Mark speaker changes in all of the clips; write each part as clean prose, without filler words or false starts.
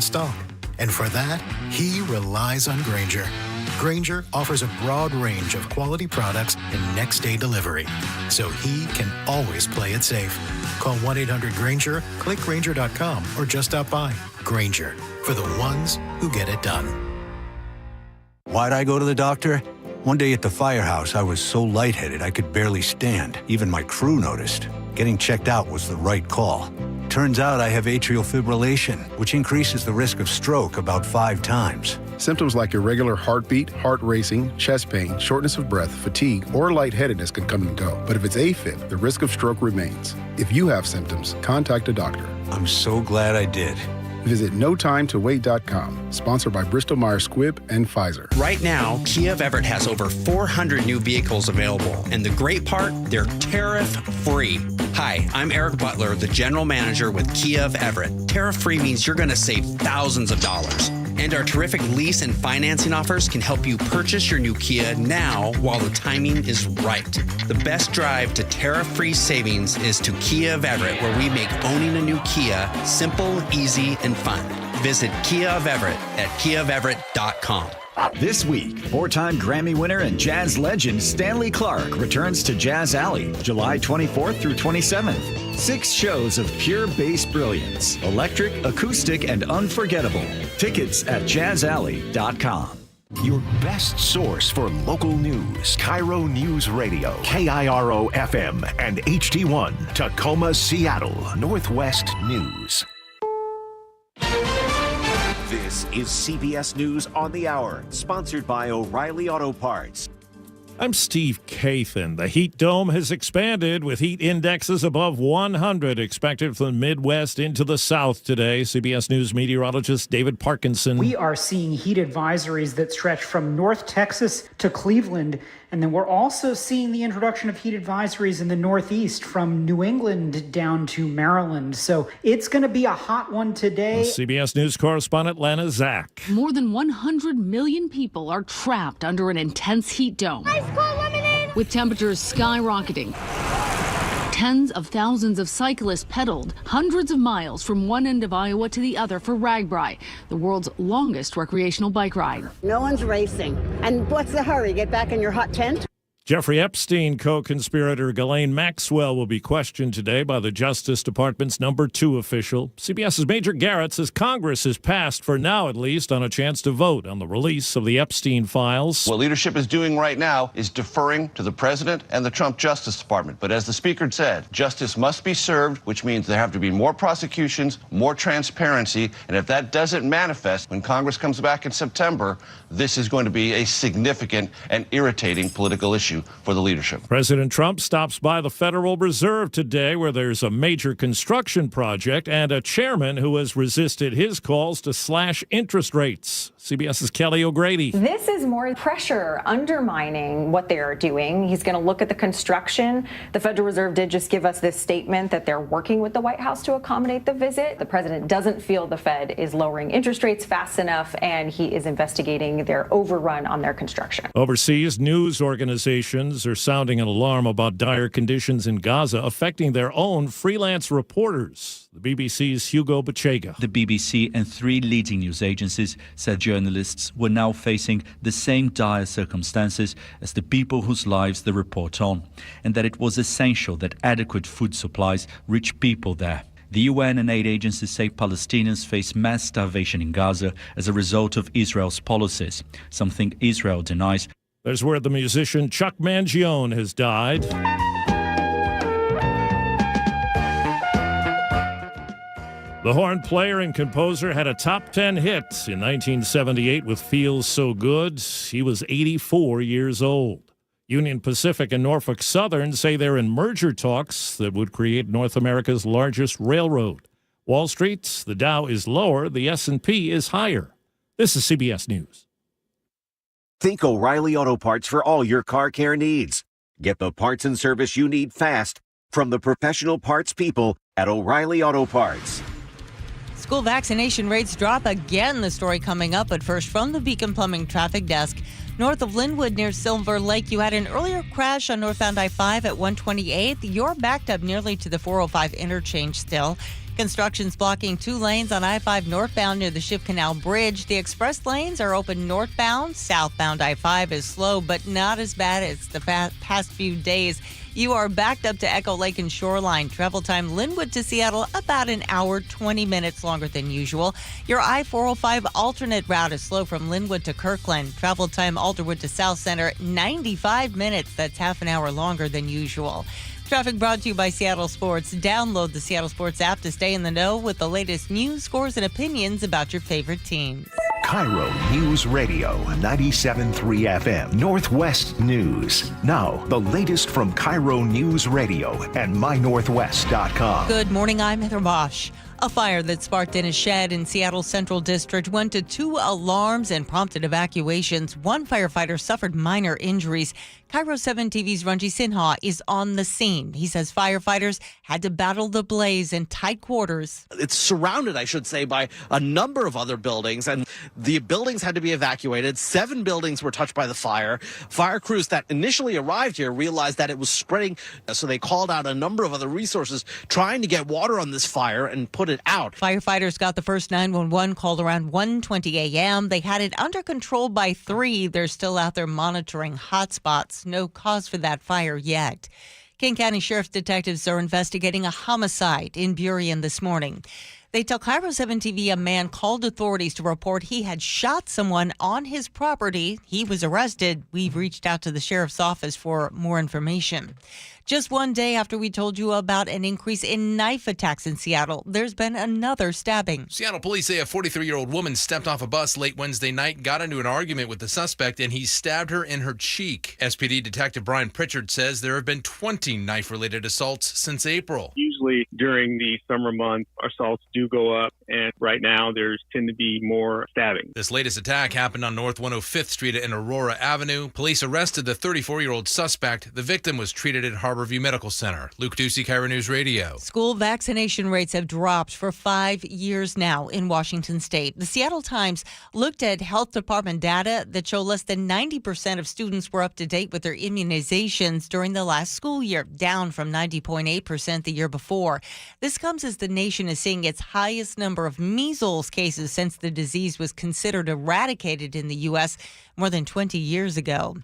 Speaker 1: stock. And for that, he relies on Granger. Granger offers a broad range of quality products and next-day delivery, so he can always play it safe. Call 1-800-GRANGER, click Granger.com, or just stop by. Granger, for the ones who get it done.
Speaker 2: Why'd I go to the doctor? One day at the firehouse, I was so lightheaded I could barely stand. Even my crew noticed. Getting checked out was the right call. Turns out I have atrial fibrillation, which increases the risk of stroke about 5 times.
Speaker 3: Symptoms like irregular heartbeat, heart racing, chest pain, shortness of breath, fatigue, or lightheadedness can come and go. But if it's AFib, the risk of stroke remains. If you have symptoms, contact a doctor.
Speaker 2: I'm so glad I did.
Speaker 3: Visit NoTimeToWait.com. Sponsored by Bristol-Myers Squibb and Pfizer.
Speaker 4: Right now, Kia of Everett has over 400 new vehicles available. And the great part, they're tariff-free. Hi, I'm Eric Butler, the general manager with Kia of Everett. Tariff-free means you're going to save thousands of dollars. And our terrific lease and financing offers can help you purchase your new Kia now while the timing is right. The best drive to tariff-free savings is to Kia of Everett, where we make owning a new Kia simple, easy, and fun. Visit Kia of Everett at kiaofeverett.com.
Speaker 5: This week, 4-time Grammy winner and jazz legend Stanley Clark returns to Jazz Alley, July 24th through 27th. 6 shows of pure bass brilliance, electric, acoustic, and unforgettable. Tickets at jazzalley.com.
Speaker 6: Your best source for local news. KIRO Newsradio, KIRO FM and HD1, Tacoma, Seattle, Northwest News. This is CBS News on the Hour, sponsored by O'Reilly Auto Parts.
Speaker 7: I'm Steve Kathan. The heat dome has expanded with heat indexes above 100 expected from the Midwest into the South today. CBS News meteorologist David Parkinson.
Speaker 8: We are seeing heat advisories that stretch from North Texas to Cleveland. And then we're also seeing the introduction of heat advisories in the Northeast from New England down to Maryland. So it's going to be a hot one today.
Speaker 7: CBS News correspondent Lana Zach.
Speaker 9: More than 100 million people are trapped under an intense heat dome. With temperatures skyrocketing. Tens of thousands of cyclists pedaled hundreds of miles from one end of Iowa to the other for RAGBRAI, the world's longest recreational bike ride.
Speaker 10: No one's racing. And what's the hurry? Get back in your hot tent?
Speaker 7: Jeffrey Epstein co-conspirator Ghislaine Maxwell will be questioned today by the Justice Department's number 2 official. CBS's Major Garrett says Congress has passed, for now at least, on a chance to vote on the release of the Epstein files.
Speaker 11: What leadership is doing right now is deferring to the president and the Trump Justice Department. But as the Speaker said, justice must be served, which means there have to be more prosecutions, more transparency. And if that doesn't manifest when Congress comes back in September, this is going to be a significant and irritating political issue for the leadership.
Speaker 7: President Trump stops by the Federal Reserve today, where there's a major construction project and a chairman who has resisted his calls to slash interest rates. CBS's Kelly O'Grady.
Speaker 12: This is more pressure undermining what they are doing. He's going to look at the construction. The Federal Reserve did just give us this statement that they're working with the White House to accommodate the visit. The president doesn't feel the Fed is lowering interest rates fast enough, and he is investigating their overrun on their construction.
Speaker 7: Overseas, news organizations are sounding an alarm about dire conditions in Gaza affecting their own freelance reporters. The BBC's Hugo Bachega.
Speaker 13: The BBC and 3 leading news agencies said journalists were now facing the same dire circumstances as the people whose lives they report on, and that it was essential that adequate food supplies reach people there. The UN and aid agencies say Palestinians face mass starvation in Gaza as a result of Israel's policies, something Israel denies.
Speaker 7: There's where the musician Chuck Mangione has died. The horn player and composer had a top 10 hit in 1978 with Feels So Good. He was 84 years old. Union Pacific and Norfolk Southern say they're in merger talks that would create North America's largest railroad. Wall Street, the Dow is lower, the S&P is higher. This is CBS News.
Speaker 6: Think O'Reilly Auto Parts for all your car care needs. Get the parts and service you need fast from the professional parts people at O'Reilly Auto Parts.
Speaker 14: School vaccination rates drop again. The story coming up, but first from the Beacon Plumbing Traffic Desk. North of Linwood near Silver Lake, you had an earlier crash on northbound I-5 at 128th. You're backed up nearly to the 405 interchange still. Construction's blocking 2 lanes on I-5 northbound near the Ship Canal Bridge. The express lanes are open northbound. Southbound I-5 is slow, but not as bad as the past few days. You are backed up to Echo Lake and Shoreline. Travel time Linwood to Seattle, about an hour, 20 minutes longer than usual. Your I-405 alternate route is slow from Linwood to Kirkland. Travel time Alderwood to South Center, 95 minutes. That's half an hour longer than usual. Traffic brought to you by Seattle Sports. Download the Seattle Sports app to stay in the know with the latest news, scores, and opinions about your favorite teams.
Speaker 15: KIRO News Radio 97.3 FM Northwest News. Now, the latest from KIRO News Radio and mynorthwest.com.
Speaker 14: Good morning, I'm Heather Bosch. A fire that sparked in a shed in Seattle's Central District went to 2 alarms and prompted evacuations. One firefighter suffered minor injuries. KIRO 7 TV's Ranji Sinha is on the scene. He says firefighters had to battle the blaze in tight quarters.
Speaker 16: It's surrounded, I should say, by a number of other buildings, and the buildings had to be evacuated. 7 buildings were touched by the fire. Fire crews that initially arrived here realized that it was spreading, so they called out a number of other resources trying to get water on this fire and put it out.
Speaker 14: Firefighters got the first 911 call around 1:20 a.m. They had it under control by 3. They're still out there monitoring hotspots. No cause for that fire yet. King County Sheriff's detectives are investigating a homicide in Burien this morning. They tell KIRO 7 TV a man called authorities to report he had shot someone on his property. He was arrested. We've reached out to the sheriff's office for more information. Just one day after we told you about an increase in knife attacks in Seattle, there's been another stabbing.
Speaker 17: Seattle police say a 43-year-old woman stepped off a bus late Wednesday night, got into an argument with the suspect, and he stabbed her in her cheek. SPD Detective Brian Pritchard says there have been 20 knife-related assaults since April.
Speaker 18: Usually during the summer months, assaults do go up, and right now there's tend to be more stabbing.
Speaker 17: This latest attack happened on North 105th Street and Aurora Avenue. Police arrested the 34-year-old suspect. The victim was treated at Harborview Medical Center. Luke Ducey, KIRO News Radio.
Speaker 14: School vaccination rates have dropped for 5 years now in Washington state. The Seattle Times looked at health department data that show less than 90% of students were up to date with their immunizations during the last school year, down from 90.8% the year before. This comes as the nation is seeing its highest number of measles cases since the disease was considered eradicated in the U.S. more than 20 years ago.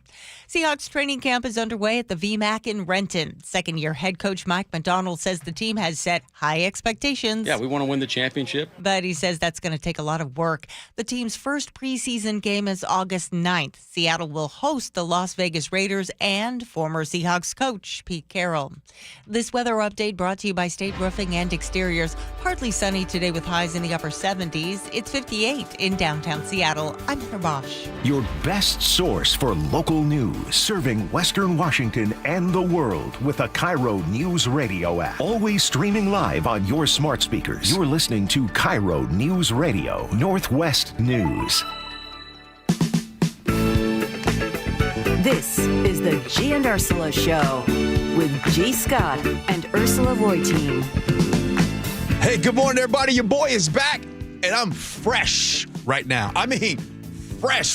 Speaker 14: Seahawks training camp is underway at the VMAC in Renton. Second-year head coach Mike McDonald says the team has set high expectations.
Speaker 19: Yeah, we want to win the championship.
Speaker 14: But he says that's going to take a lot of work. The team's first preseason game is August 9th. Seattle will host the Las Vegas Raiders and former Seahawks coach Pete Carroll. This weather update brought to you by State Roofing and Exteriors. Partly sunny today with highs in the upper 70s. It's 58 in downtown Seattle. I'm Heather Bosch.
Speaker 15: Your best source for local news, serving Western Washington and the world with a KIRO News Radio app. Always streaming live on your smart speakers. You're listening to KIRO News Radio, Northwest News.
Speaker 20: This is the Gee and Ursula Show with G. Scott and Ursula Reutin.
Speaker 21: Hey, good morning, everybody. Your boy is back, and I'm fresh right now. I mean, fresh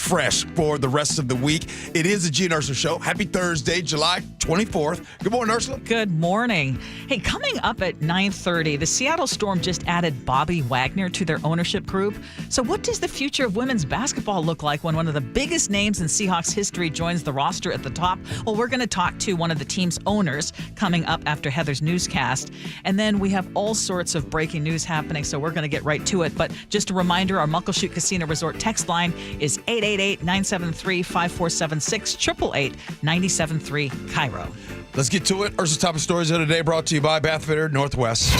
Speaker 21: for the rest of the week. It is the Gee and Ursula Show. Happy Thursday, July 24th. Good morning, Ursula.
Speaker 22: Good morning. Hey, coming up at 9:30, the Seattle Storm just added Bobby Wagner to their ownership group. So what does the future of women's basketball look like when one of the biggest names in Seahawks history joins the roster at the top? Well, we're going to talk to one of the team's owners coming up after Heather's newscast. And then we have all sorts of breaking news happening, so we're going to get right to it. But just a reminder, our Muckleshoot Casino Resort text line is 888-973-5476, 888-973 KIRO.
Speaker 21: Let's get to it. Ursula's top of stories of the day brought to you by Bath Fitter Northwest.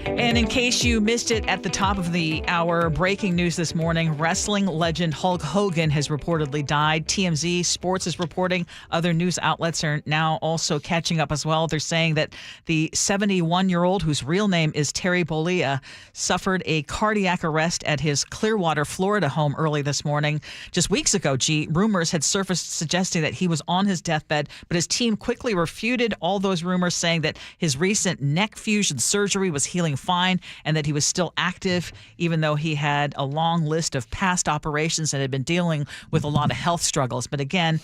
Speaker 22: And in case you missed it at the top of the hour, breaking news this morning, wrestling legend Hulk Hogan has reportedly died. TMZ Sports is reporting. Other news outlets are now also catching up as well. They're saying that the 71-year-old, whose real name is Terry Bollea, suffered a cardiac arrest at his Clearwater, Florida home early this morning. Just weeks ago, rumors had surfaced suggesting that he was on his deathbed, but his team quickly refuted all those rumors, saying that his recent neck fusion surgery was healing fine and that he was still active, even though he had a long list of past operations and had been dealing with a lot of health struggles. But again,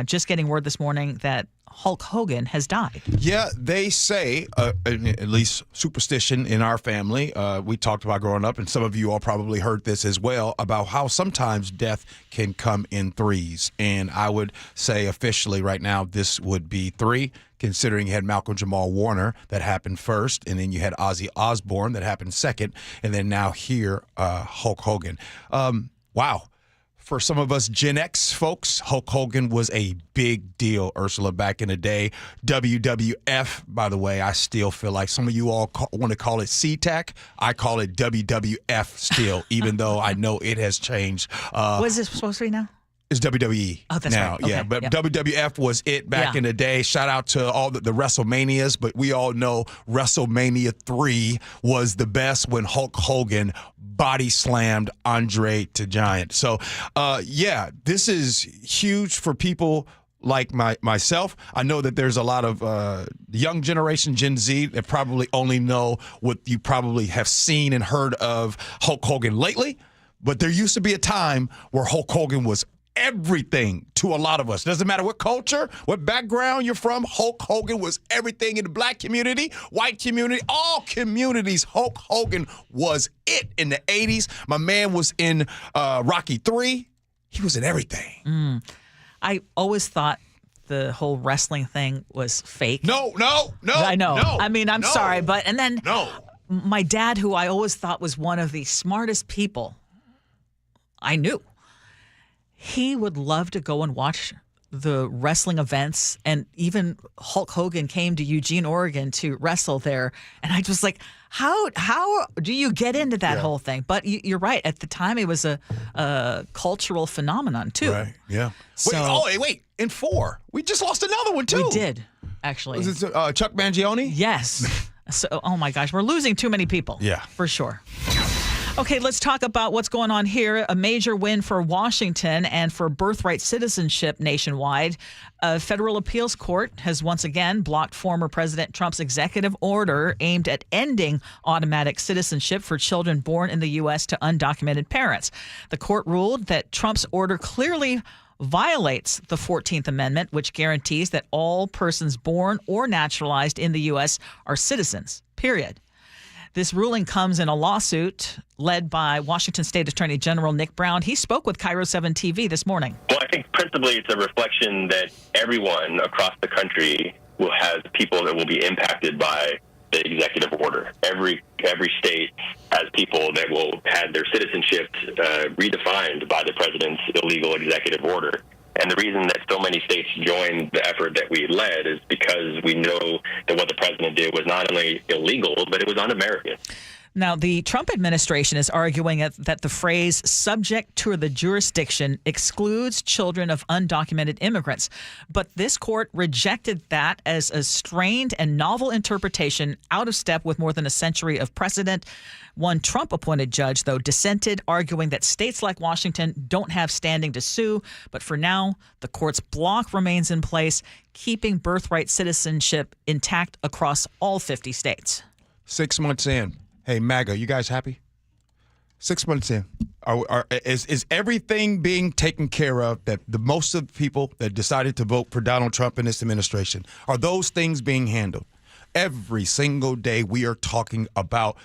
Speaker 22: just getting word this morning that Hulk Hogan has died.
Speaker 21: Yeah, they say, at least superstition in our family, we talked about growing up, and some of you all probably heard this as well, about how sometimes death can come in threes. And I would say officially right now this would be 3, considering you had Malcolm Jamal Warner that happened first, and then you had Ozzy Osbourne that happened second, and then now here, Hulk Hogan. Wow. For some of us Gen X folks, Hulk Hogan was a big deal, Ursula, back in the day. WWF, by the way, I still feel like some of you all want to call it SeaTac. I call it WWF still, even though I know it has changed.
Speaker 22: What is this supposed to be now?
Speaker 21: It's WWE.
Speaker 22: Oh, that's
Speaker 21: now.
Speaker 22: right. Okay.
Speaker 21: Yeah, but
Speaker 22: Yep.
Speaker 21: WWF was it back in the day. Shout out to all the WrestleManias, but we all know WrestleMania 3 was the best when Hulk Hogan body slammed Andre the Giant. So, yeah, this is huge for people like myself. I know that there's a lot of young generation, Gen Z, that probably only know what you probably have seen and heard of Hulk Hogan lately. But there used to be a time where Hulk Hogan was everything to a lot of us. Doesn't matter what culture, what background you're from, Hulk Hogan was everything in the black community, white community, all communities. Hulk Hogan was it in the 80s. My man was in Rocky 3. He was in everything.
Speaker 22: I always thought the whole wrestling thing was fake.
Speaker 21: No.
Speaker 22: I know.
Speaker 21: No,
Speaker 22: I mean, I'm sorry, but and then
Speaker 21: no.
Speaker 22: My dad, who I always thought was one of the smartest people I knew, he would love to go and watch the wrestling events, and even Hulk Hogan came to Eugene, Oregon to wrestle there. And I was like, how do you get into that whole thing? But you're right. At the time, it was a cultural phenomenon, too.
Speaker 21: Right, yeah.
Speaker 22: So,
Speaker 21: wait. In 4, we just lost another one, too.
Speaker 22: We did, actually.
Speaker 21: Was it Chuck Mangione?
Speaker 22: Yes. So, oh, my gosh. We're losing too many people.
Speaker 21: Yeah.
Speaker 22: For sure. Okay, let's talk about what's going on here. A major win for Washington and for birthright citizenship nationwide. A federal appeals court has once again blocked former President Trump's executive order aimed at ending automatic citizenship for children born in the U.S. to undocumented parents. The court ruled that Trump's order clearly violates the 14th Amendment, which guarantees that all persons born or naturalized in the U.S. are citizens, period. This ruling comes in a lawsuit led by Washington State Attorney General Nick Brown. He spoke with KIRO 7 TV this morning.
Speaker 1: Well, I think principally it's a reflection that everyone across the country will have people that will be impacted by the executive order. Every state has people that will have their citizenship redefined by the president's illegal executive order. And the reason that so many states joined the effort that we led is because we know that what the president did was not only illegal, but it was un-American.
Speaker 22: Now, the Trump administration is arguing that the phrase subject to the jurisdiction excludes children of undocumented immigrants. But this court rejected that as a strained and novel interpretation out of step with more than a century of precedent. One Trump-appointed judge, though, dissented, arguing that states like Washington don't have standing to sue. But for now, the court's block remains in place, keeping birthright citizenship intact across all 50 states.
Speaker 21: 6 months in. Hey, MAGA, you guys happy? 6 months in. Is everything being taken care of that the most of the people that decided to vote for Donald Trump and this administration, are those things being handled? Every single day we are talking about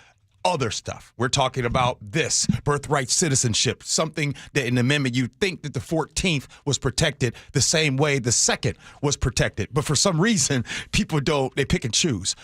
Speaker 21: other stuff. We're talking about this, birthright citizenship, something that in the amendment you think that the 14th was protected the same way the 2nd was protected. But for some reason, people they pick and choose.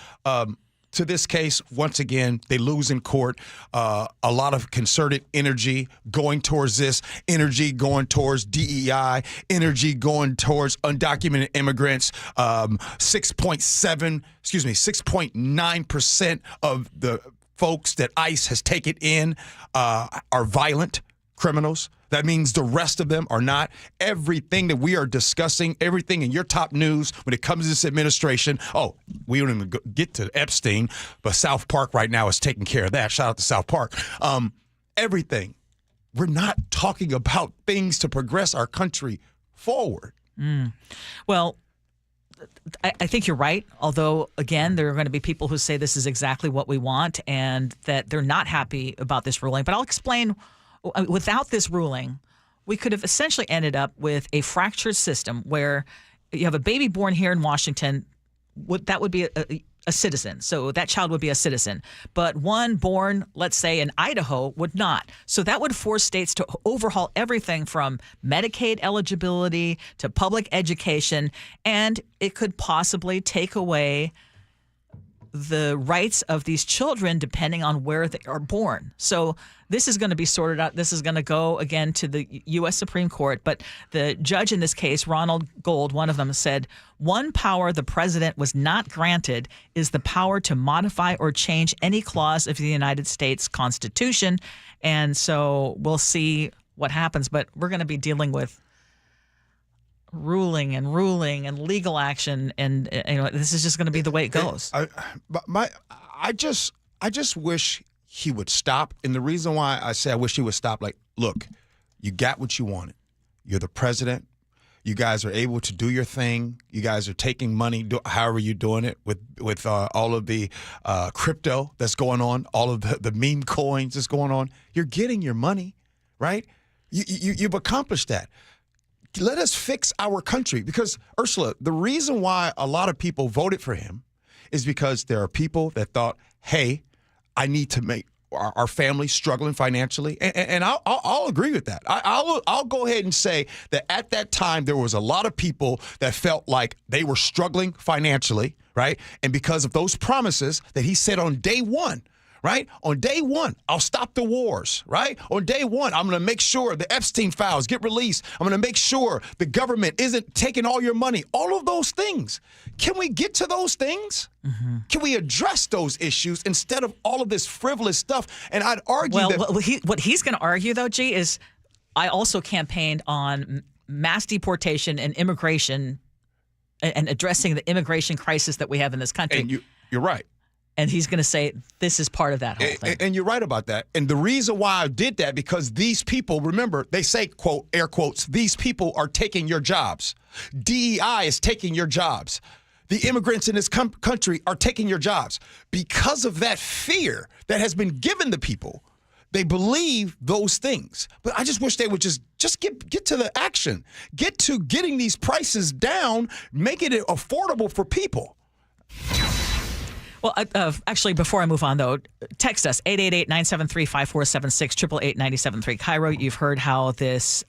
Speaker 21: To this case, once again, they lose in court. A lot of concerted energy going towards this, energy going towards DEI, energy going towards undocumented immigrants. 6.9% of the folks that ICE has taken in are violent criminals. That means the rest of them are not. Everything that we are discussing, everything in your top news when it comes to this administration. Oh, we don't even get to Epstein, but South Park right now is taking care of that. Shout out to South Park. Everything. We're not talking about things to progress our country forward.
Speaker 22: Well, I think you're right. Although, again, there are going to be people who say this is exactly what we want and that they're not happy about this ruling. But I'll explain. Without this ruling, we could have essentially ended up with a fractured system where you have a baby born here in Washington. That would be a citizen. So that child would be a citizen. But one born, let's say, in Idaho would not. So that would force states to overhaul everything from Medicaid eligibility to public education. And it could possibly take away the rights of these children depending on where they are born. So this is going to be sorted out. This is going to go again to the U.S. Supreme Court. But the judge in this case, Ronald Gold, one of them, said, one power the president was not granted is the power to modify or change any clause of the United States Constitution. And so we'll see what happens. But we're going to be dealing with ruling and legal action, and this is just going to be the way it goes.
Speaker 21: I just wish he would stop, and the reason why I say I wish he would stop, like, look, you got what you wanted. You're the president. You guys are able to do your thing. You guys are taking money, however you're doing it, with all of the crypto that's going on, all of the meme coins that's going on. You're getting your money, right? You've accomplished that. Let us fix our country, because, Ursula, the reason why a lot of people voted for him is because there are people that thought, hey, I need to make our family struggling financially. And I'll agree with that. I'll go ahead and say that at that time, there was a lot of people that felt like they were struggling financially, right? And because of those promises that he said on day one, right? On day one, I'll stop the wars, right? On day one, I'm going to make sure the Epstein files get released. I'm going to make sure the government isn't taking all your money. All of those things. Can we get to those things? Mm-hmm. Can we address those issues instead of all of this frivolous stuff? And I'd argue
Speaker 22: what he's going to argue, though, G, is I also campaigned on mass deportation and immigration and addressing the immigration crisis that we have in this country.
Speaker 21: And you're right.
Speaker 22: And he's going to say this is part of that whole thing.
Speaker 21: And you're right about that. And the reason why I did that, because these people, remember, they say, quote, air quotes, these people are taking your jobs. DEI is taking your jobs. The immigrants in this country are taking your jobs. Because of that fear that has been given to people, they believe those things. But I just wish they would just get to the action. Get to getting these prices down, making it affordable for people.
Speaker 22: Well, actually, before I move on, though, text us, 888-973-5476, 888-973. KIRO, you've heard how this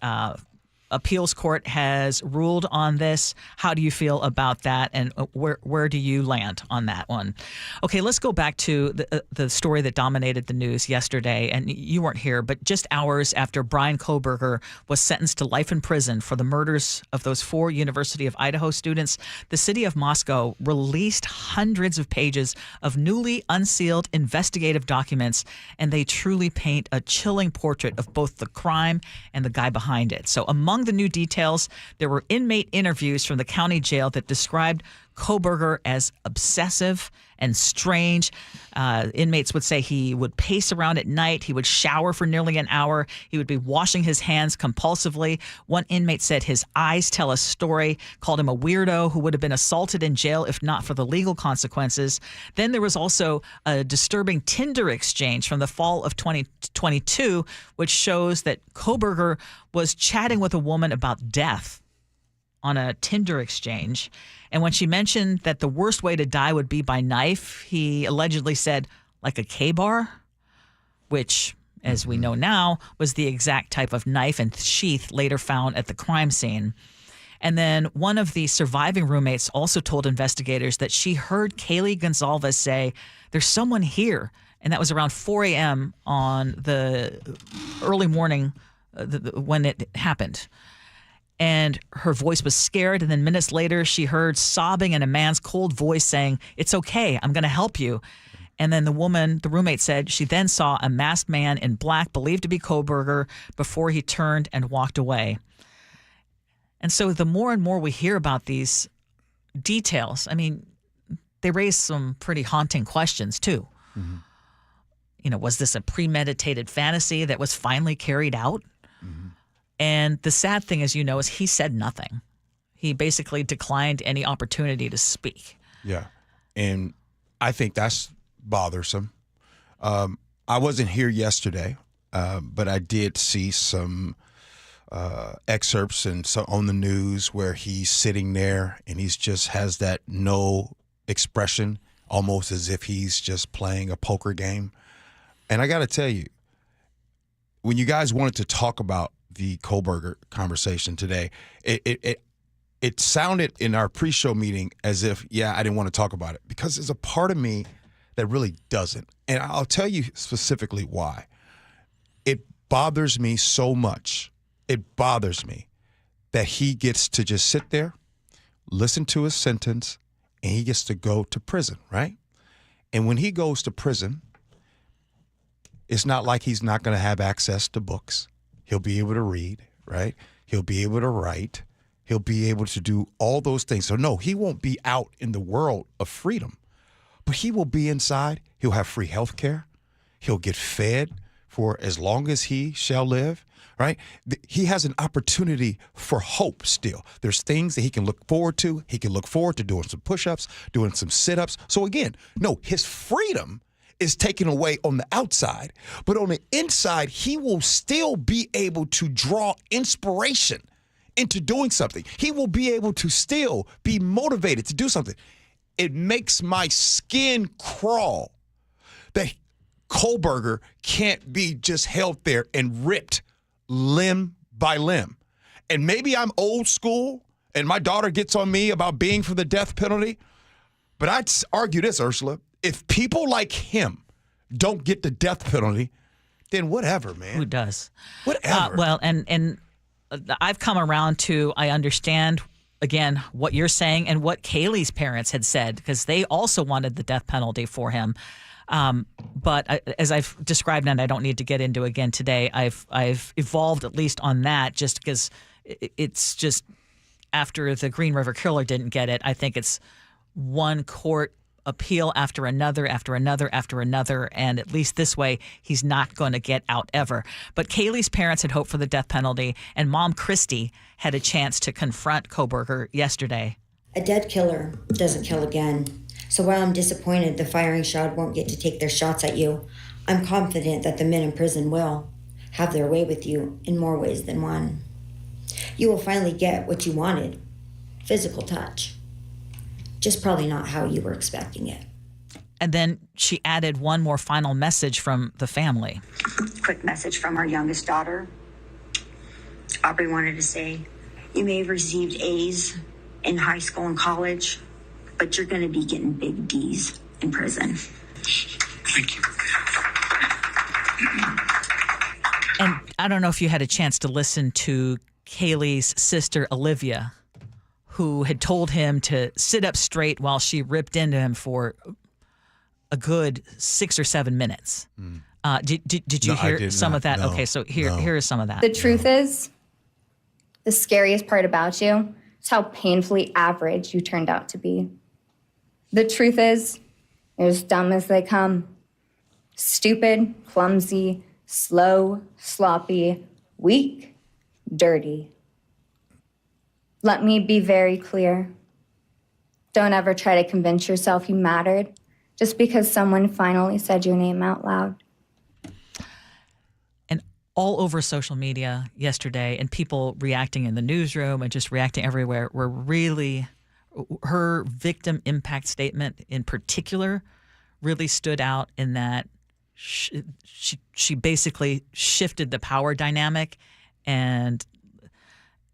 Speaker 22: appeals court has ruled on this. How do you feel about that, and where do you land on that one? Okay, let's go back to the story that dominated the news yesterday, and you weren't here, but just hours after Brian Kohberger was sentenced to life in prison for the murders of those 4 University of Idaho students, the city of Moscow released hundreds of pages of newly unsealed investigative documents, and they truly paint a chilling portrait of both the crime and the guy behind it. So among the new details, there were inmate interviews from the county jail that described Kohberger as obsessive and strange. Inmates would say he would pace around at night. He would shower for nearly an hour. He would be washing his hands compulsively. One inmate said his eyes tell a story, called him a weirdo who would have been assaulted in jail if not for the legal consequences. Then there was also a disturbing Tinder exchange from the fall of 2022, which shows that Kohberger was chatting with a woman about death on a Tinder exchange. And when she mentioned that the worst way to die would be by knife, he allegedly said, like a K-bar, which, as we know now, was the exact type of knife and sheath later found at the crime scene. And then one of the surviving roommates also told investigators that she heard Kaylee Gonzalez say, "There's someone here." And that was around 4 a.m. on the early morning when it happened. And her voice was scared. And then minutes later, she heard sobbing and a man's cold voice saying, "It's okay, I'm going to help you." And then the roommate said she then saw a masked man in black, believed to be Kohberger, before he turned and walked away. And so the more and more we hear about these details, I mean, they raise some pretty haunting questions, too. Mm-hmm. You know, was this a premeditated fantasy that was finally carried out? Mm-hmm. And the sad thing, as you know, is he said nothing. He basically declined any opportunity to speak.
Speaker 21: Yeah. And I think that's bothersome. I wasn't here yesterday, but I did see some excerpts and so on the news where he's sitting there and he's just has that no expression, almost as if he's just playing a poker game. And I got to tell you, when you guys wanted to talk about the Kohlberger conversation today, it sounded in our pre-show meeting as if, I didn't want to talk about it, because there's a part of me that really doesn't. And I'll tell you specifically why. It bothers me so much. It bothers me that he gets to just sit there, listen to his sentence, and he gets to go to prison, right? And when he goes to prison, it's not like he's not going to have access to books. He'll be able to read, right? He'll be able to write. He'll be able to do all those things. So no, he won't be out in the world of freedom, but he will be inside. He'll have free health care. He'll get fed for as long as he shall live, right? He has an opportunity for hope still. There's things that he can look forward to. He can look forward to doing some push-ups, doing some sit-ups. So again, no, his freedom is taken away on the outside, but on the inside, he will still be able to draw inspiration into doing something. He will be able to still be motivated to do something. It makes my skin crawl that Kohlberger can't be just held there and ripped limb by limb. And maybe I'm old school and my daughter gets on me about being for the death penalty, but I'd argue this, Ursula. If people like him don't get the death penalty, then whatever, man.
Speaker 22: Who does?
Speaker 21: Whatever.
Speaker 22: Well, and I've come around to, I understand, again, what you're saying and what Kaylee's parents had said, because they also wanted the death penalty for him. But as I've described, and I don't need to get into again today, I've evolved at least on that, just because it's just after the Green River Killer didn't get it, I think it's one court appeal after another, and at least this way, he's not going to get out ever. But Kaylee's parents had hoped for the death penalty, and Mom Christy had a chance to confront Kohlberger yesterday.
Speaker 2: A dead killer doesn't kill again. So while I'm disappointed the firing squad won't get to take their shots at you, I'm confident that the men in prison will have their way with you in more ways than one. You will finally get what you wanted, physical touch. Just probably not how you were expecting it.
Speaker 22: And then she added one more final message from the family.
Speaker 2: Quick message from our youngest daughter. Aubrey wanted to say, you may have received A's in high school and college, but you're going to be getting big D's in prison.
Speaker 19: Thank you.
Speaker 22: And I don't know if you had a chance to listen to Kaylee's sister, Olivia, who had told him to sit up straight while she ripped into him for a good 6 or 7 minutes. Did you hear some of that?
Speaker 21: No,
Speaker 22: okay, so here is some of that.
Speaker 23: The truth is, the scariest part about you is how painfully average you turned out to be. The truth is, you're as dumb as they come. Stupid, clumsy, slow, sloppy, weak, dirty. Let me be very clear. Don't ever try to convince yourself you mattered just because someone finally said your name out loud.
Speaker 22: And all over social media yesterday, and people reacting in the newsroom and just reacting everywhere, were really, her victim impact statement in particular really stood out in that she basically shifted the power dynamic, and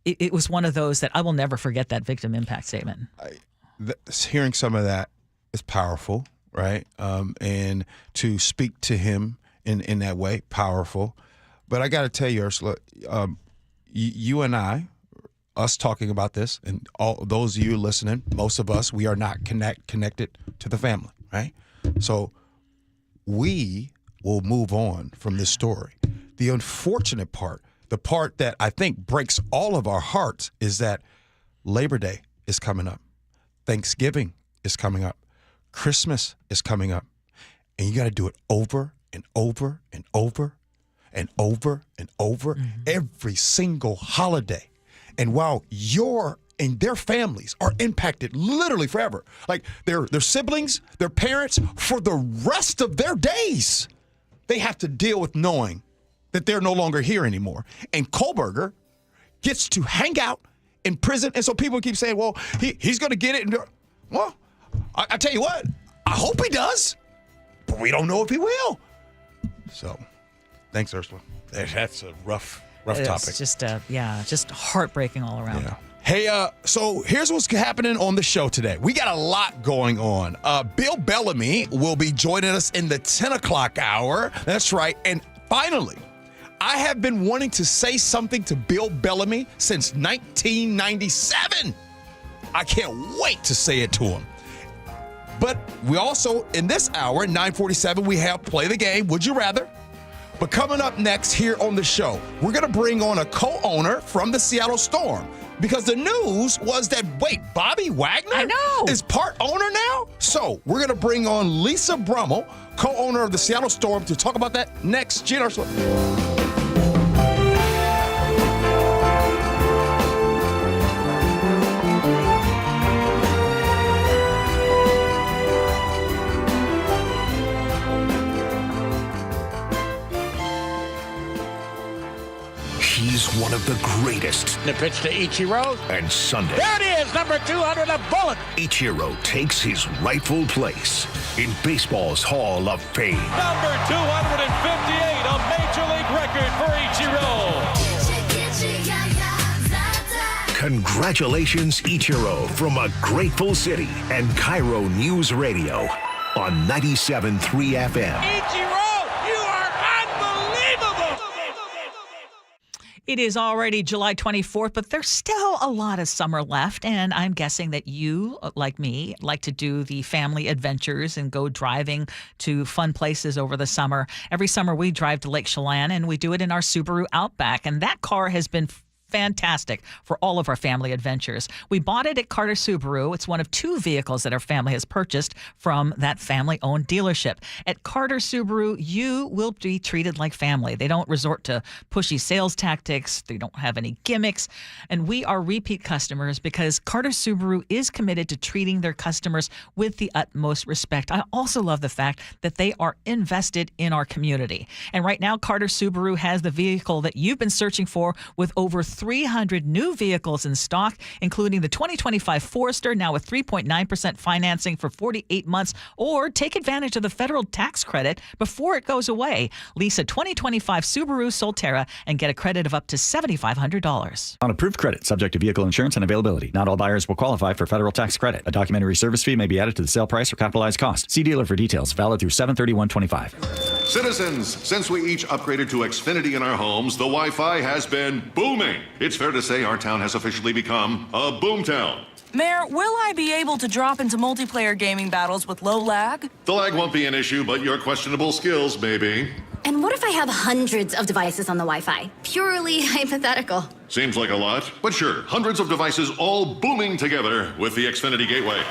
Speaker 22: it was one of those that I will never forget, that victim impact statement.
Speaker 21: Hearing some of that is powerful, right? And to speak to him in that way, powerful. But I got to tell you, Ursula, you and I, us talking about this, and all those of you listening, most of us, we are not connected to the family, right? So we will move on from this story. The unfortunate part, the part that I think breaks all of our hearts, is that Labor Day is coming up. Thanksgiving is coming up. Christmas is coming up. And you got to do it over and over and over and over and over every single holiday. And while you're and their families are impacted literally forever. Like their siblings, their parents, for the rest of their days, they have to deal with knowing that they're no longer here anymore. And Kohlberger gets to hang out in prison. And so people keep saying, well, he's going to get it. Well, I tell you what, I hope he does, but we don't know if he will. So thanks, Ursula. That's a rough topic.
Speaker 22: It's just, just heartbreaking all around.
Speaker 21: Yeah. Hey, so here's what's happening on the show today. We got a lot going on. Bill Bellamy will be joining us in the 10 o'clock hour. That's right. And finally, I have been wanting to say something to Bill Bellamy since 1997. I can't wait to say it to him. But we also, in this hour, at 9:47, we have Play the Game, Would You Rather? But coming up next here on the show, we're going to bring on a co-owner from the Seattle Storm. Because the news was that, Bobby Wagner is part owner now? So we're going to bring on Lisa Brummel, co-owner of the Seattle Storm, to talk about that next. Gee Ursula.
Speaker 15: He's one of the greatest.
Speaker 3: The pitch to Ichiro.
Speaker 15: And Sunday,
Speaker 3: There it is, number 200, a bullet.
Speaker 15: Ichiro takes his rightful place in baseball's Hall of Fame.
Speaker 4: Number 258, a major league record for Ichiro.
Speaker 15: Congratulations, Ichiro, from a grateful city and KIRO Newsradio on 97.3 FM.
Speaker 3: Ichiro, you are unbelievable.
Speaker 22: It is already July 24th, but there's still a lot of summer left, and I'm guessing that you, like me, like to do the family adventures and go driving to fun places over the summer. Every summer we drive to Lake Chelan, and we do it in our Subaru Outback, and that car has been fantastic for all of our family adventures. We bought it at Carter Subaru. It's one of 2 vehicles that our family has purchased from that family-owned dealership. At Carter Subaru, you will be treated like family. They don't resort to pushy sales tactics. They don't have any gimmicks. And we are repeat customers because Carter Subaru is committed to treating their customers with the utmost respect. I also love the fact that they are invested in our community. And right now, Carter Subaru has the vehicle that you've been searching for, with over 300 new vehicles in stock, including the 2025 Forester, now with 3.9% financing for 48 months, or take advantage of the federal tax credit before it goes away. Lease a 2025 Subaru Solterra and get a credit of up to $7,500.
Speaker 5: On approved credit, subject to vehicle insurance and availability. Not all buyers will qualify for federal tax credit. A documentary service fee may be added to the sale price or capitalized cost. See dealer for details. Valid through 7/31/25.
Speaker 24: Citizens, since we each upgraded to Xfinity in our homes, the Wi-Fi has been booming. It's fair to say our town has officially become a boomtown.
Speaker 25: Mayor, will I be able to drop into multiplayer gaming battles with low lag?
Speaker 24: The lag won't be an issue, but your questionable skills may be.
Speaker 26: And what if I have hundreds of devices on the Wi-Fi? Purely hypothetical.
Speaker 24: Seems like a lot, but sure, hundreds of devices all booming together with the Xfinity Gateway.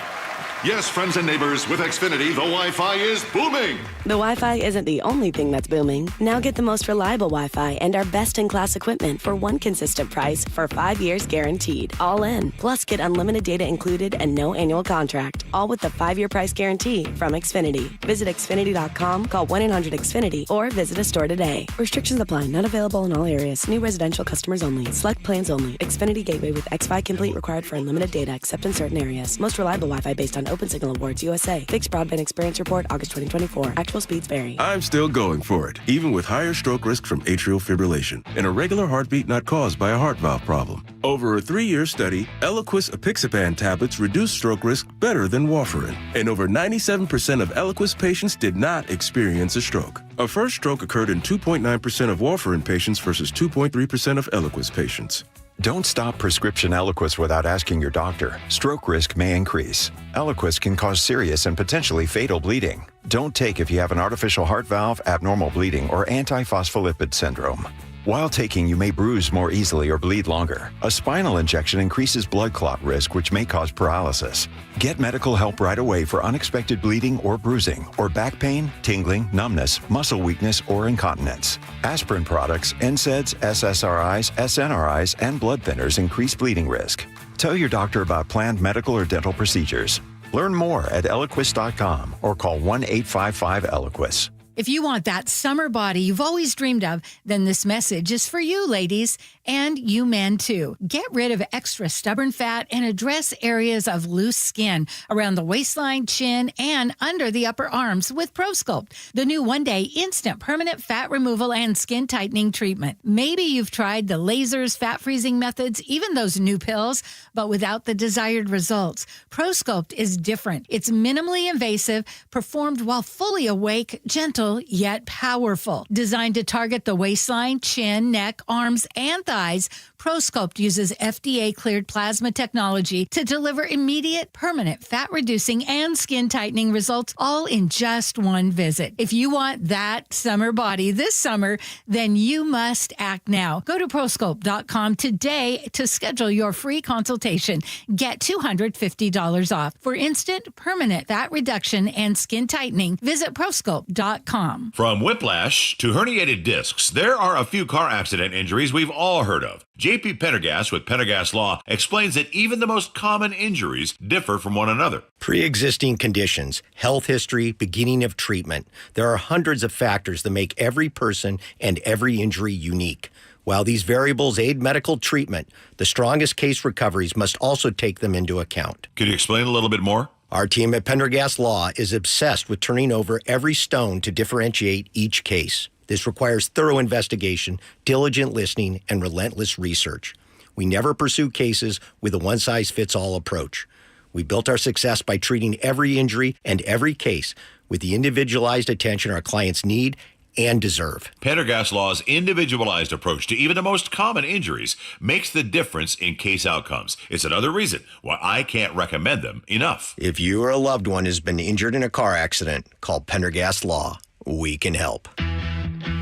Speaker 24: Yes, friends and neighbors, with Xfinity, the Wi-Fi is booming.
Speaker 27: The Wi-Fi isn't the only thing that's booming. Now get the most reliable Wi-Fi and our best-in-class equipment for one consistent price for 5 years guaranteed. All in. Plus, get unlimited data included and no annual contract. All with the 5-year price guarantee from Xfinity. Visit Xfinity.com, call 1-800-XFINITY, or visit a store today. Restrictions apply. Not available in all areas. New residential customers only. Select plans only. Xfinity Gateway with xFi Complete required for unlimited data except in certain areas. Most reliable Wi-Fi based on Open Signal Awards USA. Fixed Broadband Experience Report, August 2024. Actual speeds vary.
Speaker 28: I'm still going for it, even with higher stroke risk from atrial fibrillation, and a regular heartbeat not caused by a heart valve problem. Over a 3-year study, Eliquis apixaban tablets reduce stroke risk better than warfarin, and over 97% of Eliquis patients did not experience a stroke. A first stroke occurred in 2.9% of warfarin patients versus 2.3% of Eliquis patients.
Speaker 29: Don't stop prescription Eliquis without asking your doctor. Stroke risk may increase. Eliquis can cause serious and potentially fatal bleeding. Don't take if you have an artificial heart valve, abnormal bleeding, or antiphospholipid syndrome. While taking, you may bruise more easily or bleed longer. A spinal injection increases blood clot risk, which may cause paralysis. Get medical help right away for unexpected bleeding or bruising, or back pain, tingling, numbness, muscle weakness, or incontinence. Aspirin products, NSAIDs, SSRIs, SNRIs, and blood thinners increase bleeding risk. Tell your doctor about planned medical or dental procedures. Learn more at Eliquis.com or call 1-855-ELIQUIS.
Speaker 6: If you want that summer body you've always dreamed of, then this message is for you, ladies, and you men too. Get rid of extra stubborn fat and address areas of loose skin around the waistline, chin, and under the upper arms with ProSculpt, the new one-day instant permanent fat removal and skin tightening treatment. Maybe you've tried the lasers, fat freezing methods, even those new pills, but without the desired results. ProSculpt is different. It's minimally invasive, performed while fully awake, gentle, yet powerful. Designed to target the waistline, chin, neck, arms, and thighs, ProSculpt uses FDA-cleared plasma technology to deliver immediate, permanent fat-reducing and skin-tightening results, all in just one visit. If you want that summer body this summer, then you must act now. Go to ProSculpt.com today to schedule your free consultation. Get $250 off. For instant, permanent fat reduction and skin tightening, visit ProSculpt.com.
Speaker 7: From whiplash to herniated discs, there are a few car accident injuries we've all heard of. JP Pendergast with Pendergast Law explains that even the most common injuries differ from one another.
Speaker 8: Pre-existing conditions, health history, beginning of treatment. There are hundreds of factors that make every person and every injury unique. While these variables aid medical treatment, the strongest case recoveries must also take them into account.
Speaker 7: Could you explain a little bit more?
Speaker 8: Our team at Pendergast Law is obsessed with turning over every stone to differentiate each case. This requires thorough investigation, diligent listening, and relentless research. We never pursue cases with a one-size-fits-all approach. We built our success by treating every injury and every case with the individualized attention our clients need and deserve.
Speaker 7: Pendergast Law's individualized approach to even the most common injuries makes the difference in case outcomes. It's another reason why I can't recommend them enough.
Speaker 8: If you or a loved one has been injured in a car accident, call Pendergast Law. We can help.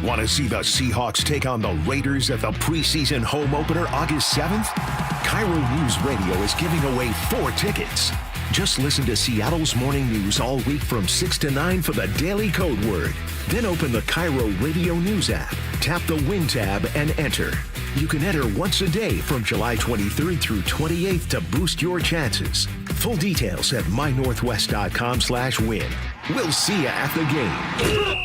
Speaker 15: Want to see the Seahawks take on the Raiders at the preseason home opener August 7th? KIRO News Radio is giving away 4 tickets. Just listen to Seattle's morning news all week from 6 to 9 for the daily code word. Then open the KIRO Radio News app, tap the Win tab, and enter. You can enter once a day from July 23rd through 28th to boost your chances. Full details at mynorthwest.com/win. We'll see you at the game.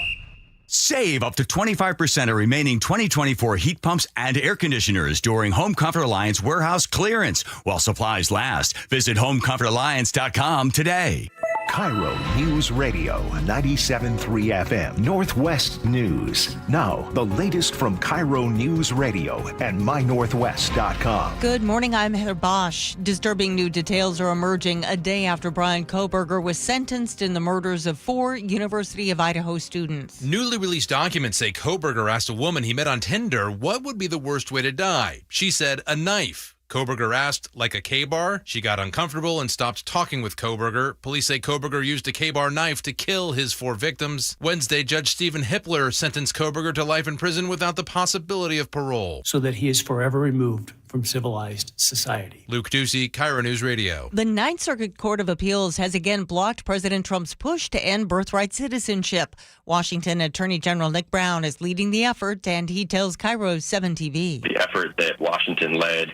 Speaker 9: Save up to 25% of remaining 2024 heat pumps and air conditioners during Home Comfort Alliance warehouse clearance while supplies last. Visit homecomfortalliance.com today.
Speaker 15: KIRO News Radio 97.3 FM Northwest News. Now, the latest from KIRO News Radio and mynorthwest.com.
Speaker 14: Good morning, I'm Heather Bosch. Disturbing new details are emerging a day after Brian Kohberger was sentenced in the murders of 4 University of Idaho students.
Speaker 17: Newly released documents say Kohberger asked a woman he met on Tinder what would be the worst way to die. She said a knife. Kohberger asked, like a K-bar? She got uncomfortable and stopped talking with Kohberger. Police say Kohberger used a K-bar knife to kill his 4 victims. Wednesday, Judge Stephen Hippler sentenced Kohberger to life in prison without the possibility of parole.
Speaker 10: So that he is forever removed from civilized society.
Speaker 17: Luke Ducey, KIRO News Radio.
Speaker 14: The Ninth Circuit Court of Appeals has again blocked President Trump's push to end birthright citizenship. Washington Attorney General Nick Brown is leading the effort, and he tells KIRO 7 TV.
Speaker 1: The effort that Washington led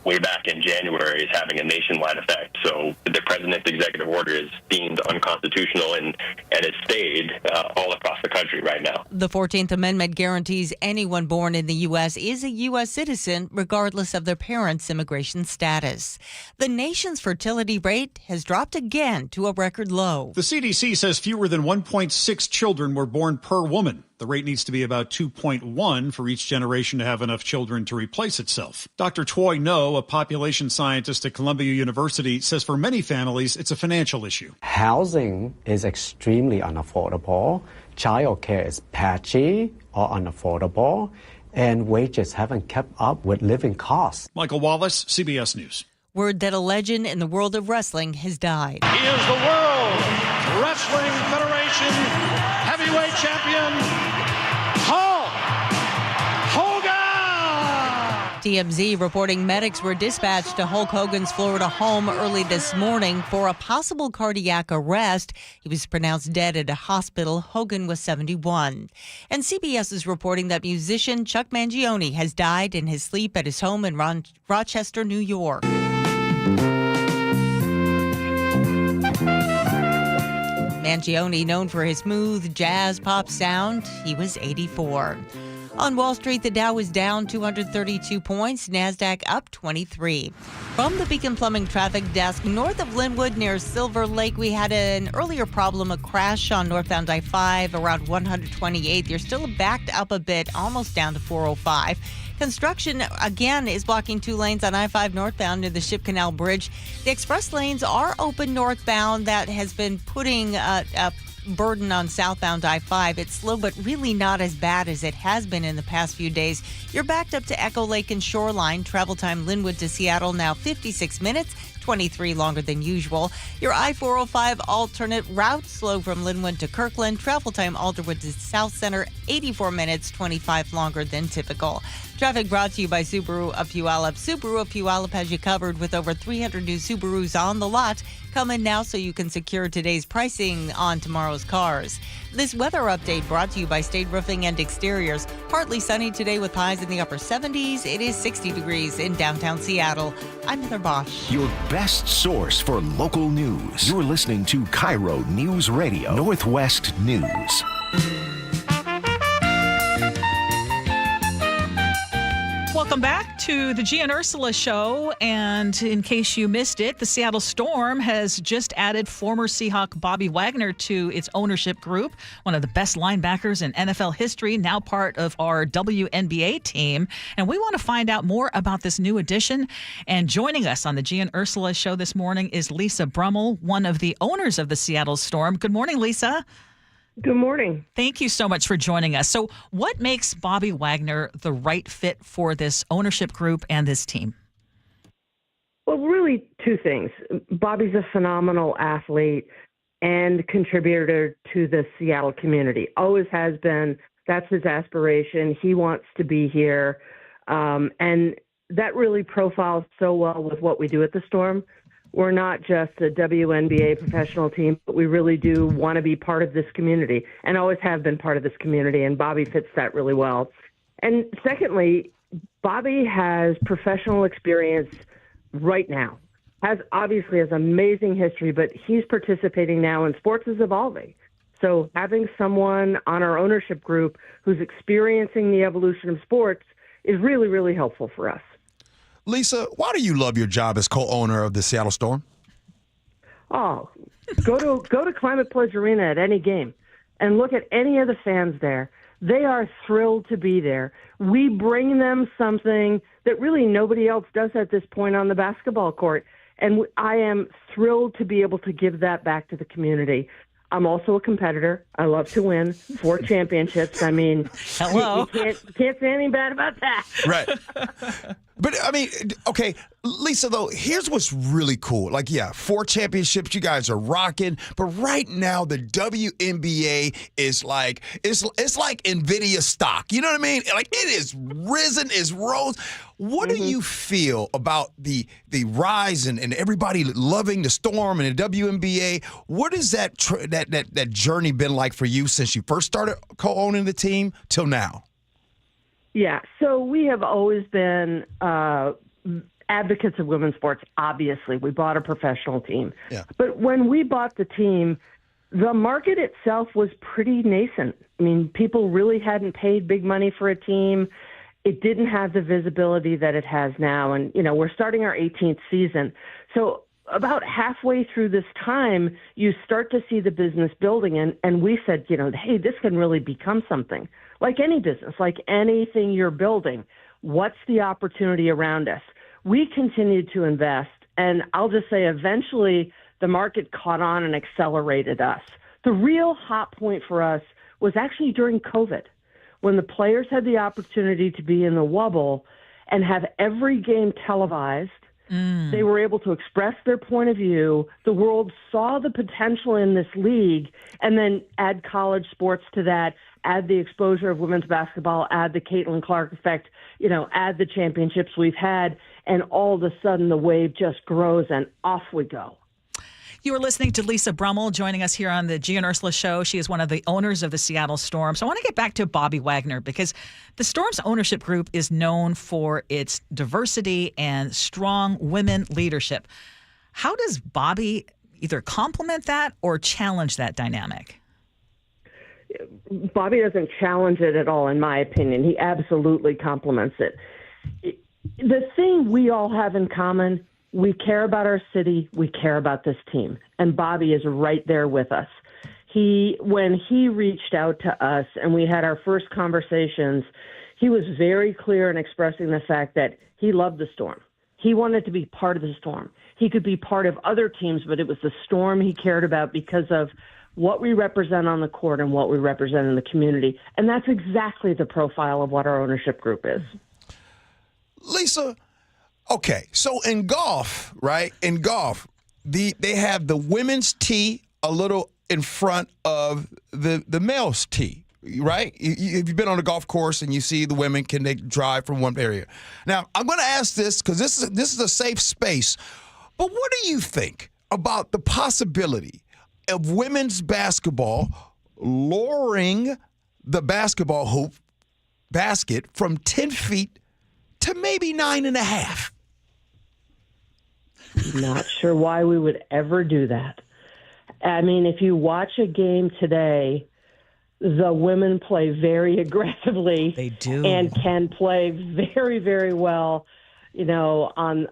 Speaker 1: way back in January is having a nationwide effect. So the president's executive order is deemed unconstitutional and it's stayed all across the country right now.
Speaker 14: The 14th Amendment guarantees anyone born in the U.S. is a U.S. citizen, regardless of their parents' immigration status. The nation's fertility rate has dropped again to a record low.
Speaker 11: The CDC says fewer than 1.6 children were born per woman. The rate needs to be about 2.1 for each generation to have enough children to replace itself. Dr. Toy No, a population scientist at Columbia University, says for many families, it's a financial issue.
Speaker 12: Housing is extremely unaffordable. Childcare is patchy or unaffordable, and wages haven't kept up with living costs.
Speaker 11: Michael Wallace, CBS News.
Speaker 14: Word that a legend in the world of wrestling has died.
Speaker 3: He is the World Wrestling Federation heavyweight champion, Hulk Hogan!
Speaker 14: TMZ reporting medics were dispatched to Hulk Hogan's Florida home early this morning for a possible cardiac arrest. He was pronounced dead at a hospital. Hogan was 71. And CBS is reporting that musician Chuck Mangione has died in his sleep at his home in Rochester, New York. Mangione, known for his smooth jazz pop sound, he was 84. On Wall Street, the Dow was down 232 points, NASDAQ up 23. From the Beacon Plumbing Traffic Desk, north of Linwood near Silver Lake, we had an earlier problem, a crash on northbound I-5 around 128th. You're still backed up a bit, almost down to 405. Construction, again, is blocking 2 lanes on I-5 northbound near the Ship Canal Bridge. The express lanes are open northbound. That has been putting a burden on southbound I-5. It's slow, but really not as bad as it has been in the past few days. You're backed up to Echo Lake and Shoreline. Travel time Linwood to Seattle now 56 minutes, 23 longer than usual. Your I-405 alternate route slow from Linwood to Kirkland. Travel time Alderwood to South Center, 84 minutes, 25 longer than typical. Traffic brought to you by Subaru of Puyallup. Subaru of Puyallup has you covered with over 300 new Subarus on the lot. Come in now so you can secure today's pricing on tomorrow's cars. This weather update brought to you by State Roofing and Exteriors. Partly sunny today with highs in the upper 70s. It is 60 degrees in downtown Seattle. I'm Heather Bosch.
Speaker 15: Your best source for local news. You're listening to KIRO News Radio, Northwest News.
Speaker 22: Welcome back to the Gee and Ursula Show. And in case you missed it, the Seattle Storm has just added former Seahawk Bobby Wagner to its ownership group, one of the best linebackers in NFL history, now part of our WNBA team. And we want to find out more about this new addition. And joining us on the Gee and Ursula Show this morning is Lisa Brummel, one of the owners of the Seattle Storm. Good morning, Lisa.
Speaker 2: Good morning.
Speaker 22: Thank you so much for joining us. So what makes Bobby Wagner the right fit for this ownership group and this team?
Speaker 2: Well, really two things. Bobby's a phenomenal athlete and contributor to the Seattle community. Always has been. That's his aspiration. He wants to be here. And that really profiles so well with what we do at the Storm. We're not just a WNBA professional team, but we really do want to be part of this community and always have been part of this community, and Bobby fits that really well. And secondly, Bobby has professional experience right now, obviously has amazing history, but he's participating now, and sports is evolving. So having someone on our ownership group who's experiencing the evolution of sports is really, really helpful for us.
Speaker 4: Lisa, why do you love your job as co-owner of the Seattle Storm?
Speaker 2: Oh, go to Climate Pledge Arena at any game and look at any of the fans there. They are thrilled to be there. We bring them something that really nobody else does at this point on the basketball court. And I am thrilled to be able to give that back to the community. I'm also a competitor. I love to win 4 championships. I mean,
Speaker 22: hello.
Speaker 2: You can't say anything bad about that.
Speaker 4: Right. But, I mean, okay, Lisa, though, here's what's really cool. Like, yeah, 4 championships, you guys are rocking. But right now, the WNBA is like, it's like NVIDIA stock. You know what I mean? Like, it is risen, it's rose. What do you feel about the rise and everybody loving the Storm and the WNBA? What has that journey been like for you since you first started co-owning the team till now?
Speaker 2: Yeah, so we have always been advocates of women's sports, obviously. We bought a professional team. Yeah. But when we bought the team, the market itself was pretty nascent. I mean, people really hadn't paid big money for a team. It didn't have the visibility that it has now. And, you know, we're starting our 18th season. So about halfway through this time, you start to see the business building. And we said, you know, hey, this can really become something. Like any business, like anything you're building, what's the opportunity around us? We continued to invest, and I'll just say eventually the market caught on and accelerated us. The real hot point for us was actually during COVID, when the players had the opportunity to be in the Wubble and have every game televised. They were able to express their point of view. The world saw the potential in this league, and then add college sports to that, add the exposure of women's basketball, add the Caitlin Clark effect, you know, add the championships we've had, and all of a sudden the wave just grows and off we go.
Speaker 22: You are listening to Lisa Brummel joining us here on the Gee and Ursula Show. She is one of the owners of the Seattle Storm. So I want to get back to Bobby Wagner because the Storm's ownership group is known for its diversity and strong women leadership. How does Bobby either complement that or challenge that dynamic?
Speaker 2: Bobby doesn't challenge it at all, in my opinion. He absolutely complements it. The thing we all have in common, we care about our city, we care about this team, and Bobby is right there with us. When he reached out to us and we had our first conversations, he was very clear in expressing the fact that he loved the Storm. He wanted to be part of the Storm. He could be part of other teams, but it was the Storm he cared about because of what we represent on the court and what we represent in the community. And that's exactly the profile of what our ownership group is.
Speaker 4: Lisa, okay, so in golf, right? In golf, they have the women's tee a little in front of the male's tee, right? If you've been on a golf course and you see the women, can they drive from one area? Now, I'm going to ask this because this is a safe space, but what do you think about the possibility of women's basketball lowering the basketball hoop basket from 10 feet to maybe 9.5?
Speaker 2: Not sure why we would ever do that. I mean, if you watch a game today, the women play very aggressively.
Speaker 22: They do.
Speaker 2: And can play very, very well, on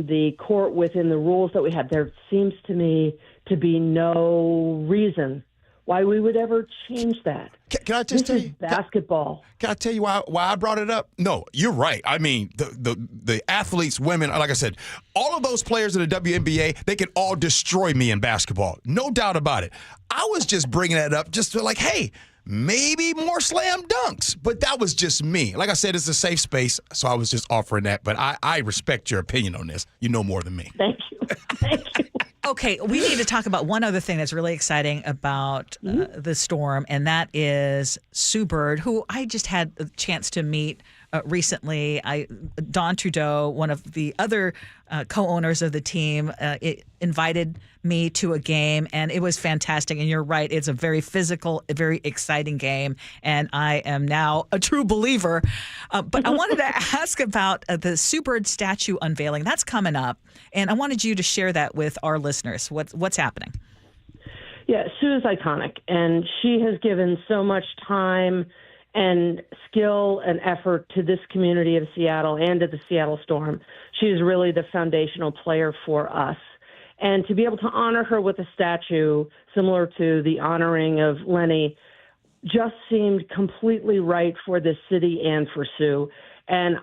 Speaker 2: the court within the rules that we have. There seems to me to be no reason why we would ever change that.
Speaker 4: Can I just tell you?
Speaker 2: Basketball.
Speaker 4: Can I tell you why I brought it up? No, you're right. I mean, the athletes, women, like I said, all of those players in the WNBA, they can all destroy me in basketball. No doubt about it. I was just bringing that up just to hey, maybe more slam dunks. But that was just me. Like I said, it's a safe space, so I was just offering that. But I respect your opinion on this. You know more than me.
Speaker 2: Thank you. Thank you.
Speaker 22: Okay, we need to talk about one other thing that's really exciting about the Storm, and that is Sue Bird, who I just had a chance to meet recently. Don Trudeau, one of the other co-owners of the team, invited me to a game, and it was fantastic. And you're right, it's a very physical, a very exciting game, and I am now a true believer. But I wanted to ask about the Sue Bird statue unveiling. That's coming up, and I wanted you to share that with our listeners. What's happening?
Speaker 2: Yeah, Sue is iconic, and she has given so much time and skill and effort to this community of Seattle and to the Seattle Storm. She's really the foundational player for us. And to be able to honor her with a statue similar to the honoring of Lenny just seemed completely right for this city and for Sue. And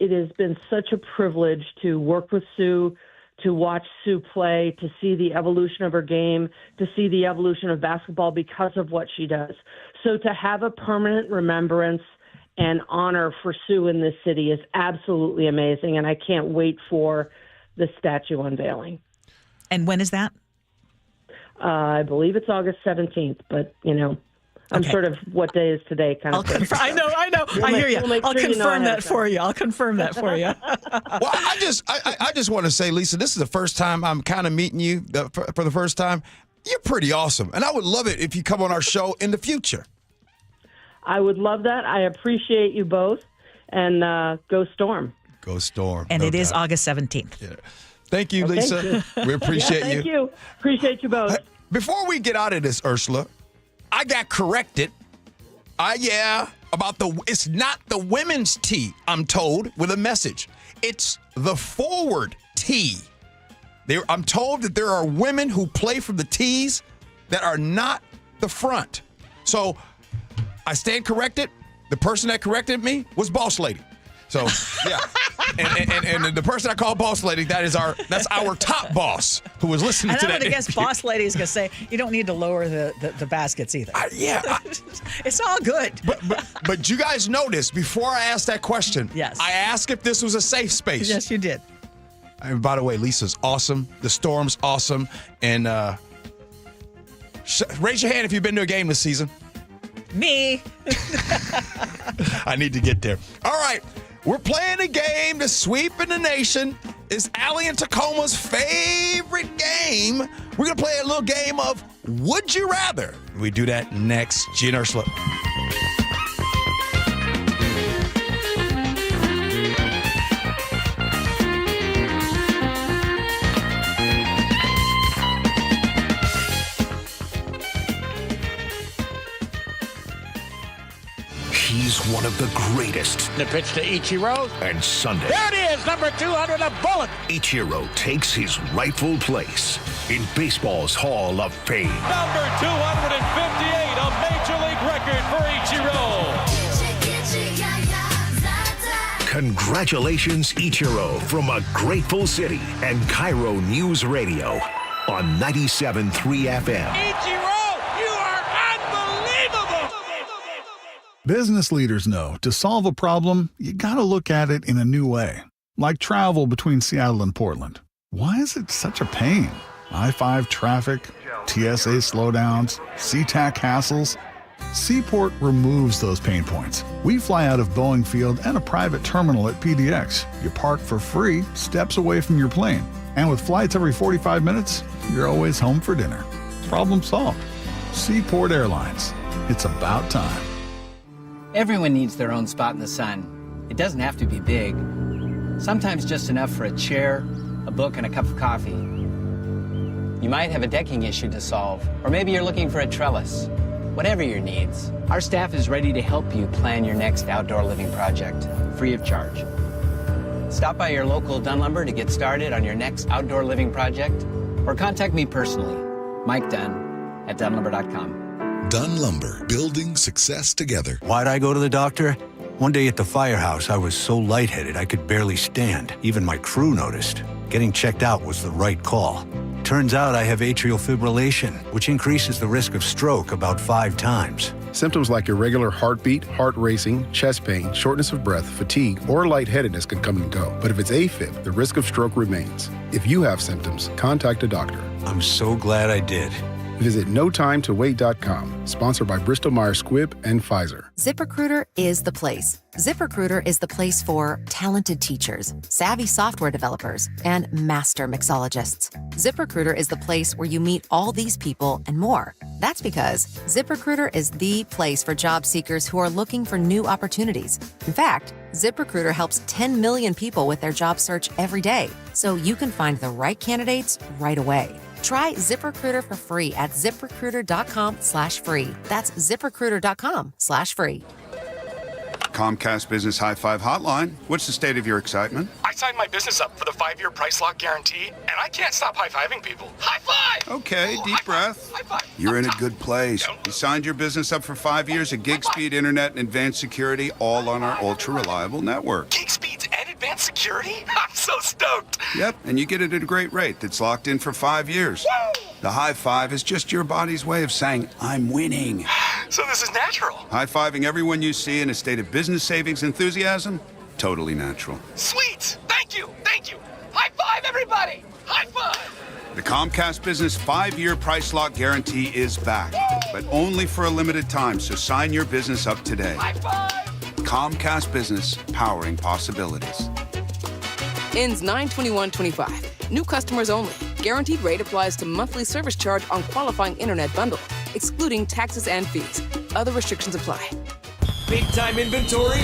Speaker 2: it has been such a privilege to work with Sue, to watch Sue play, to see the evolution of her game, to see the evolution of basketball because of what she does. So to have a permanent remembrance and honor for Sue in this city is absolutely amazing, and I can't wait for the statue unveiling.
Speaker 22: And when is that?
Speaker 2: I believe it's August 17th, but, I'm sort of what day is today kind of thing.
Speaker 22: I know. I hear you. I'll confirm that for you. I'll confirm that for you.
Speaker 4: Well, I just want to say, Lisa, this is the first time I'm kind of meeting you for the first time. You're pretty awesome, and I would love it if you come on our show in the future.
Speaker 2: I would love that. I appreciate you both, and go Storm.
Speaker 4: Go Storm.
Speaker 22: And it is August 17th.
Speaker 4: Yeah. Thank you, Lisa. We appreciate you.
Speaker 2: Thank you. Appreciate you both.
Speaker 4: Before we get out of this, Ursula, I got corrected. It's not the women's tee, I'm told, with a message. It's the forward tee. I'm told that there are women who play from the tees that are not the front. So I stand corrected. The person that corrected me was Boss Lady. So, yeah. And the person I call Boss Lady, that's our top boss who was listening to that.
Speaker 22: And I would guess Boss Lady is going to say, you don't need to lower the baskets either. It's all good.
Speaker 4: But you guys noticed, before I asked that question,
Speaker 22: yes,
Speaker 4: I asked if this was a safe space.
Speaker 22: Yes, you did.
Speaker 4: And by the way, Lisa's awesome. The Storm's awesome. And raise your hand if you've been to a game this season.
Speaker 22: Me.
Speaker 4: I need to get there. All right. We're playing a game to sweep in the nation. It's Allie and Tacoma's favorite game. We're going to play a little game of Would You Rather? We do that next. Gee and Ursula.
Speaker 15: of the greatest.
Speaker 3: The pitch to Ichiro.
Speaker 15: And Sunday,
Speaker 3: There it is, number 200, a bullet.
Speaker 15: Ichiro takes his rightful place in baseball's Hall of Fame.
Speaker 3: Number 258, a major league record for Ichiro.
Speaker 15: Congratulations, Ichiro, from a grateful city and KIRO News Radio on 97.3 FM.
Speaker 3: Ichiro, you are unbelievable.
Speaker 5: Business leaders know to solve a problem, you gotta look at it in a new way. Like travel between Seattle and Portland. Why is it such a pain? I-5 traffic, TSA slowdowns, SeaTac hassles. Seaport removes those pain points. We fly out of Boeing Field and a private terminal at PDX. You park for free, steps away from your plane. And with flights every 45 minutes, you're always home for dinner. Problem solved. Seaport Airlines. It's about time.
Speaker 13: Everyone needs their own spot in the sun. It doesn't have to be big. Sometimes just enough for a chair, a book, and a cup of coffee. You might have a decking issue to solve, or maybe you're looking for a trellis. Whatever your needs, our staff is ready to help you plan your next outdoor living project, free of charge. Stop by your local Dunn Lumber to get started on your next outdoor living project, or contact me personally, Mike Dunn, at DunnLumber.com.
Speaker 16: Dunn Lumber, building success together.
Speaker 18: Why'd I go to the doctor? One day at the firehouse, I was so lightheaded I could barely stand. Even my crew noticed. Getting checked out was the right call. Turns out I have atrial fibrillation, which increases the risk of stroke about 5 times.
Speaker 19: Symptoms like irregular heartbeat, heart racing, chest pain, shortness of breath, fatigue, or lightheadedness can come and go. But if it's AFib, the risk of stroke remains. If you have symptoms, contact a doctor.
Speaker 18: I'm so glad I did.
Speaker 19: Visit NoTimeToWait.com, sponsored by Bristol-Myers Squibb and Pfizer.
Speaker 20: ZipRecruiter is the place. ZipRecruiter is the place for talented teachers, savvy software developers, and master mixologists. ZipRecruiter is the place where you meet all these people and more. That's because ZipRecruiter is the place for job seekers who are looking for new opportunities. In fact, ZipRecruiter helps 10 million people with their job search every day, so you can find the right candidates right away. Try ZipRecruiter for free at ZipRecruiter.com/free. That's ZipRecruiter.com/free.
Speaker 21: Comcast Business High Five Hotline. What's the state of your excitement?
Speaker 23: I signed my business up for the 5-year price lock guarantee, and I can't stop high-fiving people. High five!
Speaker 21: Okay, deep breath.
Speaker 23: High five.
Speaker 21: You're in a good place. You signed your business up for 5 years of gig speed internet and advanced security, all on our ultra-reliable network.
Speaker 23: Gig speeds and advanced security? I'm so stoked.
Speaker 21: Yep, and you get it at a great rate that's locked in for 5 years.
Speaker 23: Woo!
Speaker 21: The high five is just your body's way of saying, I'm winning.
Speaker 23: So this is natural.
Speaker 21: High-fiving everyone you see in a state of business savings enthusiasm? Totally natural.
Speaker 23: Sweet! Thank you! Thank you! High five, everybody! High five!
Speaker 21: The Comcast Business 5-year price lock guarantee is back, but only for a limited time, so sign your business up today.
Speaker 23: High five!
Speaker 21: Comcast Business, powering possibilities.
Speaker 25: Ends 9/21/25. New customers only. Guaranteed rate applies to monthly service charge on qualifying internet bundle, excluding taxes and fees. Other restrictions apply.
Speaker 30: Big time inventory,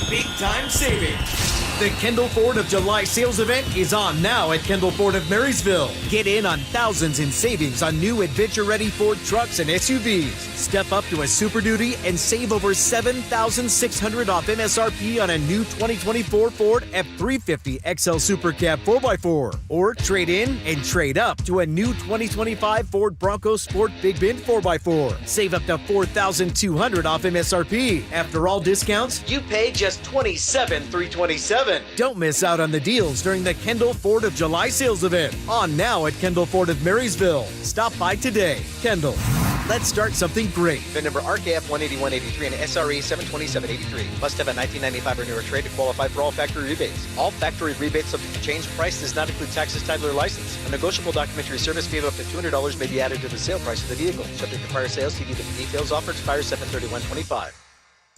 Speaker 30: big time savings. The Kendall Ford of July sales event is on now at Kendall Ford of Marysville. Get in on thousands in savings on new adventure-ready Ford trucks and SUVs. Step up to a Super Duty and save over $7,600 off MSRP on a new 2024 Ford F350 XL Super Cab 4x4. Or trade in and trade up to a new 2025 Ford Bronco Sport Big Bend 4x4. Save up to $4,200 off MSRP. After all discounts, you pay just $27,327. Don't miss out on the deals during the Kendall Ford of July sales event. On now at Kendall Ford of Marysville. Stop by today. Kendall. Let's start something great.
Speaker 31: VIN number RKF 18183 and SRE 72783. Must have a 1995 or newer trade to qualify for all factory rebates. All factory rebates subject to change. Price does not include taxes, title, or license. A negotiable documentary service fee of up to $200 may be added to the sale price of the vehicle. Subject to prior sales, see different details. Offer expires 7/31/25.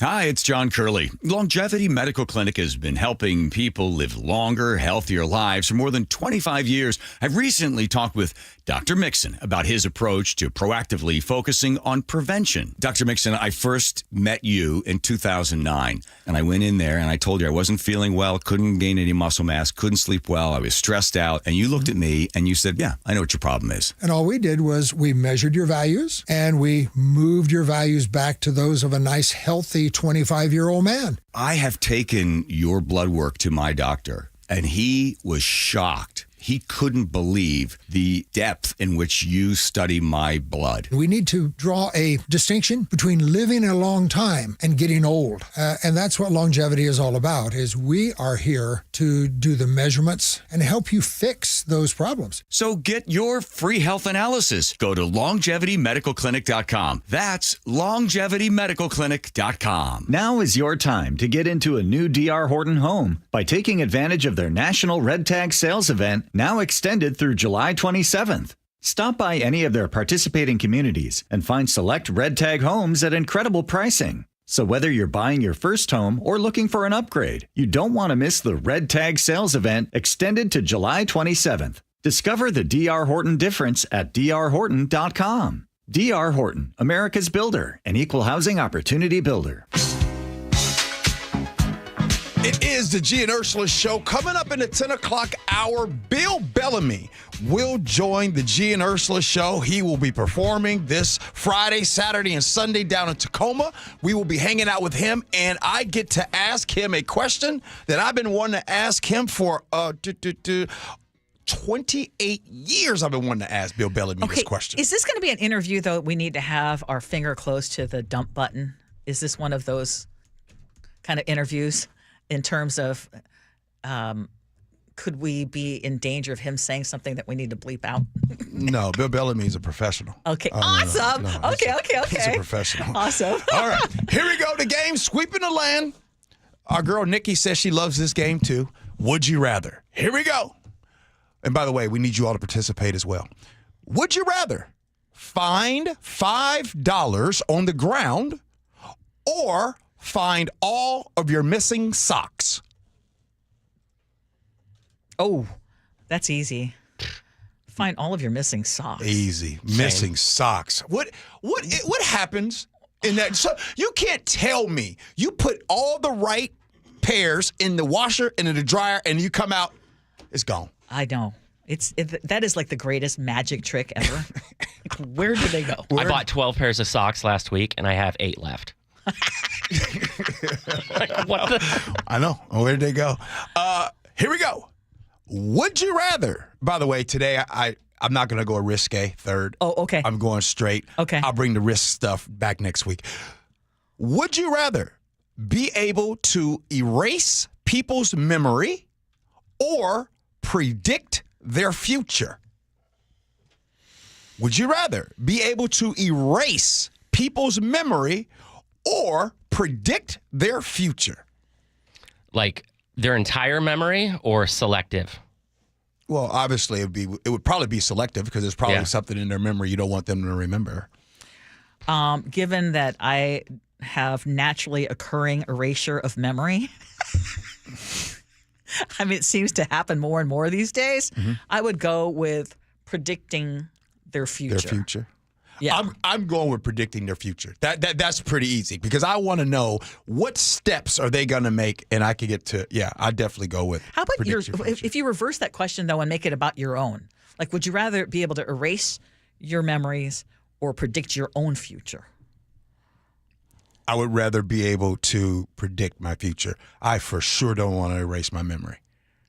Speaker 9: Hi, it's John Curley. Longevity Medical Clinic has been helping people live longer, healthier lives for more than 25 years. I've recently talked with Dr. Mixon about his approach to proactively focusing on prevention. Dr. Mixon, I first met you in 2009, and I went in there and I told you I wasn't feeling well, couldn't gain any muscle mass, couldn't sleep well, I was stressed out, and you looked at me and you said, yeah, I know what your problem is.
Speaker 32: And all we did was we measured your values and we moved your values back to those of a nice, healthy
Speaker 1: healthy 25-year-old man.
Speaker 9: I have taken your blood work to my doctor, and he was shocked. He couldn't believe the depth in which you study my blood.
Speaker 1: We need to draw a distinction between living a long time and getting old. And that's what longevity is all about, is we are here to do the measurements and help you fix those problems.
Speaker 9: So get your free health analysis. Go to longevitymedicalclinic.com. That's longevitymedicalclinic.com.
Speaker 6: Now is your time to get into a new D.R. Horton home by taking advantage of their National Red Tag Sales Event, now extended through July 27th. Stop by any of their participating communities and find select Red Tag homes at incredible pricing. So whether you're buying your first home or looking for an upgrade, you don't want to miss the Red Tag Sales Event extended to July 27th. Discover the D.R. Horton difference at drhorton.com. D.R. Horton, America's builder and equal housing opportunity builder.
Speaker 4: It is the Gee and Ursula Show. Coming up in the 10 o'clock hour, Bill Bellamy will join the Gee and Ursula Show. He will be performing this Friday, Saturday, and Sunday down in Tacoma. We will be hanging out with him, and I get to ask him a question that I've been wanting to ask him for 28 years. I've been wanting to ask Bill Bellamy this question.
Speaker 22: Is this going to be an interview, though, we need to have our finger close to the dump button? Is this one of those kind of interviews? In terms of, could we be in danger of him saying something that we need to bleep out?
Speaker 4: No, Bill Bellamy is a professional.
Speaker 22: Okay, awesome. No, okay.
Speaker 4: He's a professional.
Speaker 22: Awesome.
Speaker 4: All right, here we go. The game, Sweeping the Land. Our girl Nikki says she loves this game too. Would you rather? Here we go. And by the way, we need you all to participate as well. Would you rather find $5 on the ground or find all of your missing socks?
Speaker 22: Oh, that's easy. Find all of your missing socks.
Speaker 4: Easy. Missing socks. What happens in that? So you can't tell me you put all the right pairs in the washer and in the dryer and you come out, it's gone.
Speaker 22: I know. That is like the greatest magic trick ever. Where did they go?
Speaker 7: I bought 12 pairs of socks last week and I have 8 left.
Speaker 4: What the? I know. Where did they go? Here we go. Would you rather? By the way, today I'm not going to go a risque third.
Speaker 22: Oh, okay.
Speaker 4: I'm going straight.
Speaker 22: Okay.
Speaker 4: I'll bring the risk stuff back next week. Would you rather be able to erase people's memory or predict their future? Would you rather be able to erase people's memory or predict their future?
Speaker 7: Like their entire memory or selective?
Speaker 4: Well, obviously it would probably be selective because there's probably something in their memory you don't want them to remember.
Speaker 22: Given that I have naturally occurring erasure of memory, I mean, it seems to happen more and more these days. Mm-hmm. I would go with predicting their future.
Speaker 4: Their future.
Speaker 22: Yeah.
Speaker 4: I'm going with predicting their future. That's pretty easy because I want to know what steps are they going to make, and I could get to. Yeah, I definitely go with.
Speaker 22: How about if you reverse that question though and make it about your own? Like, would you rather be able to erase your memories or predict your own future?
Speaker 4: I would rather be able to predict my future. I for sure don't want to erase my memory.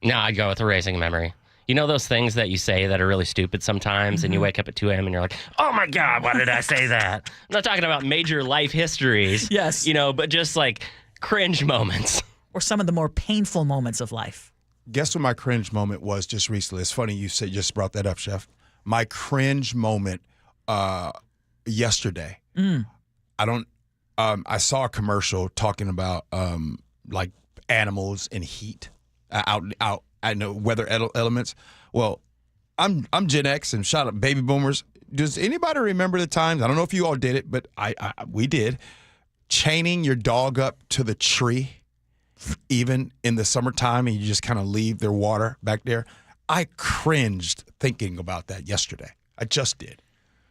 Speaker 7: No, I'd go with erasing memory. You know those things that you say that are really stupid sometimes, and you wake up at 2 a.m. and you're like, oh my God, why did I say that? I'm not talking about major life histories.
Speaker 22: Yes.
Speaker 7: But just like cringe moments.
Speaker 22: Or some of the more painful moments of life.
Speaker 4: Guess what my cringe moment was just recently? It's funny you just brought that up, Chef. My cringe moment yesterday. I saw a commercial talking about like animals and heat out. I know weather elements. Well, I'm Gen X and shout out baby boomers. Does anybody remember the times? I don't know if you all did it, but we did. Chaining your dog up to the tree, even in the summertime, and you just kind of leave their water back there. I cringed thinking about that yesterday. I just did.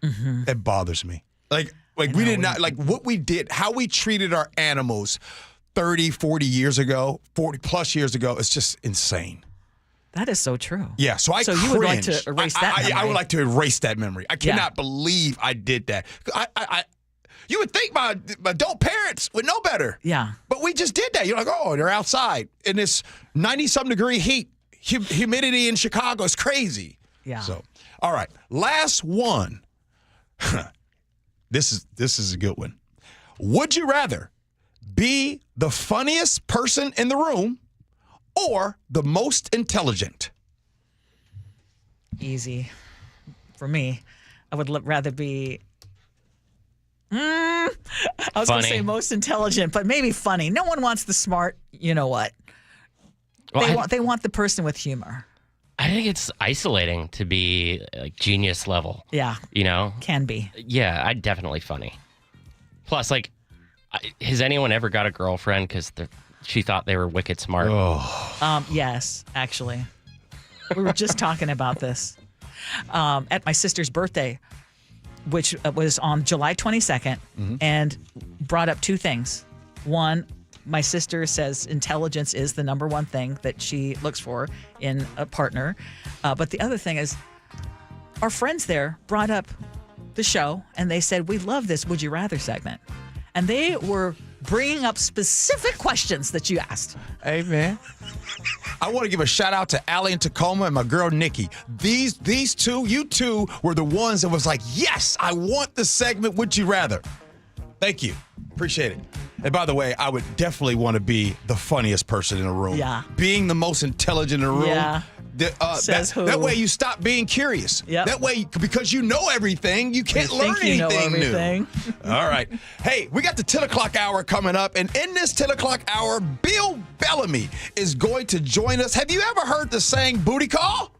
Speaker 4: Mm-hmm. It bothers me. Like we did not, like what we did, how we treated our animals 30, 40 years ago, 40 plus years ago, it's just insane.
Speaker 22: That is so true.
Speaker 4: Yeah, so
Speaker 22: you would like to erase that memory.
Speaker 4: I would like to erase that memory. I cannot believe I did that. You would think my adult parents would know better.
Speaker 22: Yeah.
Speaker 4: But we just did that. You're like, oh, they're outside in this 90-some degree heat. Humidity in Chicago is crazy.
Speaker 22: Yeah.
Speaker 4: So, all right. Last one. This is a good one. Would you rather be the funniest person in the room or the most intelligent?
Speaker 22: Easy. For me, I would rather be... I was going to say most intelligent, but maybe funny. No one wants the smart, you know what.
Speaker 7: Well,
Speaker 22: they want the person with humor.
Speaker 7: I think it's isolating to be like genius level.
Speaker 22: Yeah.
Speaker 7: You know?
Speaker 22: Can be.
Speaker 7: Yeah, I'd definitely funny. Plus, like, has anyone ever got a girlfriend because she thought they were wicked smart?
Speaker 4: Oh.
Speaker 22: Yes, actually. We were just talking about this. At my sister's birthday, which was on July 22nd, and brought up two things. One, my sister says intelligence is the number one thing that she looks for in a partner. But the other thing is our friends there brought up the show, and they said, we love this Would You Rather segment. And they were bringing up specific questions that you asked.
Speaker 4: Hey, man. I want to give a shout out to Allie in Tacoma and my girl Nikki. These two, you two, were the ones that was like, yes, I want the segment Would You Rather. Thank you. Appreciate it. And by the way, I would definitely want to be the funniest person in the room.
Speaker 22: Yeah.
Speaker 4: Being the most intelligent in the room.
Speaker 22: Yeah. Says who?
Speaker 4: That way you stop being curious.
Speaker 22: Yep.
Speaker 4: That way, because you know everything, you can't learn anything new. All right. Hey, we got the 10 o'clock hour coming up. And in this 10 o'clock hour, Bill Bellamy is going to join us. Have you ever heard the saying booty call?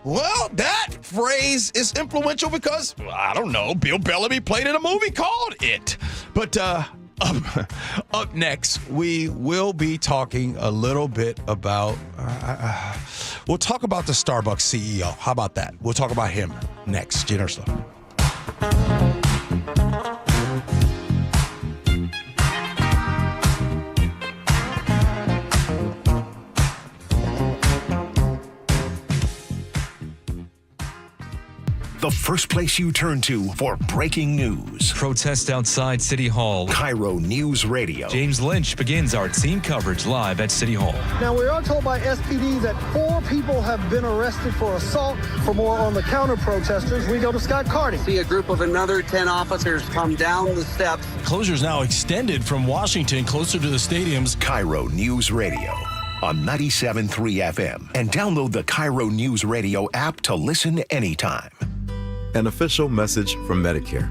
Speaker 4: Well, that phrase is influential because, I don't know, Bill Bellamy played in a movie called It. But up next, we will be talking a little bit about, we'll talk about the Starbucks CEO. How about that? We'll talk about him next. Gee Ursula.
Speaker 15: The first place you turn to for breaking news.
Speaker 8: Protest outside City Hall.
Speaker 15: KIRO News Radio.
Speaker 8: James Lynch begins our team coverage live at City Hall.
Speaker 10: Now, we are told by SPD that 4 people have been arrested for assault. For more on the counter-protesters, we go to Scott Carty.
Speaker 11: See a group of another 10 officers come down the steps.
Speaker 12: Closures now extended from Washington closer to the stadiums.
Speaker 15: KIRO News Radio on 97.3 FM. And download the KIRO News Radio app to listen anytime.
Speaker 14: An official message from Medicare.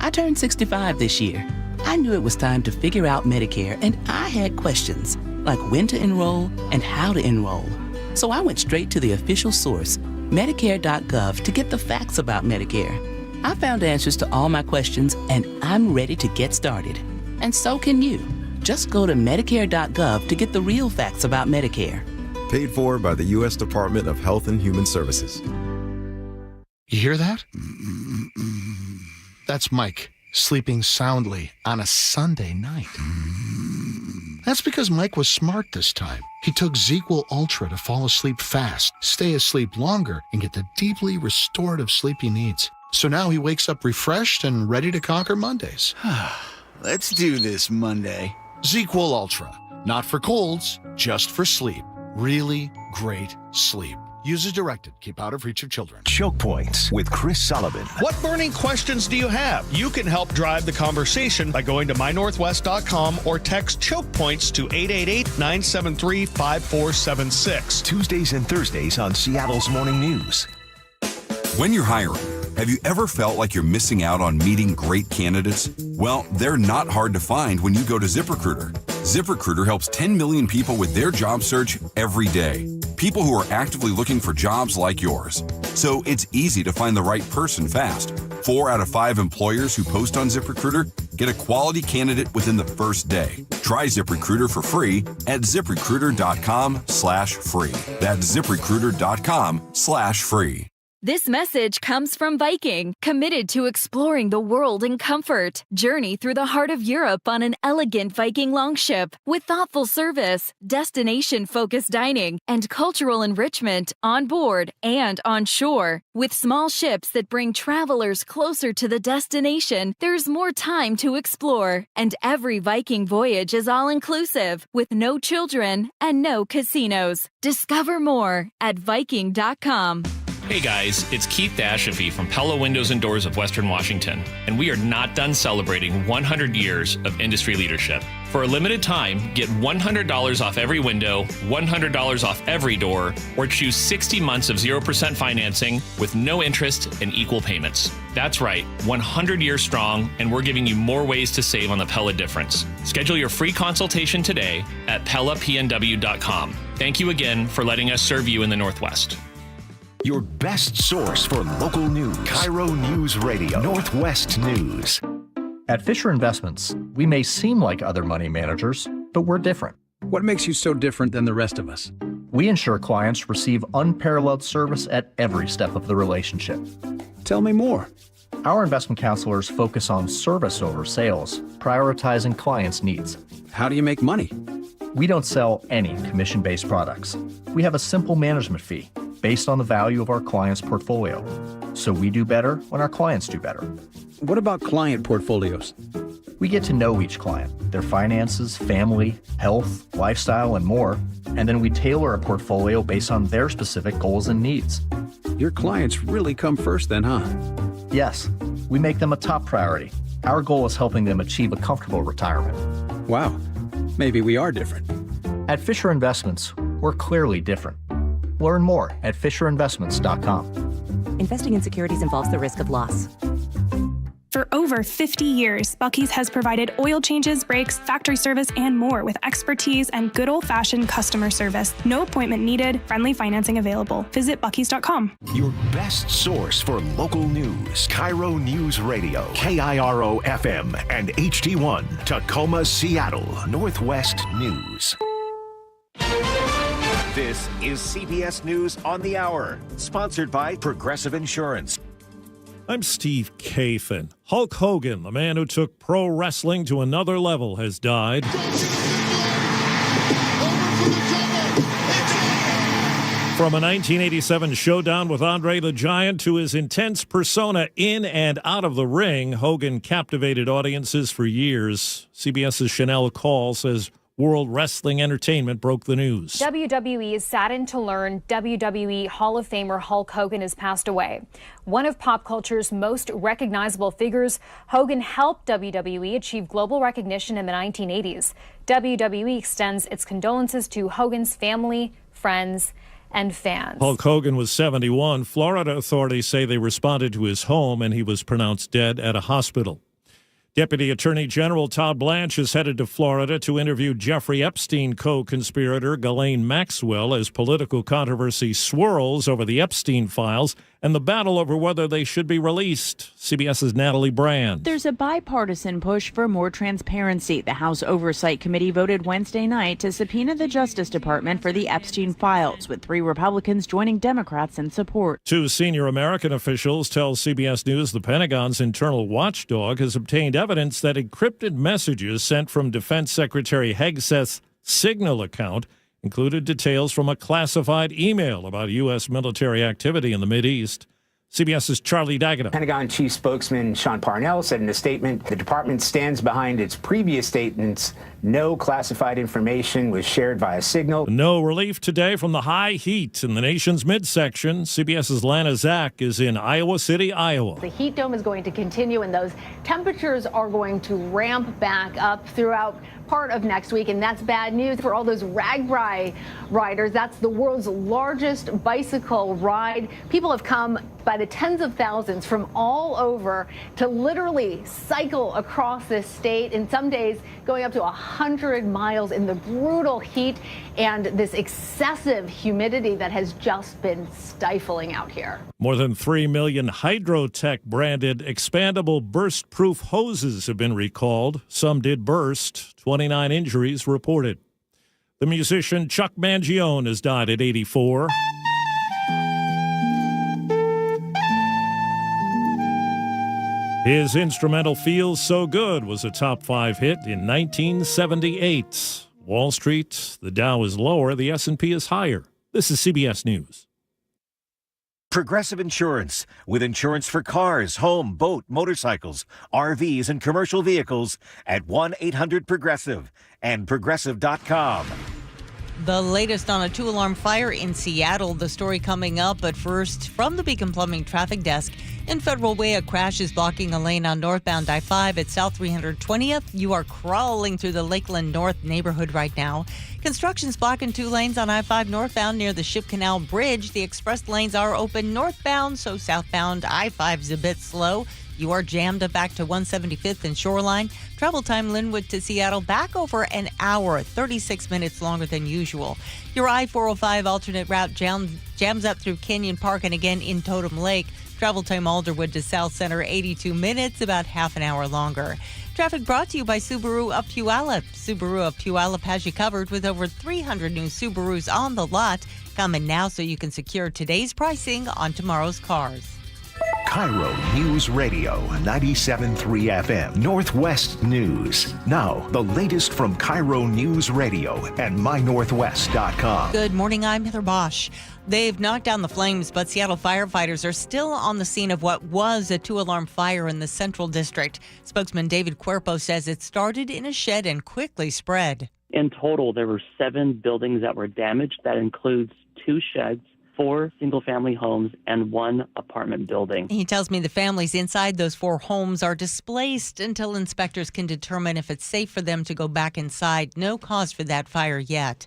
Speaker 17: I turned 65 this year. I knew it was time to figure out Medicare, and I had questions, like when to enroll and how to enroll. So I went straight to the official source, Medicare.gov, to get the facts about Medicare. I found answers to all my questions, and I'm ready to get started. And so can you. Just go to Medicare.gov to get the real facts about Medicare.
Speaker 14: Paid for by the U.S. Department of Health and Human Services.
Speaker 24: You hear that? That's Mike sleeping soundly on a Sunday night. That's because Mike was smart this time. He took ZzzQuil Ultra to fall asleep fast, stay asleep longer, and get the deeply restorative sleep he needs. So now he wakes up refreshed and ready to conquer Mondays.
Speaker 26: Let's do this Monday.
Speaker 24: ZzzQuil Ultra. Not for colds, just for sleep. Really great sleep. Use as directed. Keep out of reach of children.
Speaker 15: Choke Points with Chris Sullivan.
Speaker 27: What burning questions do you have? You can help drive the conversation by going to mynorthwest.com or text Choke Points to 888-973-5476.
Speaker 15: Tuesdays and Thursdays on Seattle's Morning News.
Speaker 28: When you're hiring, have you ever felt like you're missing out on meeting great candidates? Well, they're not hard to find when you go to ZipRecruiter. ZipRecruiter helps 10 million people with their job search every day. People who are actively looking for jobs like yours. So it's easy to find the right person fast. 4 out of 5 employers who post on ZipRecruiter get a quality candidate within the first day. Try ZipRecruiter for free at ZipRecruiter.com/free. That's ZipRecruiter.com/free.
Speaker 2: This message comes from Viking, committed to exploring the world in comfort. Journey through the heart of Europe on an elegant Viking longship with thoughtful service, destination-focused dining, and cultural enrichment on board and on shore. With small ships that bring travelers closer to the destination, there's more time to explore. And every Viking voyage is all-inclusive, with no children and no casinos. Discover more at Viking.com.
Speaker 3: Hey guys, it's Keith Ashafy from Pella Windows and Doors of Western Washington, and we are not done celebrating 100 years of industry leadership. For a limited time, get $100 off every window, $100 off every door, or choose 60 months of 0% financing with no interest and equal payments. That's right, 100 years strong, and we're giving you more ways to save on the Pella difference. Schedule your free consultation today at PellaPNW.com. Thank you again for letting us serve you in the Northwest.
Speaker 15: Your best source for local news. KIRO Newsradio, Northwest News.
Speaker 5: At Fisher Investments, we may seem like other money managers, but we're different.
Speaker 13: What makes you so different than the rest of us?
Speaker 5: We ensure clients receive unparalleled service at every step of the relationship.
Speaker 13: Tell me more.
Speaker 5: Our investment counselors focus on service over sales, prioritizing clients' needs.
Speaker 13: How do you make money?
Speaker 5: We don't sell any commission-based products. We have a simple management fee based on the value of our clients' portfolio. So we do better when our clients do better.
Speaker 13: What about client portfolios?
Speaker 5: We get to know each client, their finances, family, health, lifestyle, and more, and then we tailor a portfolio based on their specific goals and needs.
Speaker 13: Your clients really come first then, huh?
Speaker 5: Yes, we make them a top priority. Our goal is helping them achieve a comfortable retirement.
Speaker 13: Wow, maybe we are different.
Speaker 5: At Fisher Investments, we're clearly different. Learn more at FisherInvestments.com.
Speaker 16: Investing in securities involves the risk of loss.
Speaker 18: For over 50 years, Buc-ee's has provided oil changes, brakes, factory service, and more with expertise and good old-fashioned customer service. No appointment needed, friendly financing available. Visit Buc-ee's.com.
Speaker 15: Your best source for local news. KIRO News Radio, KIRO FM and HD1, Tacoma, Seattle, Northwest News.
Speaker 19: This is CBS News on the Hour, sponsored by Progressive Insurance.
Speaker 20: I'm Steve Kafin. Hulk Hogan, the man who took pro wrestling to another level, has died. From a 1987 showdown with Andre the Giant to his intense persona in and out of the ring, Hogan captivated audiences for years. CBS's Chanel Call says World Wrestling Entertainment broke the news.
Speaker 21: WWE is saddened to learn WWE Hall of Famer Hulk Hogan has passed away. One of pop culture's most recognizable figures, Hogan helped WWE achieve global recognition in the 1980s. WWE extends its condolences to Hogan's family, friends, and fans.
Speaker 20: Hulk Hogan was 71. Florida authorities say they responded to his home and he was pronounced dead at a hospital. Deputy Attorney General Todd Blanche is headed to Florida to interview Jeffrey Epstein co-conspirator Ghislaine Maxwell as political controversy swirls over the Epstein files and the battle over whether they should be released. CBS's Natalie Brand.
Speaker 23: There's a bipartisan push for more transparency. The House Oversight Committee voted Wednesday night to subpoena the Justice Department for the Epstein files, with 3 Republicans joining Democrats in support.
Speaker 20: 2 senior American officials tell CBS News the Pentagon's internal watchdog has obtained evidence that encrypted messages sent from Defense Secretary Hegseth's Signal account included details from a classified email about U.S. military activity in the Mideast. CBS's Charlie D'Agata.
Speaker 29: Pentagon Chief Spokesman Sean Parnell said in a statement, the department stands behind its previous statements. No classified information was shared via Signal.
Speaker 20: No relief today from the high heat in the nation's midsection. CBS's Lana Zach is in Iowa City, Iowa.
Speaker 32: The heat dome is going to continue, and those temperatures are going to ramp back up throughout part of next week, and that's bad news for all those RAGBRAI riders. That's the world's largest bicycle ride. People have come by the tens of thousands from all over to literally cycle across this state, and some days going up to 100 miles in the brutal heat and this excessive humidity that has just been stifling out here.
Speaker 20: More than 3 million Hydrotech branded expandable burst-proof hoses have been recalled. Some did burst. 29 injuries reported. The musician Chuck Mangione has died at 84. His instrumental Feels So Good was a top 5 hit in 1978. Wall Street, the Dow is lower, the S&P is higher. This is CBS News.
Speaker 19: Progressive Insurance, with insurance for cars, home, boat, motorcycles, RVs, and commercial vehicles at 1-800-PROGRESSIVE and Progressive.com.
Speaker 1: The latest on a 2-alarm fire in Seattle. The story coming up, but first, from the Beacon Plumbing Traffic Desk. In Federal Way, a crash is blocking a lane on northbound I-5 at South 320th. You are crawling through the Lakeland North neighborhood right now. Construction's blocking 2 lanes on I-5 northbound near the Ship Canal Bridge. The express lanes are open northbound, so southbound I-5's a bit slow. You are jammed up back to 175th and Shoreline. Travel time Linwood to Seattle back over an hour, 36 minutes longer than usual. Your I-405 alternate route jams up through Canyon Park and again in Totem Lake. Travel time Alderwood to South Center, 82 minutes, about half an hour longer. Traffic brought to you by Subaru of Puyallup. Subaru of Puyallup has you covered with over 300 new Subarus on the lot. Coming now so you can secure today's pricing on tomorrow's cars.
Speaker 15: KIRO News Radio 97.3 FM Northwest News. Now, the latest from KIRO News Radio and mynorthwest.com.
Speaker 1: Good morning, I'm Heather Bosch. They've knocked down the flames, but Seattle firefighters are still on the scene of what was a 2-alarm fire in the Central District. Spokesman David Cuerpo says it started in a shed and quickly spread.
Speaker 4: In total, there were 7 buildings that were damaged. That includes 2 sheds, 4 single-family homes, and 1 apartment building.
Speaker 1: He tells me the families inside those 4 homes are displaced until inspectors can determine if it's safe for them to go back inside. No cause for that fire yet.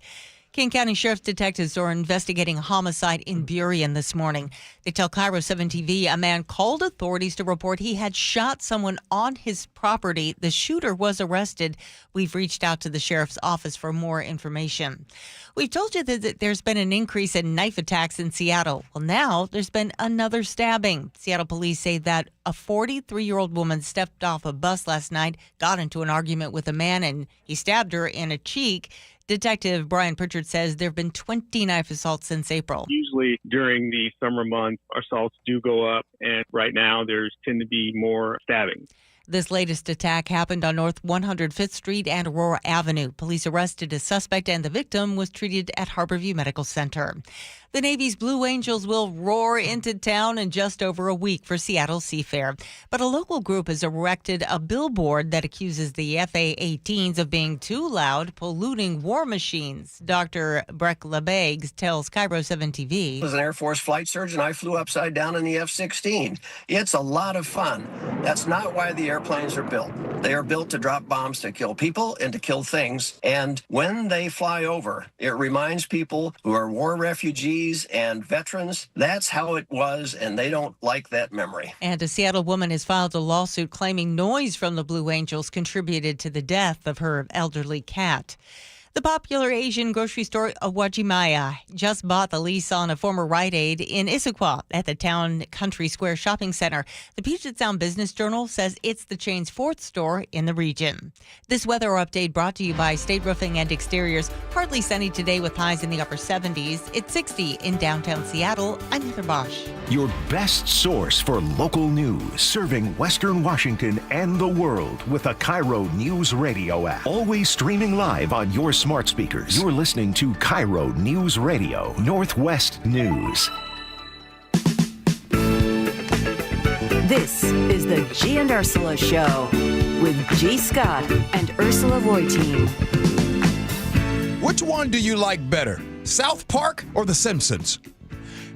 Speaker 1: King County Sheriff's detectives are investigating a homicide in Burien this morning. They tell KIRO 7 TV a man called authorities to report he had shot someone on his property. The shooter was arrested. We've reached out to the sheriff's office for more information. We've told you that there's been an increase in knife attacks in Seattle. Well, now there's been another stabbing. Seattle police say that a 43-year-old woman stepped off a bus last night, got into an argument with a man, and he stabbed her in a cheek. Detective Brian Pritchard says there have been 20 knife assaults since April.
Speaker 6: Usually during the summer months, assaults do go up, and right now there's tend to be more stabbing.
Speaker 1: This latest attack happened on North 105th Street and Aurora Avenue. Police arrested a suspect and the victim was treated at Harborview Medical Center. The Navy's Blue Angels will roar into town in just over a week for Seattle Seafair. But a local group has erected a billboard that accuses the FA-18s of being too loud, polluting war machines. Dr. Breck LeBegs tells KIRO 7 TV.
Speaker 7: As an Air Force flight surgeon, I flew upside down in the F-16. It's a lot of fun. That's not why the airplanes are built. They are built to drop bombs to kill people and to kill things. And when they fly over, it reminds people who are war refugees and veterans, that's how it was, and they don't like that memory.
Speaker 1: And a Seattle woman has filed a lawsuit claiming noise from the Blue Angels contributed to the death of her elderly cat. The popular Asian grocery store Wajimaya just bought the lease on a former Rite Aid in Issaquah at the Town Country Square Shopping Center. The Puget Sound Business Journal says it's the chain's 4th store in the region. This weather update brought to you by State Roofing and Exteriors. Partly sunny today with highs in the upper 70s. It's 60 in downtown Seattle. I'm Heather Bosch.
Speaker 15: Your best source for local news, serving Western Washington and the world with a KIRO News Radio app. Always streaming live on your smart speakers. You're listening to KIRO News Radio, Northwest News.
Speaker 8: This is the Gee and Ursula Show with G. Scott and Ursula Reutin.
Speaker 9: Which one do you like better, South Park or The Simpsons?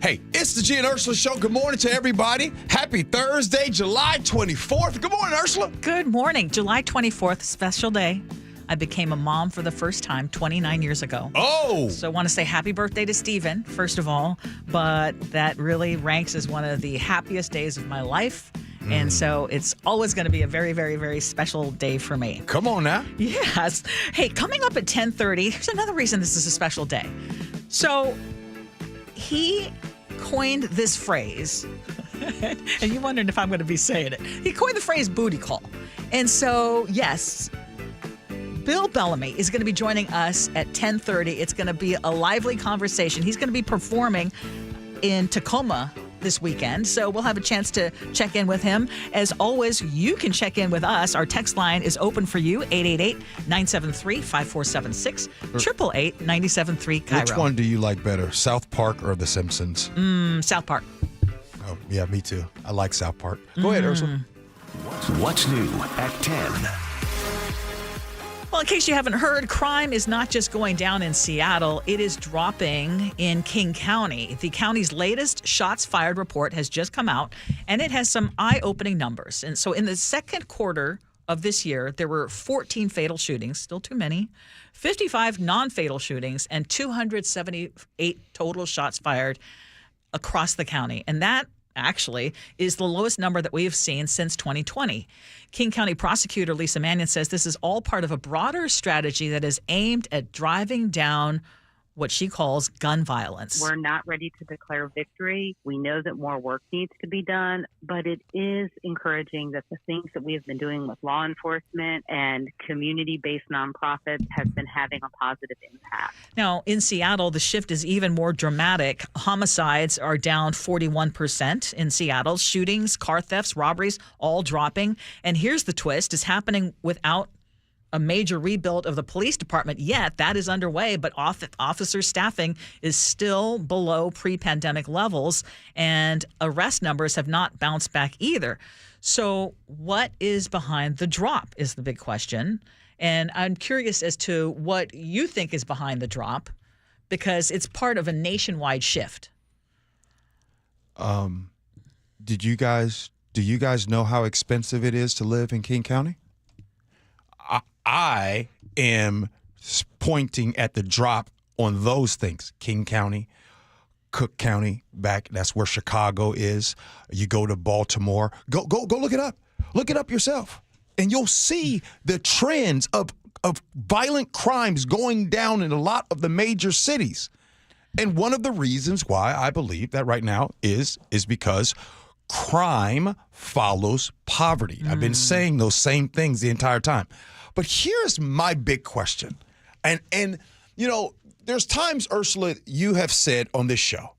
Speaker 9: Hey, it's the Gee and Ursula Show. Good morning to everybody. Happy Thursday, July 24th. Good morning, Ursula.
Speaker 10: Good morning. July 24th, special day. I became a mom for the first time 29 years ago.
Speaker 9: Oh!
Speaker 10: So I want to say happy birthday to Steven, first of all. But that really ranks as one of the happiest days of my life. And so it's always going to be a very, very, very special day for me.
Speaker 9: Come on now.
Speaker 10: Yes. Hey, coming up at 10:30, here's another reason this is a special day. So he coined this phrase, and you wondered if I'm going to be saying it. He coined the phrase booty call. And so, yes, Bill Bellamy is going to be joining us at 10:30. It's going to be a lively conversation. He's going to be performing in Tacoma this weekend, so we'll have a chance to check in with him. As always, you can check in with us. Our text line is open for you, 888-973-5476, 888-973-KIRO.
Speaker 9: Which one do you like better, South Park or The Simpsons?
Speaker 10: South Park.
Speaker 9: Oh, yeah, me too. I like South Park. Go ahead, Ursula.
Speaker 15: What's new at 10?
Speaker 10: Well, in case you haven't heard, crime is not just going down in Seattle, it is dropping in King County. The county's latest shots fired report has just come out, and it has some eye-opening numbers. And so in the second quarter of this year, there were 14 fatal shootings, still too many, 55 non-fatal shootings, and 278 total shots fired across the county. And that actually is the lowest number that we have seen since 2020. King County Prosecutor Lisa Mannion says this is all part of a broader strategy that is aimed at driving down what she calls gun violence.
Speaker 11: We're not ready to declare victory. We know that more work needs to be done, but it is encouraging that the things that we have been doing with law enforcement and community-based nonprofits has been having a positive impact.
Speaker 10: Now, in Seattle, the shift is even more dramatic. Homicides are down 41% in Seattle. Shootings, car thefts, robberies, all dropping. And here's the twist. It's happening without a major rebuild of the police department yet. That is underway, but officer staffing is still below pre-pandemic levels, and arrest numbers have not bounced back either. So what is behind the drop is the big question. And I'm curious as to what you think is behind the drop, because it's part of a nationwide shift.
Speaker 9: Do you guys know how expensive it is to live in King County? I am pointing at the drop on those things. King County, Cook County, that's where Chicago is. You go to Baltimore. Go look it up. Look it up yourself. And you'll see the trends of violent crimes going down in a lot of the major cities. And one of the reasons why I believe that right now is because crime follows poverty. I've been saying those same things the entire time. But here's my big question. And you know, there's times, Ursula, you have said on this show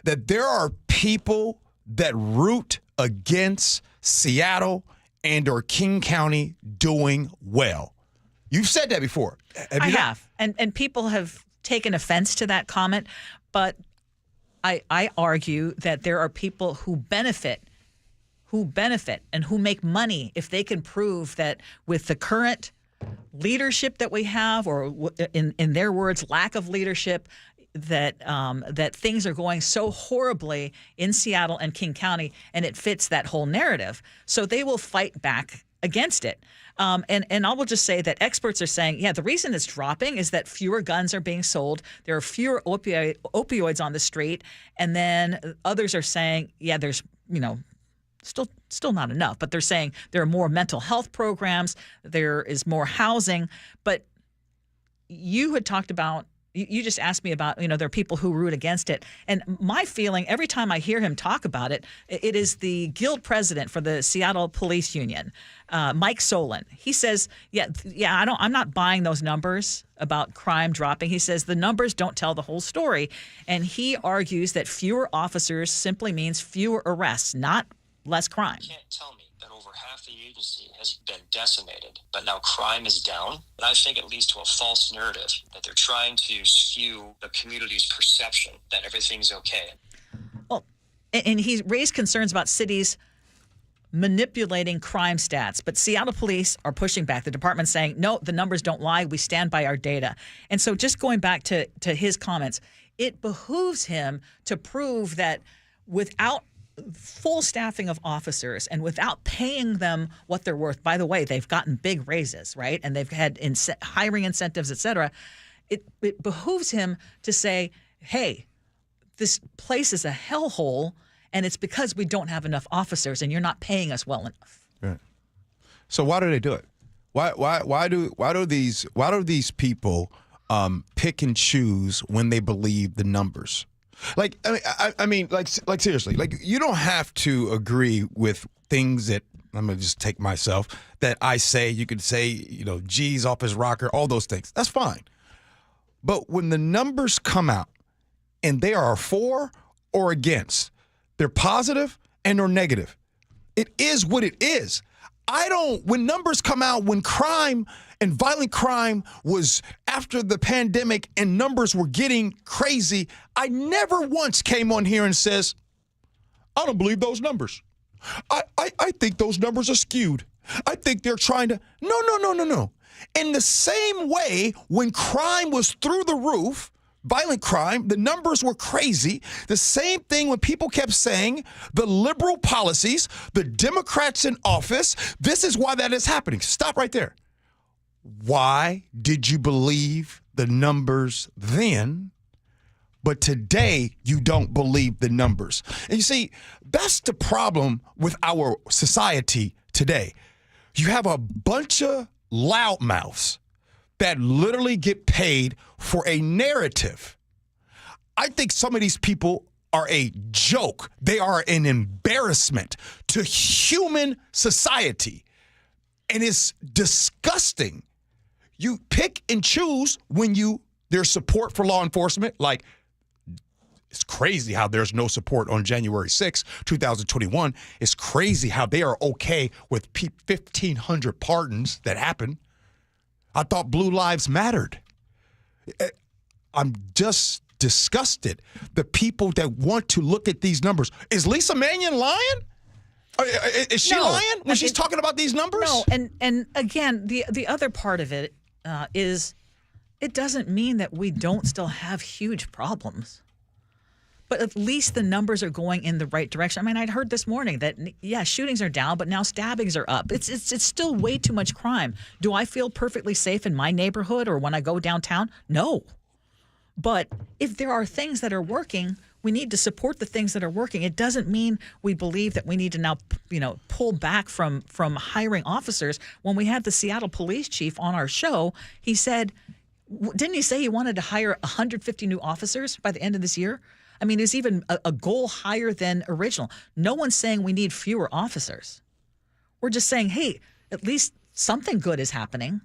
Speaker 9: that there are people that root against Seattle and or King County doing well. You've said that before.
Speaker 10: I have. And people have taken offense to that comment, but I argue that there are people who benefit and who make money if they can prove that with the current leadership that we have, or in their words, lack of leadership, that things are going so horribly in Seattle and King County, and it fits that whole narrative. So they will fight back against it. And I will just say that experts are saying, yeah, the reason it's dropping is that fewer guns are being sold. There are fewer opioids on the street. And then others are saying, yeah, there's, still not enough, but they're saying there are more mental health programs, there is more housing. But you had talked about, you just asked me about, there are people who root against it. And my feeling, every time I hear him talk about it, it is the guild president for the Seattle Police Union, Mike Solon. He says, I'm not buying those numbers about crime dropping. He says the numbers don't tell the whole story. And he argues that fewer officers simply means fewer arrests, not less crime.
Speaker 12: You can't tell me that over half the agency has been decimated, but now crime is down. And I think it leads to a false narrative that they're trying to skew the community's perception that everything's okay.
Speaker 10: Well, and he raised concerns about cities manipulating crime stats, but Seattle police are pushing back. The department's saying, no, the numbers don't lie. We stand by our data. And so just going back to his comments, it behooves him to prove that without full staffing of officers and without paying them what they're worth. By the way, they've gotten big raises, right? And they've had hiring incentives, et cetera. It behooves him to say, hey, this place is a hellhole, and it's because we don't have enough officers and you're not paying us well enough.
Speaker 9: Right. So why do they do it? Why do these people pick and choose when they believe the numbers? Like, I mean, seriously, like, you don't have to agree with things that, I'm going to just take myself, that I say. You could say, G's off his rocker, all those things. That's fine. But when the numbers come out and they are for or against, They're positive and they're negative. It is what it is. When numbers come out, when crime and violent crime was after the pandemic and numbers were getting crazy, I never once came on here and says, I don't believe those numbers. I think those numbers are skewed. I think they're trying to, no. In the same way, when crime was through the roof, violent crime, the numbers were crazy. The same thing when people kept saying the liberal policies, the Democrats in office, this is why that is happening. Stop right there. Why did you believe the numbers then, but today you don't believe the numbers? And you see, that's the problem with our society today. You have a bunch of loudmouths that literally get paid for a narrative. I think some of these people are a joke. They are an embarrassment to human society. And it's disgusting. You pick and choose when there's support for law enforcement. Like, it's crazy how there's no support on January 6, 2021. It's crazy how they are okay with 1,500 pardons that happened. I thought Blue Lives mattered. I'm just disgusted. The people that want to look at these numbers. Is Lisa Mannion lying? Is she lying when she's talking about these numbers?
Speaker 10: No, and again, the other part of it is it doesn't mean that we don't still have huge problems. But at least the numbers are going in the right direction. I mean, I'd heard this morning that, shootings are down, but now stabbings are up. It's still way too much crime. Do I feel perfectly safe in my neighborhood or when I go downtown? No. But if there are things that are working, we need to support the things that are working. It doesn't mean we believe that we need to now, pull back from hiring officers. When we had the Seattle police chief on our show, he said, didn't he say he wanted to hire 150 new officers by the end of this year? I mean, it's even a goal higher than original. No one's saying we need fewer officers. We're just saying, hey, at least something good is happening.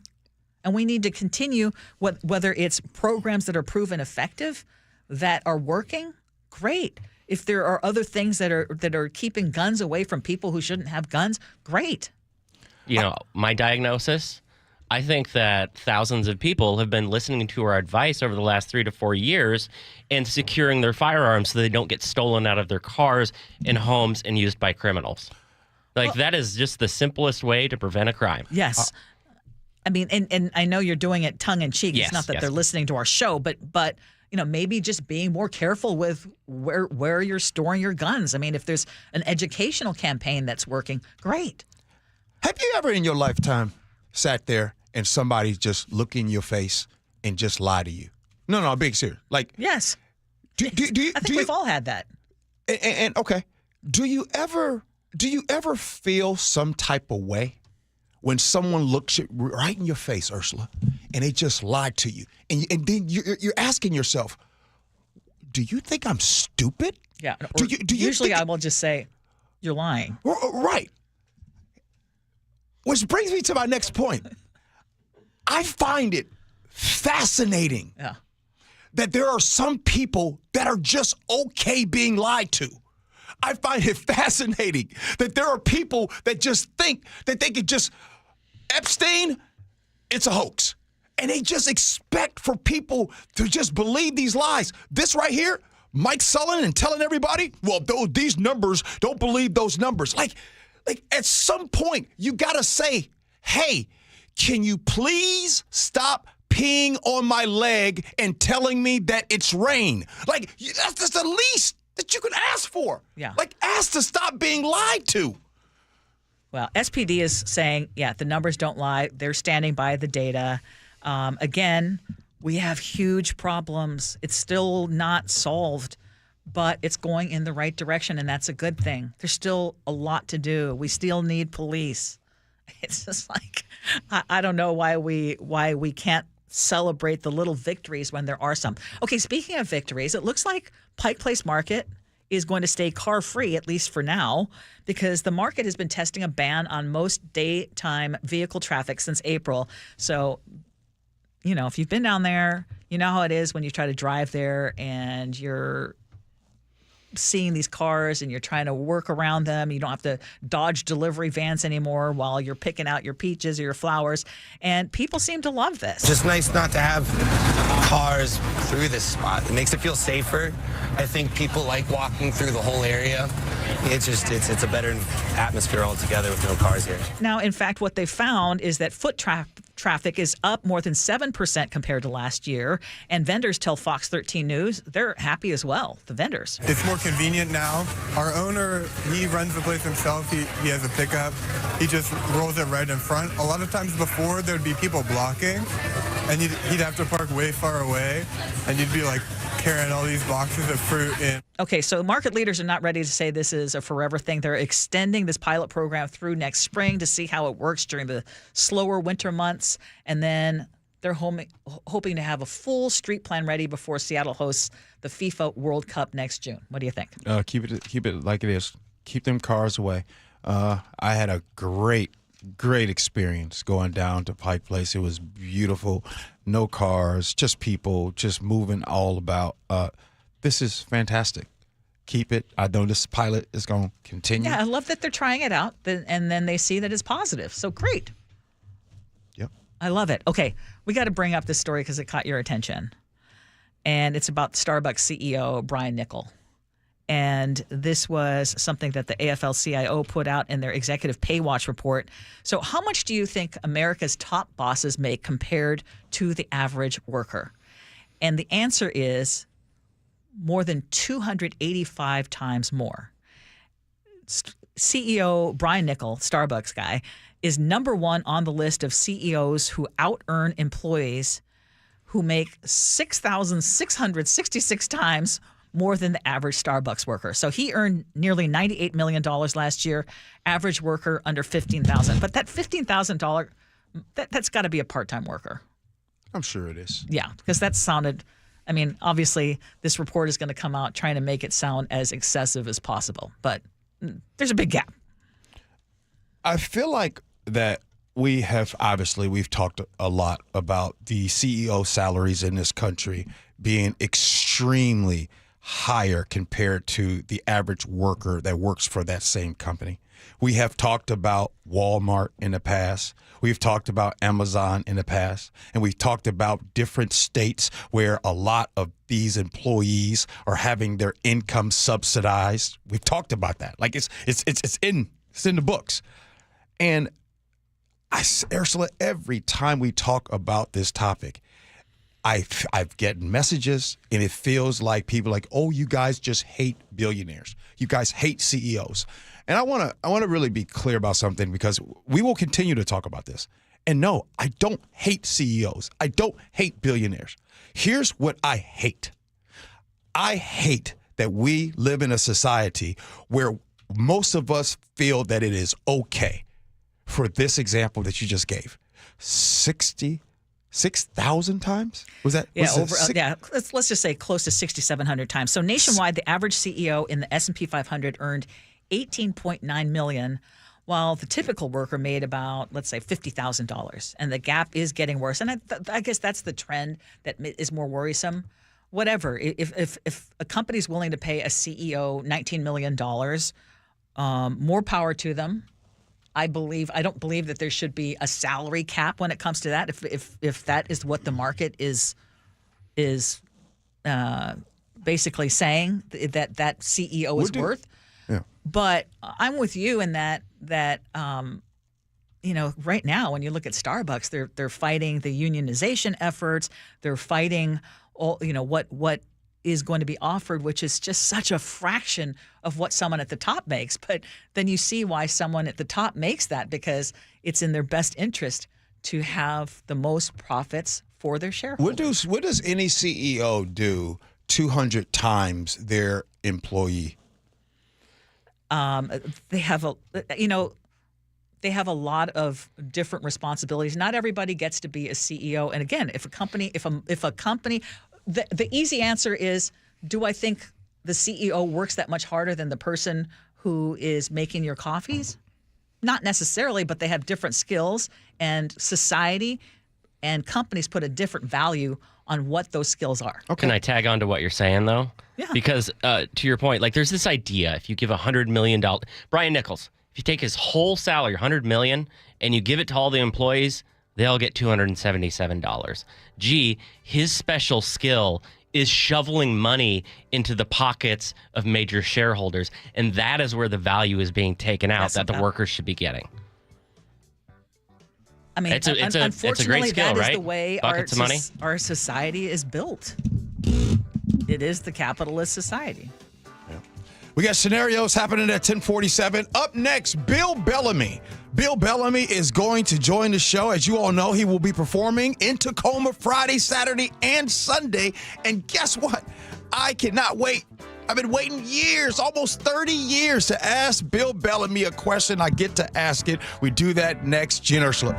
Speaker 10: And we need to continue, whether it's programs that are proven effective, that are working, great. If there are other things that are keeping guns away from people who shouldn't have guns, great.
Speaker 2: My diagnosis, I think that thousands of people have been listening to our advice over the last 3 to 4 years and securing their firearms so they don't get stolen out of their cars and homes and used by criminals. That is just the simplest way to prevent a crime.
Speaker 10: Yes. I mean, and I know you're doing it tongue in cheek. It's not that they're listening to our show, but maybe just being more careful with where you're storing your guns. I mean, if there's an educational campaign that's working, great.
Speaker 9: Have you ever in your lifetime sat there and somebody just look in your face and just lie to you? No, I'm being serious.
Speaker 10: Yes.
Speaker 9: I
Speaker 10: think we've all had that.
Speaker 9: And okay, do you ever feel some type of way when someone looks right in your face, Ursula, and they just lied to you, and then you're asking yourself, do you think I'm stupid?
Speaker 10: Yeah.
Speaker 9: Do you
Speaker 10: usually I will just say, you're lying.
Speaker 9: Right. Which brings me to my next point. I find it fascinating that there are some people that are just okay being lied to. I find it fascinating that there are people that just think that they could just, Epstein, it's a hoax. And they just expect for people to just believe these lies. This right here, Mike Sullivan and telling everybody, well, these numbers, don't believe those numbers. Like at some point, you got to say, hey, can you please stop peeing on my leg and telling me that it's rain? That's the least that you can ask for.
Speaker 10: Yeah.
Speaker 9: Ask to stop being lied to.
Speaker 10: Well, SPD is saying, the numbers don't lie. They're standing by the data. Again, we have huge problems. It's still not solved, but it's going in the right direction, and that's a good thing. There's still a lot to do. We still need police. It's just I don't know why we can't celebrate the little victories when there are some. Okay, speaking of victories, it looks like Pike Place Market is going to stay car-free, at least for now, because the market has been testing a ban on most daytime vehicle traffic since April. So, if you've been down there, you know how it is when you try to drive there and you're seeing these cars and you're trying to work around them. You don't have to dodge delivery vans anymore while you're picking out your peaches or your flowers. And people seem to love this.
Speaker 3: Just nice not to have cars through this spot. It makes it feel safer. I think people like walking through the whole area. It's a better atmosphere altogether with no cars here.
Speaker 10: Now, in fact, what they found is that foot traffic is up more than 7% compared to last year. And vendors tell Fox 13 News they're happy as well, the vendors.
Speaker 13: It's more convenient now. Our owner, he runs the place himself. He has a pickup. He just rolls it right in front. A lot of times before, there'd be people blocking, and he'd have to park way far away, and you'd be like carrying all these boxes of fruit in.
Speaker 10: Okay, so market leaders are not ready to say this is a forever thing. They're extending this pilot program through next spring to see how it works during the slower winter months. And then they're hoping to have a full street plan ready before Seattle hosts the FIFA World Cup next June. What do you think?
Speaker 14: Keep it like it is. Keep them cars away. I had a great experience going down to Pike Place. It was beautiful. No cars, just people, just moving all about. This is fantastic. Keep it. I know this pilot is going to continue.
Speaker 10: Yeah, I love that they're trying it out, and then they see that it's positive. So great.
Speaker 14: Yep.
Speaker 10: I love it. Okay, we got to bring up this story because it caught your attention. And it's about Starbucks CEO Brian Niccol. And this was something that the AFL-CIO put out in their Executive Pay Watch report. So how much do you think America's top bosses make compared to the average worker? And the answer is more than 285 times more. CEO Brian Niccol, Starbucks guy, is number one on the list of CEOs who out-earn employees who make 6,666 times more than the average Starbucks worker. So he earned nearly $98 million last year, average worker under $15,000. But that $15,000, that's got to be a part-time worker.
Speaker 14: I'm sure it is.
Speaker 10: Yeah, because that sounded, I mean, obviously this report is going to come out trying to make it sound as excessive as possible. But there's a big gap.
Speaker 14: I feel like that we've talked a lot about the CEO salaries in this country being extremely higher compared to the average worker that works for that same company. We have talked about Walmart in the past. We've talked about Amazon in the past. And we've talked about different states where a lot of these employees are having their income subsidized. We've talked about that. Like it's in the books. And Ursula, every time we talk about this topic, I've gotten messages, and it feels like people are like, oh, you guys just hate billionaires. You guys hate CEOs. And I want to really be clear about something, because we will continue to talk about this. And no, I don't hate CEOs. I don't hate billionaires. Here's what I hate. I hate that we live in a society where most of us feel that it is okay for this example that you just gave. 6,000 times? Was that?
Speaker 10: Yeah, let's just say close to 6,700 times. So nationwide, the average CEO in the S&P 500 earned $18.9 million, while the typical worker made about, let's say, $50,000. And the gap is getting worse. And I guess that's the trend that is more worrisome. Whatever. If a company's willing to pay a CEO $19 million, more power to them. I don't believe that there should be a salary cap when it comes to that. If that is what the market is basically saying that CEO is worth.
Speaker 14: Yeah.
Speaker 10: But I'm with you in that right now when you look at Starbucks, they're fighting the unionization efforts. They're fighting all what is going to be offered, which is just such a fraction of what someone at the top makes. But then you see why someone at the top makes that, because it's in their best interest to have the most profits for their shareholders.
Speaker 14: What does any CEO do 200 times their employee?
Speaker 10: They have a lot of different responsibilities. Not everybody gets to be a CEO. And again, if a company, the easy answer is, do I think the CEO works that much harder than the person who is making your coffees? Not necessarily, but they have different skills, and society and companies put a different value on what those skills are.
Speaker 2: Okay. Can I tag on to what you're saying, though?
Speaker 10: Yeah.
Speaker 2: Because to your point, like there's this idea, if you give $100 million, Brian Nichols, if you take his whole salary, $100 million, and you give it to all the employees, they all get $277. Gee, his special skill is shoveling money into the pockets of major shareholders. And that is where the value is being taken out that the workers should be getting.
Speaker 10: I mean,
Speaker 2: it's a
Speaker 10: unfortunately,
Speaker 2: great skill,
Speaker 10: that is
Speaker 2: right?
Speaker 10: the way
Speaker 2: Buckets of money.
Speaker 10: our society is built. It is the capitalist society.
Speaker 9: We got scenarios happening at 10:47. Up next, Bill Bellamy. Bill Bellamy is going to join the show. As you all know, he will be performing in Tacoma Friday, Saturday, and Sunday. And guess what? I cannot wait. I've been waiting years, almost 30 years, to ask Bill Bellamy a question. I get to ask it. We do that next. Gee and Ursula.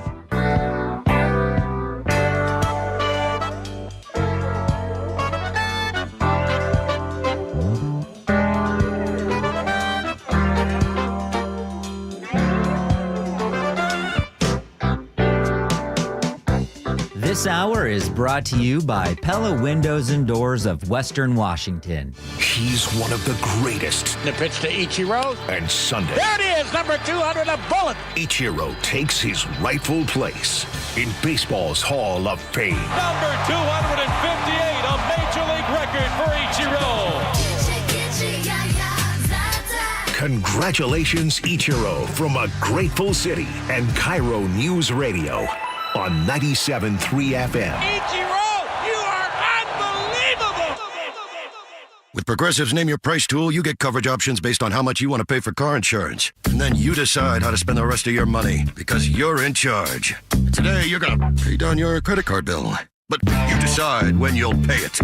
Speaker 5: This hour is brought to you by Pella Windows and Doors of Western Washington.
Speaker 15: He's one of the greatest.
Speaker 16: The pitch to Ichiro.
Speaker 15: And Sunday,
Speaker 16: There it is, number 200, a bullet.
Speaker 15: Ichiro takes his rightful place in baseball's Hall of Fame.
Speaker 16: Number 258, a major league record for Ichiro.
Speaker 15: Congratulations, Ichiro, from a grateful city and KIRO Newsradio on 97.3 FM.
Speaker 16: Ichiro, you are unbelievable.
Speaker 17: With Progressive's Name Your Price tool, you get coverage options based on how much you want to pay for car insurance. And then you decide how to spend the rest of your money because you're in charge. Today, you're going to pay down your credit card bill. But you decide when you'll pay it.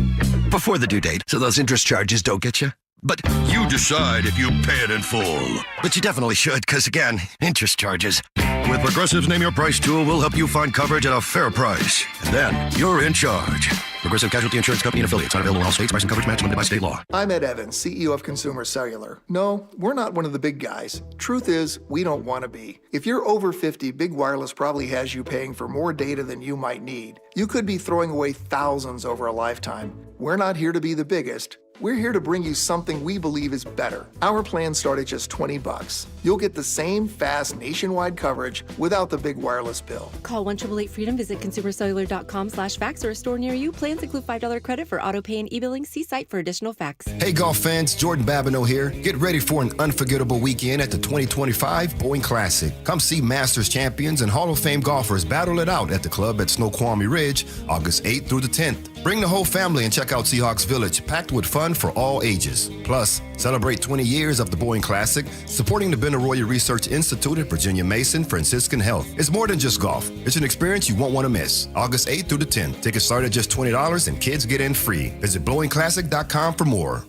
Speaker 17: Before the due date, so those interest charges don't get you. But you decide if you pay it in full. But you definitely should, because again, interest charges. With Progressive's Name Your Price tool, we'll help you find coverage at a fair price. And then you're in charge. Progressive Casualty Insurance Company and affiliates. Not available in all states. Price and coverage match limited by state law.
Speaker 18: I'm Ed Evans, CEO of Consumer Cellular. No, we're not one of the big guys. Truth is, we don't want to be. If you're over 50, Big Wireless probably has you paying for more data than you might need. You could be throwing away thousands over a lifetime. We're not here to be the biggest. We're here to bring you something we believe is better. Our plans start at just $20. You'll get the same fast nationwide coverage without the big wireless bill.
Speaker 22: Call 1-888-FREEDOM, visit consumercellular.com/facts or a store near you. Plans include $5 credit for auto pay and e-billing. See site for additional facts.
Speaker 24: Hey golf fans, Jordan Babineau here. Get ready for an unforgettable weekend at the 2025 Boeing Classic. Come see Masters champions and Hall of Fame golfers battle it out at the club at Snoqualmie Ridge, August 8th through the 10th. Bring the whole family and check out Seahawks Village, packed with fun for all ages. Plus, celebrate 20 years of the Boeing Classic, supporting the Benaroya Research Institute at Virginia Mason Franciscan Health. It's more than just golf. It's an experience you won't want to miss. August 8th through the 10th. Tickets start at just $20 and kids get in free. Visit BlowingClassic.com for more.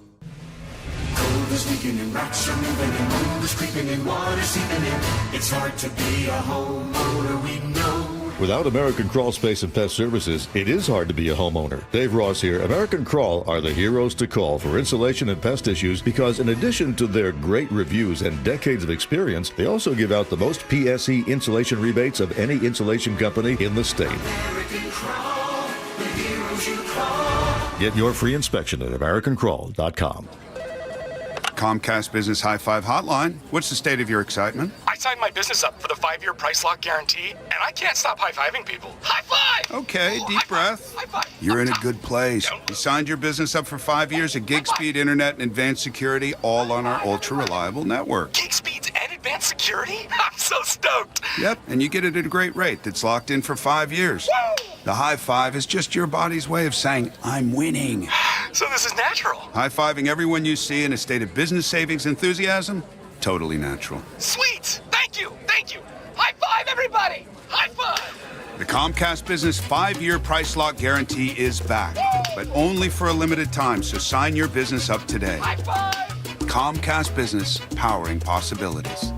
Speaker 25: Cold is leaking and rocks are moving and mold is creeping and water seeping in. It's hard to be a homeowner, we know.
Speaker 26: Without American Crawl Space and Pest Services, it is hard to be a homeowner. Dave Ross here. American Crawl are the heroes to call for insulation and pest issues because in addition to their great reviews and decades of experience, they also give out the most PSE insulation rebates of any insulation company in the state.
Speaker 25: American Crawl, the heroes you call.
Speaker 26: Get your free inspection at AmericanCrawl.com.
Speaker 27: Comcast Business High Five Hotline. What's the state of your excitement?
Speaker 28: I signed my business up for the 5-year price lock guarantee, and I can't stop high-fiving people. High five!
Speaker 27: Okay,
Speaker 28: Ooh,
Speaker 27: deep breath.
Speaker 28: High five.
Speaker 27: You're in a good place. You signed your business up for 5 years of gig speed internet and advanced security, all on our ultra-reliable network.
Speaker 28: Gig speeds and advanced security? I'm so stoked.
Speaker 27: Yep, and you get it at a great rate that's locked in for 5 years.
Speaker 28: Woo!
Speaker 27: The high five is just your body's way of saying, I'm winning.
Speaker 28: So this is natural.
Speaker 27: High-fiving everyone you see in a state of business savings enthusiasm? Totally natural.
Speaker 28: Sweet! Thank you! Thank you! High five, everybody! High five!
Speaker 27: The Comcast Business 5-year price lock guarantee is back, but only for a limited time, so sign your business up today.
Speaker 28: High five!
Speaker 27: Comcast Business, powering possibilities.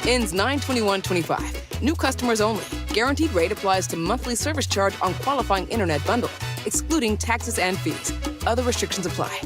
Speaker 30: Ends 9/21/25. New customers only. Guaranteed rate applies to monthly service charge on qualifying internet bundle, excluding taxes and fees. Other restrictions apply.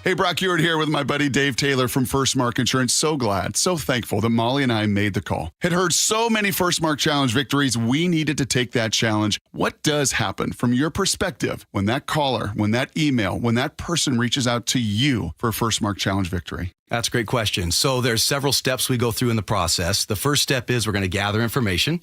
Speaker 27: Hey, Brock Ewart here with my buddy Dave Taylor from First Mark Insurance. So glad, so thankful that Molly and I made the call. Had heard so many First Mark Challenge victories, we needed to take that challenge. What does happen from your perspective when that caller, when that email, when that person reaches out to you for a First Mark Challenge victory?
Speaker 1: That's a great question. So there's several steps we go through in the process. The first step is we're going to gather information,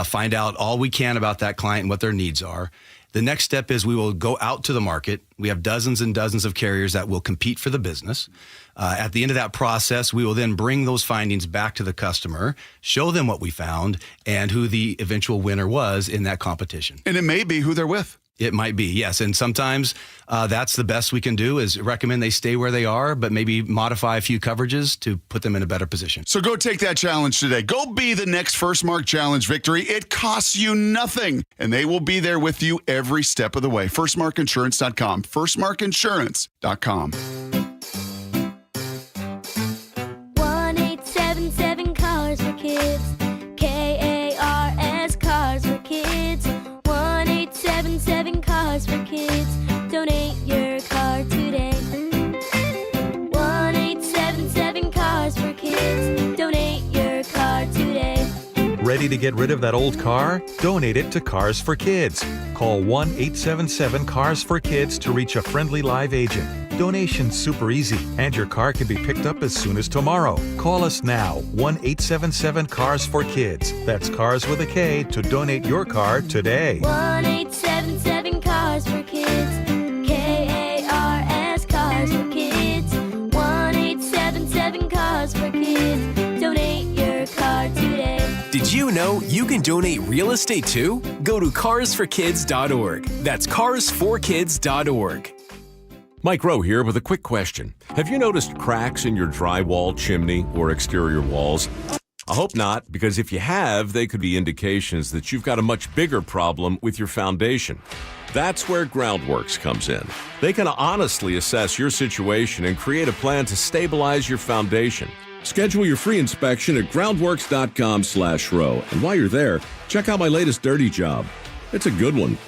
Speaker 1: find out all we can about that client and what their needs are. The next step is we will go out to the market. We have dozens and dozens of carriers that will compete for the business. At the end of that process, we will then bring those findings back to the customer, show them what we found, and who the eventual winner was in that competition.
Speaker 27: And it may be who they're with.
Speaker 1: It might be, yes. And sometimes that's the best we can do is recommend they stay where they are, but maybe modify a few coverages to put them in a better position.
Speaker 27: So go take that challenge today. Go be the next First Mark Challenge victory. It costs you nothing, and they will be there with you every step of the way. FirstMarkInsurance.com. FirstMarkInsurance.com.
Speaker 4: 1-877 Cars for Kids. KARS Cars for Kids. 1-877 Cars for Kids. Donate your car today. 1-877 Cars for Kids. Donate your car today.
Speaker 6: Ready to get rid of that old car? Donate it to Cars for Kids. Call 1-877-CARS-FOR-KIDS to reach a friendly live agent. Donation's super easy, and your car can be picked up as soon as tomorrow. Call us now, 1-877-CARS-FOR-KIDS. That's Cars with a K to donate your car today.
Speaker 4: 1-877 Cars for Kids. KARS Cars for Kids. 1-877 Cars for Kids. Donate your car today.
Speaker 7: Did you know you can donate real estate too? Go to carsforkids.org. That's carsforkids.org.
Speaker 8: Mike Rowe here with a quick question. Have you noticed cracks in your drywall, chimney, or exterior walls? I hope not, because if you have, they could be indications that you've got a much bigger problem with your foundation. That's where Groundworks comes in. They can honestly assess your situation and create a plan to stabilize your foundation. Schedule your free inspection at groundworks.com/row. And while you're there, check out my latest dirty job. It's a good one.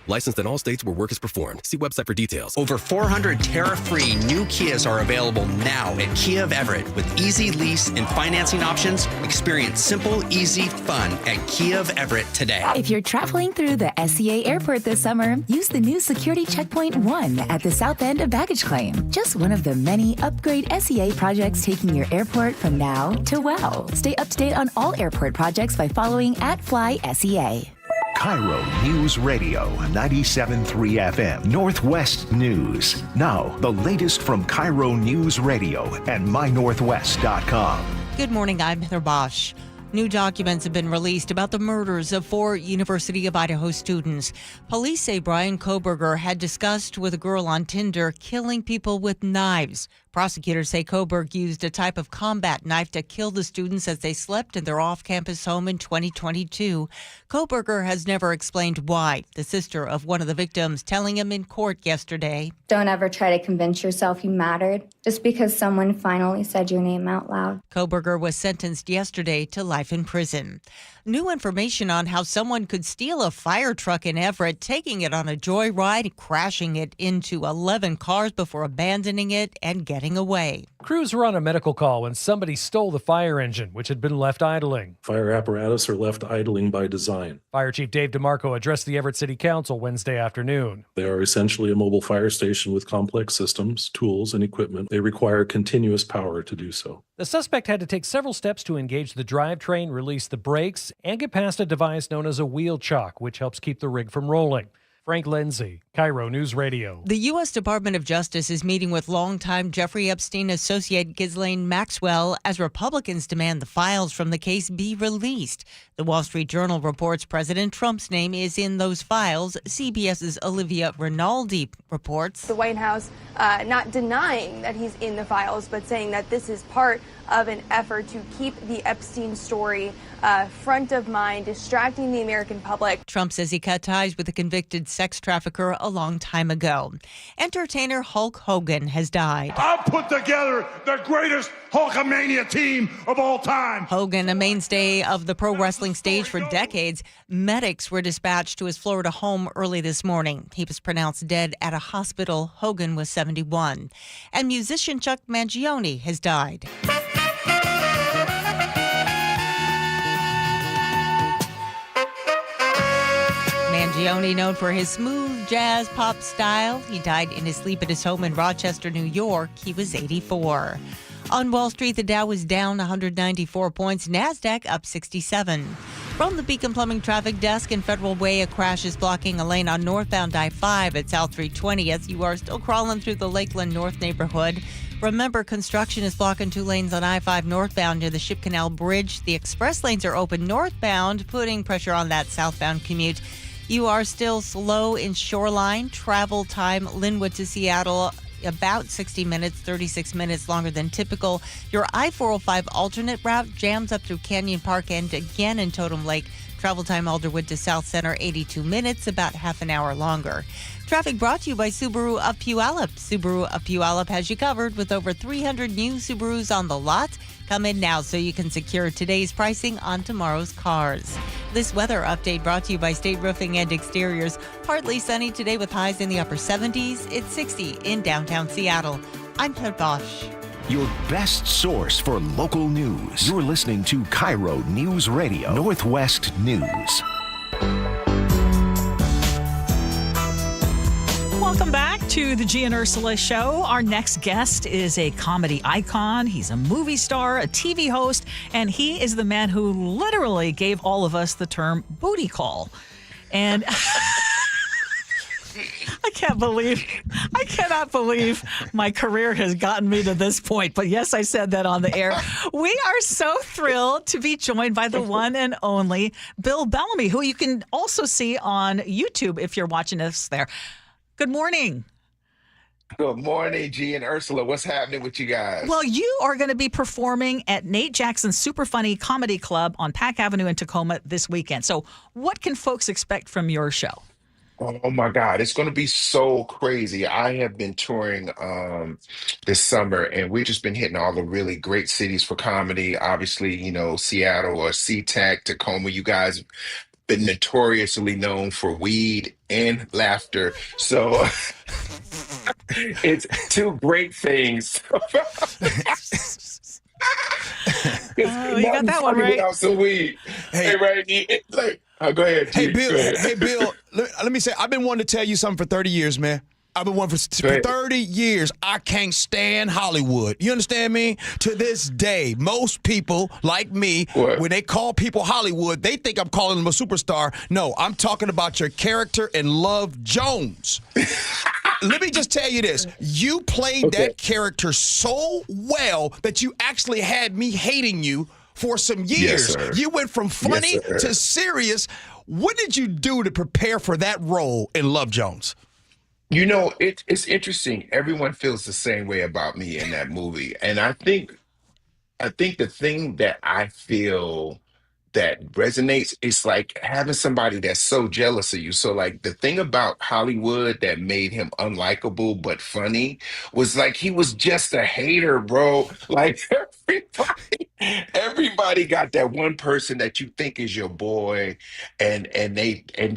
Speaker 19: Licensed in all states where work is performed. See website for details.
Speaker 20: Over 400 tariff-free new Kias are available now at Kia of Everett with easy lease and financing options. Experience simple, easy fun at Kia of Everett today.
Speaker 21: If you're traveling through the SCA airport this summer, use the new Security Checkpoint 1 at the south end of baggage claim. Just one of the many upgrade SCA projects taking your airport from now to wow. Stay up to date on all airport projects by following @FlySEA.
Speaker 15: KIRO News Radio 97.3 FM Northwest News. Now, the latest from KIRO News Radio and mynorthwest.com.
Speaker 23: Good morning, I'm Heather Bosch. New documents have been released about the murders of 4 University of Idaho students. Police say Brian Koberger had discussed with a girl on Tinder killing people with knives. Prosecutors say Koberg used a type of combat knife to kill the students as they slept in their off-campus home in 2022. Koberger has never explained why, the sister of one of the victims telling him in court yesterday.
Speaker 29: Don't ever try to convince yourself you mattered just because someone finally said your name out loud.
Speaker 23: Koberger was sentenced yesterday to life in prison. New information on how someone could steal a fire truck in Everett, taking it on a joyride, crashing it into 11 cars before abandoning it and getting away.
Speaker 31: Crews were on a medical call when somebody stole the fire engine, which had been left idling.
Speaker 32: Fire apparatus are left idling by design.
Speaker 31: Fire Chief Dave DeMarco addressed the Everett City Council Wednesday afternoon.
Speaker 32: They are essentially a mobile fire station with complex systems, tools, and equipment. They require continuous power to do so.
Speaker 31: The suspect had to take several steps to engage the drivetrain, release the brakes, and get past a device known as a wheel chock, which helps keep the rig from rolling. Frank Lindsay, KIRO News Radio.
Speaker 23: The U.S. Department of Justice is meeting with longtime Jeffrey Epstein associate Ghislaine Maxwell as Republicans demand the files from the case be released. The Wall Street Journal reports President Trump's name is in those files. CBS's Olivia Rinaldi reports.
Speaker 33: The White House not denying that he's in the files, but saying that this is part of an effort to keep the Epstein story front of mind, distracting the American public.
Speaker 23: Trump says he cut ties with the convicted sex trafficker a long time ago. Entertainer Hulk Hogan has died.
Speaker 2: I put together the greatest Hulkamania team of all time.
Speaker 23: Hogan, a mainstay of the pro wrestling stage for decades, medics were dispatched to his Florida home early this morning. He was pronounced dead at a hospital. Hogan was 71. And musician Chuck Mangione has died. Mangione, known for his smooth jazz pop style, he died in his sleep at his home in Rochester, New York. He was 84. On Wall Street, the Dow was down 194 points, NASDAQ up 67. From the Beacon Plumbing Traffic Desk in Federal Way, a crash is blocking a lane on northbound I-5 at South 320th. You are still crawling through the Lakeland North neighborhood. Remember, construction is blocking 2 lanes on I-5 northbound near the Ship Canal Bridge. The express lanes are open northbound, putting pressure on that southbound commute. You are still slow in Shoreline. Travel time, Linwood to Seattle, about 60 minutes, 36 minutes longer than typical. Your I-405 alternate route jams up through Canyon Park and again in Totem Lake. Travel time, Alderwood to South Center, 82 minutes, about half an hour longer. Traffic brought to you by Subaru of Puyallup. Subaru of Puyallup has you covered with over 300 new Subarus on the lot. Come in now so you can secure today's pricing on tomorrow's cars. This weather update brought to you by State Roofing and Exteriors. Partly sunny today with highs in the upper 70s. It's 60 in downtown Seattle. I'm Heather Bosch.
Speaker 15: Your best source for local news. You're listening to KIRO News Radio, Northwest News.
Speaker 3: Welcome back to the Gee and Ursula Show. Our next guest is a comedy icon. He's a movie star, a TV host, and he is the man who literally gave all of us the term booty call. And I cannot believe my career has gotten me to this point. But yes, I said that on the air. We are so thrilled to be joined by the one and only Bill Bellamy, who you can also see on YouTube if you're watching us there. Good morning.
Speaker 5: Good morning, Gee and Ursula. What's happening with you guys?
Speaker 3: Well, you are going to be performing at Nate Jackson's Super Funny Comedy Club on Pack Avenue in Tacoma this weekend. So what can folks expect from your show?
Speaker 5: Oh my God, it's going to be so crazy. I have been touring this summer, and we've just been hitting all the really great cities for comedy. Obviously, you know, Seattle or SeaTac, Tacoma. You guys been notoriously known for weed and laughter. So it's two great things.
Speaker 3: You got that one right.
Speaker 5: Without some weed. Hey, right? Go ahead.
Speaker 9: Hey, Bill.
Speaker 5: Go ahead.
Speaker 9: Hey, Bill. Let me say, I've been wanting to tell you something for 30 years, man. I've been wanting for 30 years. I can't stand Hollywood. You understand me? To this day, most people like me, when they call people Hollywood, they think I'm calling them a superstar. No, I'm talking about your character in Love Jones. Let me just tell you this. You played that character so well that you actually had me hating you for some years.
Speaker 5: Yes,
Speaker 9: you went from funny to serious. What did you do to prepare for that role in Love Jones?
Speaker 5: You know, it's interesting. Everyone feels the same way about me in that movie. And I think the thing that I feel that resonates is like having somebody that's so jealous of you. So like the thing about Hollywood that made him unlikable but funny was like he was just a hater, bro. Like everybody got that one person that you think is your boy, and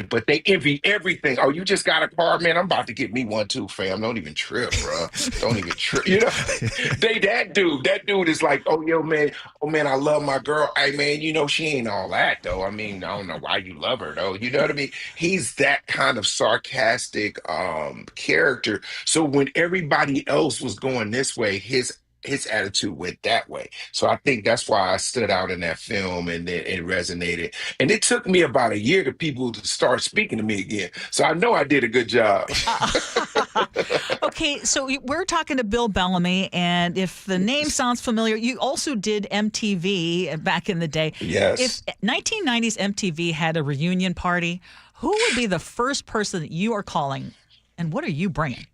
Speaker 5: but they envy everything. Oh, you just got a car, man. I'm about to get me one too, fam. Don't even trip, bro. Don't even trip. You know, that dude is like, oh man, I love my girl. Hey man, you know she ain't all that though. I mean, I don't know why you love her though. You know what I mean? He's that kind of sarcastic character. So when everybody else was going this way, his attitude went that way. So I think that's why I stood out in that film, and it resonated. And it took me about a year to people to start speaking to me again. So I know I did a good job.
Speaker 3: Okay, so we're talking to Bill Bellamy, and if the name sounds familiar, you also did MTV back in the day.
Speaker 5: Yes.
Speaker 3: If 1990s MTV had a reunion party, who would be the first person that you are calling, and what are you bringing?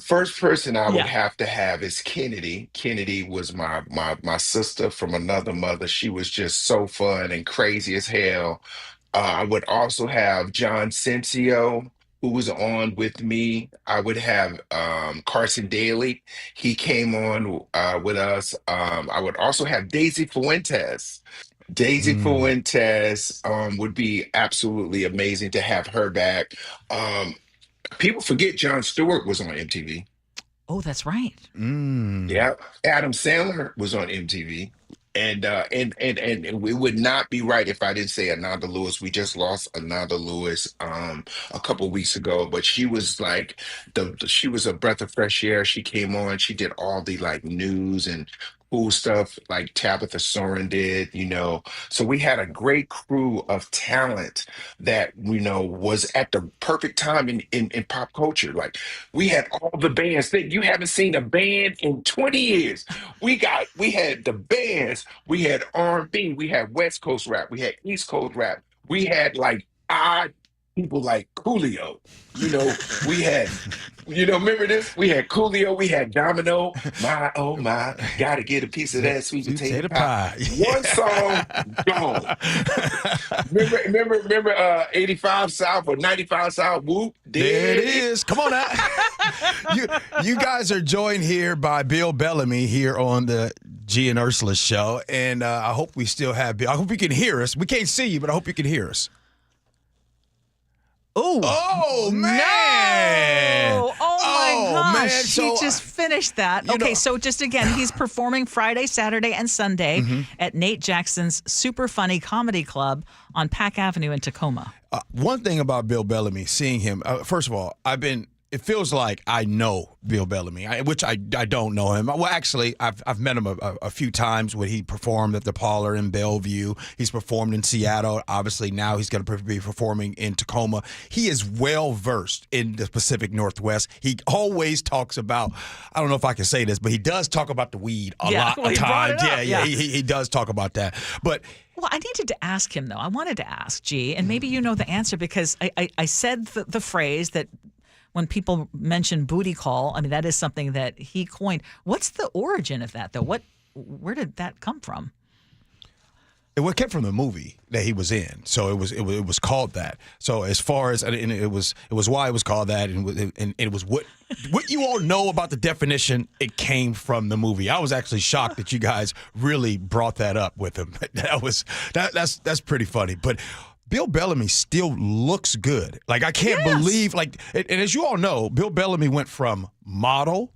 Speaker 5: First person I would have to have is Kennedy. Kennedy was my sister from another mother. She was just so fun and crazy as hell. I would also have John Cincio, who was on with me. I would have Carson Daly. He came on with us. I would also have Daisy Fuentes. Daisy Fuentes would be absolutely amazing to have her back. People forget Jon Stewart was on MTV.
Speaker 3: Oh, that's right.
Speaker 5: Yeah, Adam Sandler was on MTV, and it would not be right if I didn't say Ananda Lewis. We just lost Ananda Lewis a couple weeks ago, but she was like she was a breath of fresh air. She came on, she did all the like news and cool stuff like Tabitha Soren did, So we had a great crew of talent that was at the perfect time in pop culture. Like we had all the bands that you haven't seen a band in 20 years. We had the bands, we had R&B, we had West Coast rap, we had East Coast rap, we had like odd people like Coolio. We had, remember this? We had Coolio, we had Domino, my, oh my, gotta get a piece of that sweet potato pie. One song, gone. Remember 85 South or 95 South? Whoop,
Speaker 9: there it is. Come on out. You guys are joined here by Bill Bellamy here on the Gee and Ursula Show, and I hope we still have Bill. I hope you can hear us. We can't see you, but I hope you can hear us. Oh, man.
Speaker 3: No. Oh, my gosh.
Speaker 9: Man. So,
Speaker 3: he just finished that. Okay, so just again, he's performing Friday, Saturday, and Sunday at Nate Jackson's Super Funny Comedy Club on Pack Avenue in Tacoma.
Speaker 9: One thing about Bill Bellamy, seeing him, first of all, it feels like I know Bill Bellamy, which I don't know him. Well, actually, I've met him a few times when he performed at the Parlor in Bellevue. He's performed in Seattle. Obviously, now he's going to be performing in Tacoma. He is well-versed in the Pacific Northwest. He always talks about, I don't know if I can say this, but he does talk about the weed a lot of times. Yeah, he does talk about that. But
Speaker 3: well, I needed to ask him, though. I wanted to ask, Gee, and maybe you know the answer because I said the phrase that when people mention booty call, I mean, that is something that he coined. What's the origin of that, though? Where did that come from?
Speaker 9: It came from the movie that he was in, so it was called that. So as far as and it was why it was called that, and it was what you all know about the definition. It came from the movie. I was actually shocked that you guys really brought that up with him. That's pretty funny, but. Bill Bellamy still looks good. Like, I can't believe, and as you all know, Bill Bellamy went from model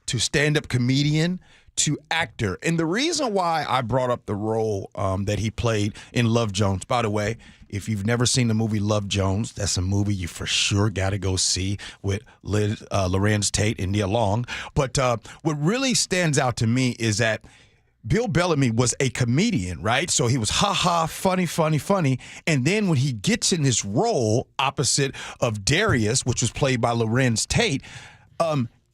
Speaker 9: to stand-up comedian to actor. And the reason why I brought up the role that he played in Love Jones, by the way, if you've never seen the movie Love Jones, that's a movie you for sure got to go see with Lorenz Tate and Nia Long. But what really stands out to me is that Bill Bellamy was a comedian, right? So he was funny. And then when he gets in this role opposite of Darius, which was played by Lorenz Tate,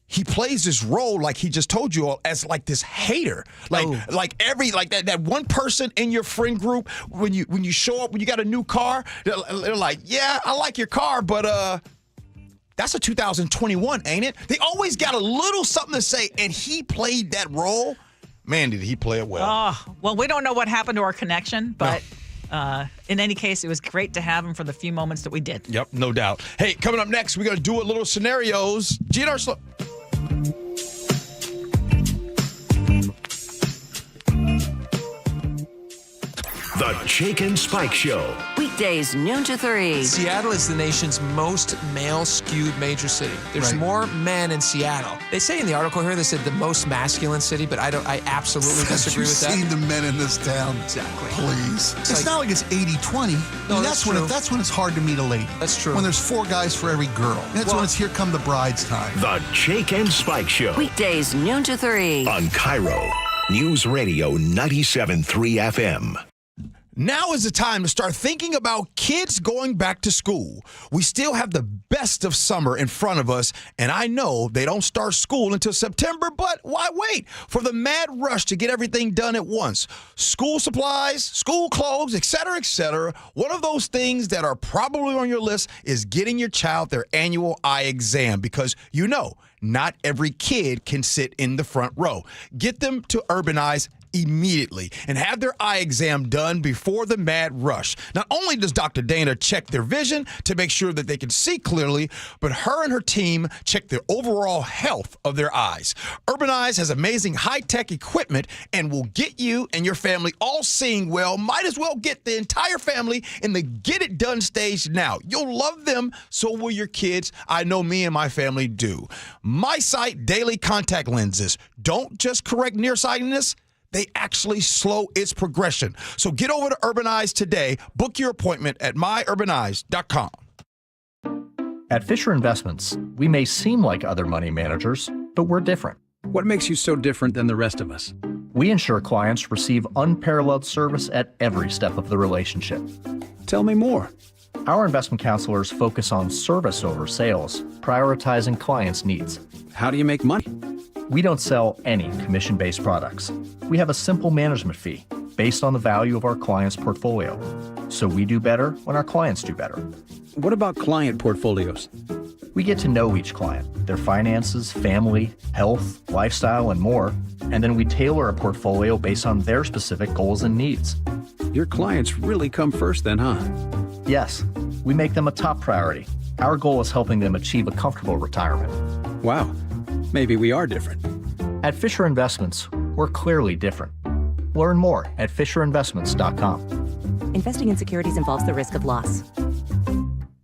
Speaker 9: he plays this role like he just told you all as like this hater. Like that one person in your friend group when you show up, when you got a new car, they're like, yeah, I like your car, but that's a 2021, ain't it? They always got a little something to say, and he played that role. Man, did he play it well.
Speaker 3: Well, we don't know what happened to our connection, but in any case, it was great to have him for the few moments that we did.
Speaker 9: Yep, no doubt. Hey, coming up next, we're going to do a little scenarios. Gee and Ursula.
Speaker 15: The Jake and Spike Show.
Speaker 10: Weekdays, noon to 3.
Speaker 11: Seattle is the nation's most male-skewed major city. There's more men in Seattle. They say in the article here, they said the most masculine city, but I absolutely disagree with that.
Speaker 12: You've seen the men in this town.
Speaker 11: Exactly.
Speaker 12: Please. It's not like it's 80-20.
Speaker 11: No,
Speaker 12: that's when it's hard to meet a lady.
Speaker 11: That's true.
Speaker 12: When there's 4 guys for every girl. That's when it's here come the bride's time.
Speaker 15: The Jake and Spike Show.
Speaker 10: Weekdays, noon to 3.
Speaker 15: On KIRO Newsradio 97.3 FM.
Speaker 9: Now is the time to start thinking about kids going back to school. We still have the best of summer in front of us, and I know they don't start school until September, but why wait for the mad rush to get everything done at once? School supplies, school clothes, etc., etc. One of those things that are probably on your list is getting your child their annual eye exam because not every kid can sit in the front row. Get them to Urbanize immediately and have their eye exam done before the mad rush. Not only does Dr. Dana check their vision to make sure that they can see clearly, but her and her team check the overall health of their eyes. Urban Eyes has amazing high-tech equipment and will get you and your family all seeing well. Might as well get the entire family in the get-it-done stage now. You'll love them, so will your kids. I know me and my family do. My Sight Daily Contact Lenses don't just correct nearsightedness, they actually slow its progression. So get over to Urban Eyes today. Book your appointment at myurbaneyes.com.
Speaker 1: At Fisher Investments, we may seem like other money managers, but we're different.
Speaker 13: What makes you so different than the rest of us?
Speaker 1: We ensure clients receive unparalleled service at every step of the relationship.
Speaker 13: Tell me more.
Speaker 1: Our investment counselors focus on service over sales, prioritizing clients' needs.
Speaker 13: How do you make money?
Speaker 1: We don't sell any commission-based products. We have a simple management fee based on the value of our clients' portfolio. So we do better when our clients do better.
Speaker 13: What about client portfolios?
Speaker 1: We get to know each client, their finances, family, health, lifestyle, and more, and then we tailor a portfolio based on their specific goals and needs.
Speaker 13: Your clients really come first then, huh?
Speaker 1: Yes, we make them a top priority. Our goal is helping them achieve a comfortable retirement.
Speaker 13: Wow, maybe we are different.
Speaker 1: At Fisher Investments, we're clearly different. Learn more at FisherInvestments.com.
Speaker 14: Investing in securities involves the risk of loss.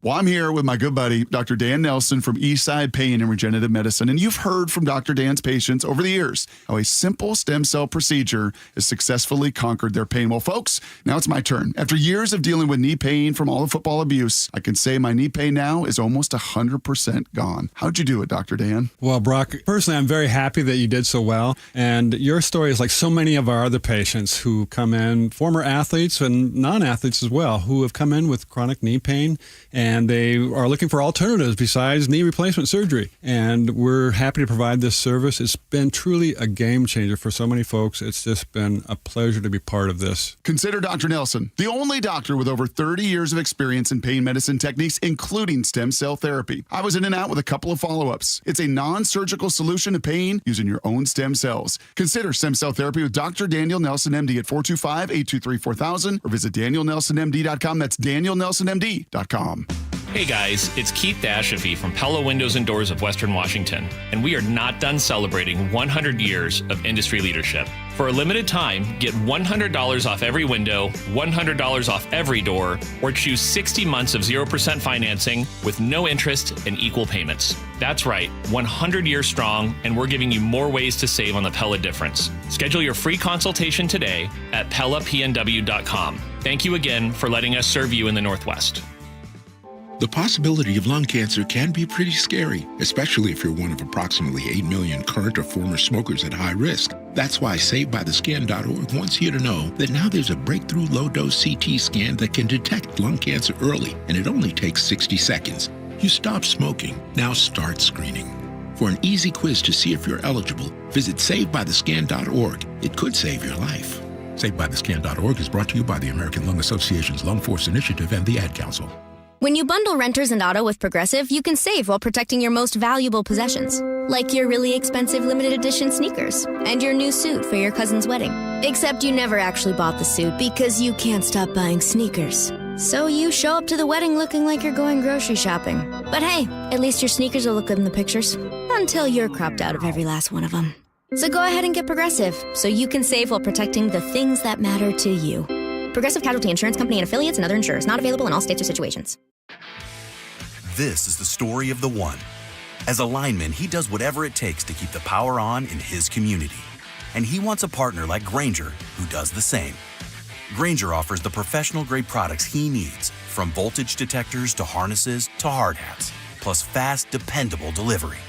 Speaker 16: Well, I'm here with my good buddy, Dr. Dan Nelson from Eastside Pain and Regenerative Medicine. And you've heard from Dr. Dan's patients over the years how a simple stem cell procedure has successfully conquered their pain. Well, folks, now it's my turn. After years of dealing with knee pain from all the football abuse, I can say my knee pain now is almost 100% gone. How'd you do it, Dr. Dan?
Speaker 17: Well, Brock, personally, I'm very happy that you did so well. And your story is like so many of our other patients who come in, former athletes and non-athletes as well, who have come in with chronic knee pain, and they are looking for alternatives besides knee replacement surgery. And we're happy to provide this service. It's been truly a game changer for so many folks. It's just been a pleasure to be part of this.
Speaker 16: Consider Dr. Nelson, the only doctor with over 30 years of experience in pain medicine techniques, including stem cell therapy. I was in and out with a couple of follow-ups. It's a non-surgical solution to pain using your own stem cells. Consider stem cell therapy with Dr. Daniel Nelson, MD at 425-823-4000 or visit DanielNelsonMD.com. That's DanielNelsonMD.com.
Speaker 18: Hey guys, it's Keith Dashafi from Pella Windows and Doors of Western Washington, and we are not done celebrating 100 years of industry leadership. For a limited time, get $100 off every window, $100 off every door, or choose 60 months of 0% financing with no interest and equal payments. That's right, 100 years strong, and we're giving you more ways to save on the Pella difference. Schedule your free consultation today at PellaPNW.com. Thank you again for letting us serve you in the Northwest.
Speaker 22: The possibility of lung cancer can be pretty scary, especially if you're one of approximately 8 million current or former smokers at high risk. That's why SaveByTheScan.org wants you to know that now there's a breakthrough low-dose CT scan that can detect lung cancer early, and it only takes 60 seconds. You stop smoking, now start screening. For an easy quiz to see if you're eligible, visit SaveByTheScan.org. It could save your life. SaveByTheScan.org is brought to you by the American Lung Association's Lung Force Initiative and the Ad Council.
Speaker 24: When you bundle renters and auto with Progressive, you can save while protecting your most valuable possessions, like your really expensive limited edition sneakers and your new suit for your cousin's wedding. Except you never actually bought the suit because you can't stop buying sneakers. So you show up to the wedding looking like you're going grocery shopping. But hey, at least your sneakers will look good in the pictures, until you're cropped out of every last one of them. So go ahead and get Progressive, so you can save while protecting the things that matter to you. Progressive Casualty Insurance Company and affiliates and other insurers. Not available in all states or situations.
Speaker 25: This is the story of the one. As a lineman, he does whatever it takes to keep the power on in his community. And he wants a partner like Granger who does the same. Granger offers the professional-grade products he needs, from voltage detectors to harnesses to hard hats, plus fast, dependable delivery,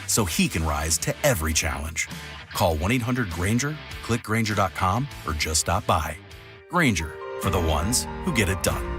Speaker 25: so he can rise to every challenge. Call 1-800-GRANGER, click Granger.com, or just stop by. Granger, for the ones who get it done.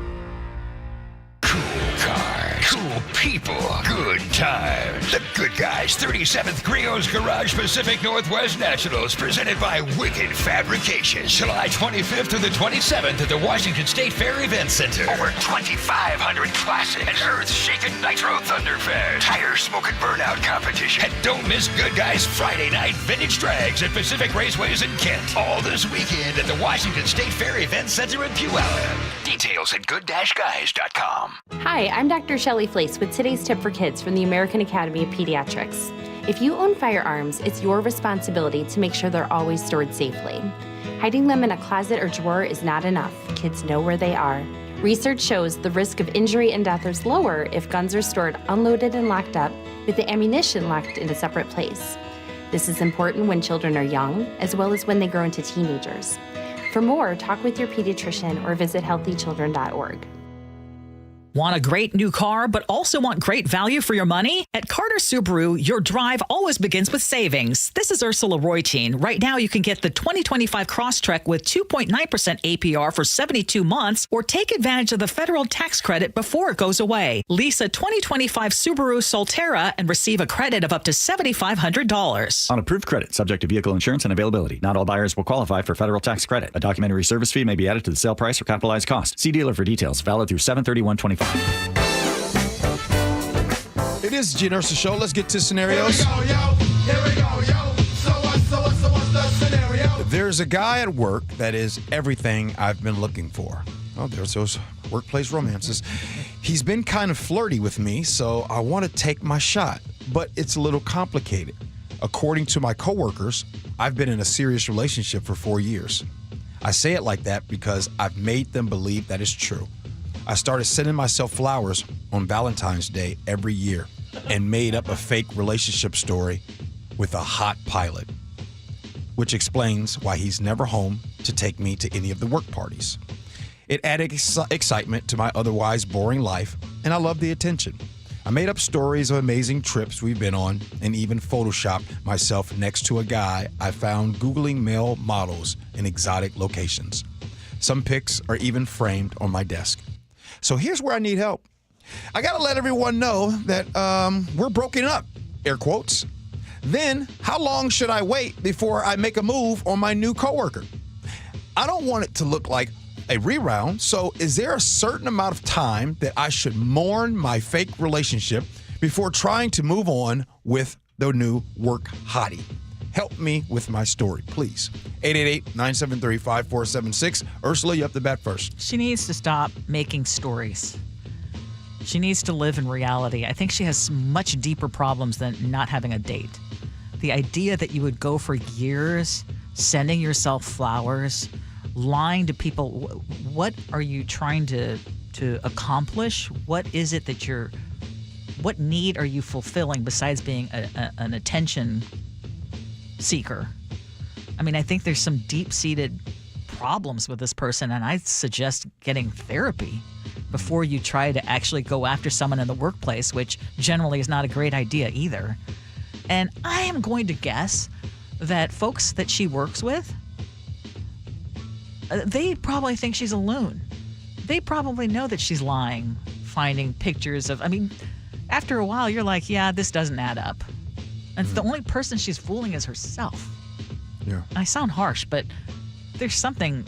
Speaker 26: Cool cars.
Speaker 4: cool people, good times. The Good Guys 37th Griot's Garage Pacific Northwest Nationals, presented by Wicked Fabrications. July 25th through the 27th at the Washington State Fair Event Center. Over 2,500 classics. An earth-shaking Nitro Thunder Fest. Tire smoking burnout competition. And don't miss Good Guys Friday night vintage drags at Pacific Raceways in Kent. All this weekend at the Washington State Fair Event Center in Puyallup. Details at good-guys.com.
Speaker 6: Hi, I'm Dr. Shelley Flace with today's tip for kids from the American Academy of Pediatrics. If you own firearms, it's your responsibility to make sure they're always stored safely. Hiding them in a closet or drawer is not enough. Kids know where they are. Research shows the risk of injury and death is lower if guns are stored unloaded and locked up, with the ammunition locked in a separate place. This is important when children are young, as well as when they grow into teenagers. For more, talk with your pediatrician or visit healthychildren.org.
Speaker 3: Want a great new car, but also want great value for your money? At Carter Subaru, your drive always begins with savings. This is Ursula Reutin. Right now, you can get the 2025 Crosstrek with 2.9% APR for 72 months, or take advantage of the federal tax credit before it goes away. Lease a 2025 Subaru Solterra and receive a credit of up to $7,500.
Speaker 7: On approved credit, subject to vehicle insurance and availability. Not all buyers will qualify for federal tax credit. A documentary service fee may be added to the sale price or capitalized cost. See dealer for details. Valid through 7/31/25.
Speaker 9: It is Gee Ursula Show. Let's get to scenarios.
Speaker 2: Here we go, yo. Here we go, yo. So what's the scenario?
Speaker 9: There's a guy at work that is everything I've been looking for. Oh, there's those workplace romances. He's been kind of flirty with me, so I want to take my shot. But it's a little complicated. According to my coworkers, I've been in a serious relationship for 4 years. I say it like that because I've made them believe that it's true. I started sending myself flowers on Valentine's Day every year and made up a fake relationship story with a hot pilot, which explains why he's never home to take me to any of the work parties. It added excitement to my otherwise boring life, and I love the attention. I made up stories of amazing trips we've been on and even photoshopped myself next to a guy I found Googling male models in exotic locations. Some pics are even framed on my desk. So here's where I need help. I got to let everyone know that we're broken up, air quotes. Then, how long should I wait before I make a move on my new coworker? I don't want it to look like a reround, so is there a certain amount of time that I should mourn my fake relationship before trying to move on with the new work hottie? Help me with my story, please. 888-973-5476. Ursula, you have to bat first.
Speaker 3: She needs to stop making stories. She needs to live in reality. I think she has much deeper problems than not having a date. The idea that you would go for years sending yourself flowers, lying to people. What are you trying to accomplish? What is it that what need are you fulfilling besides being an attention seeker? I mean, I think there's some deep-seated problems with this person, and I suggest getting therapy before you try to actually go after someone in the workplace, which generally is not a great idea either. And I am going to guess that folks that she works with, they probably think she's a loon. They probably know that she's lying, finding pictures of, after a while, you're like, yeah, this doesn't add up. And the only person she's fooling is herself.
Speaker 9: Yeah.
Speaker 3: I sound harsh, but there's something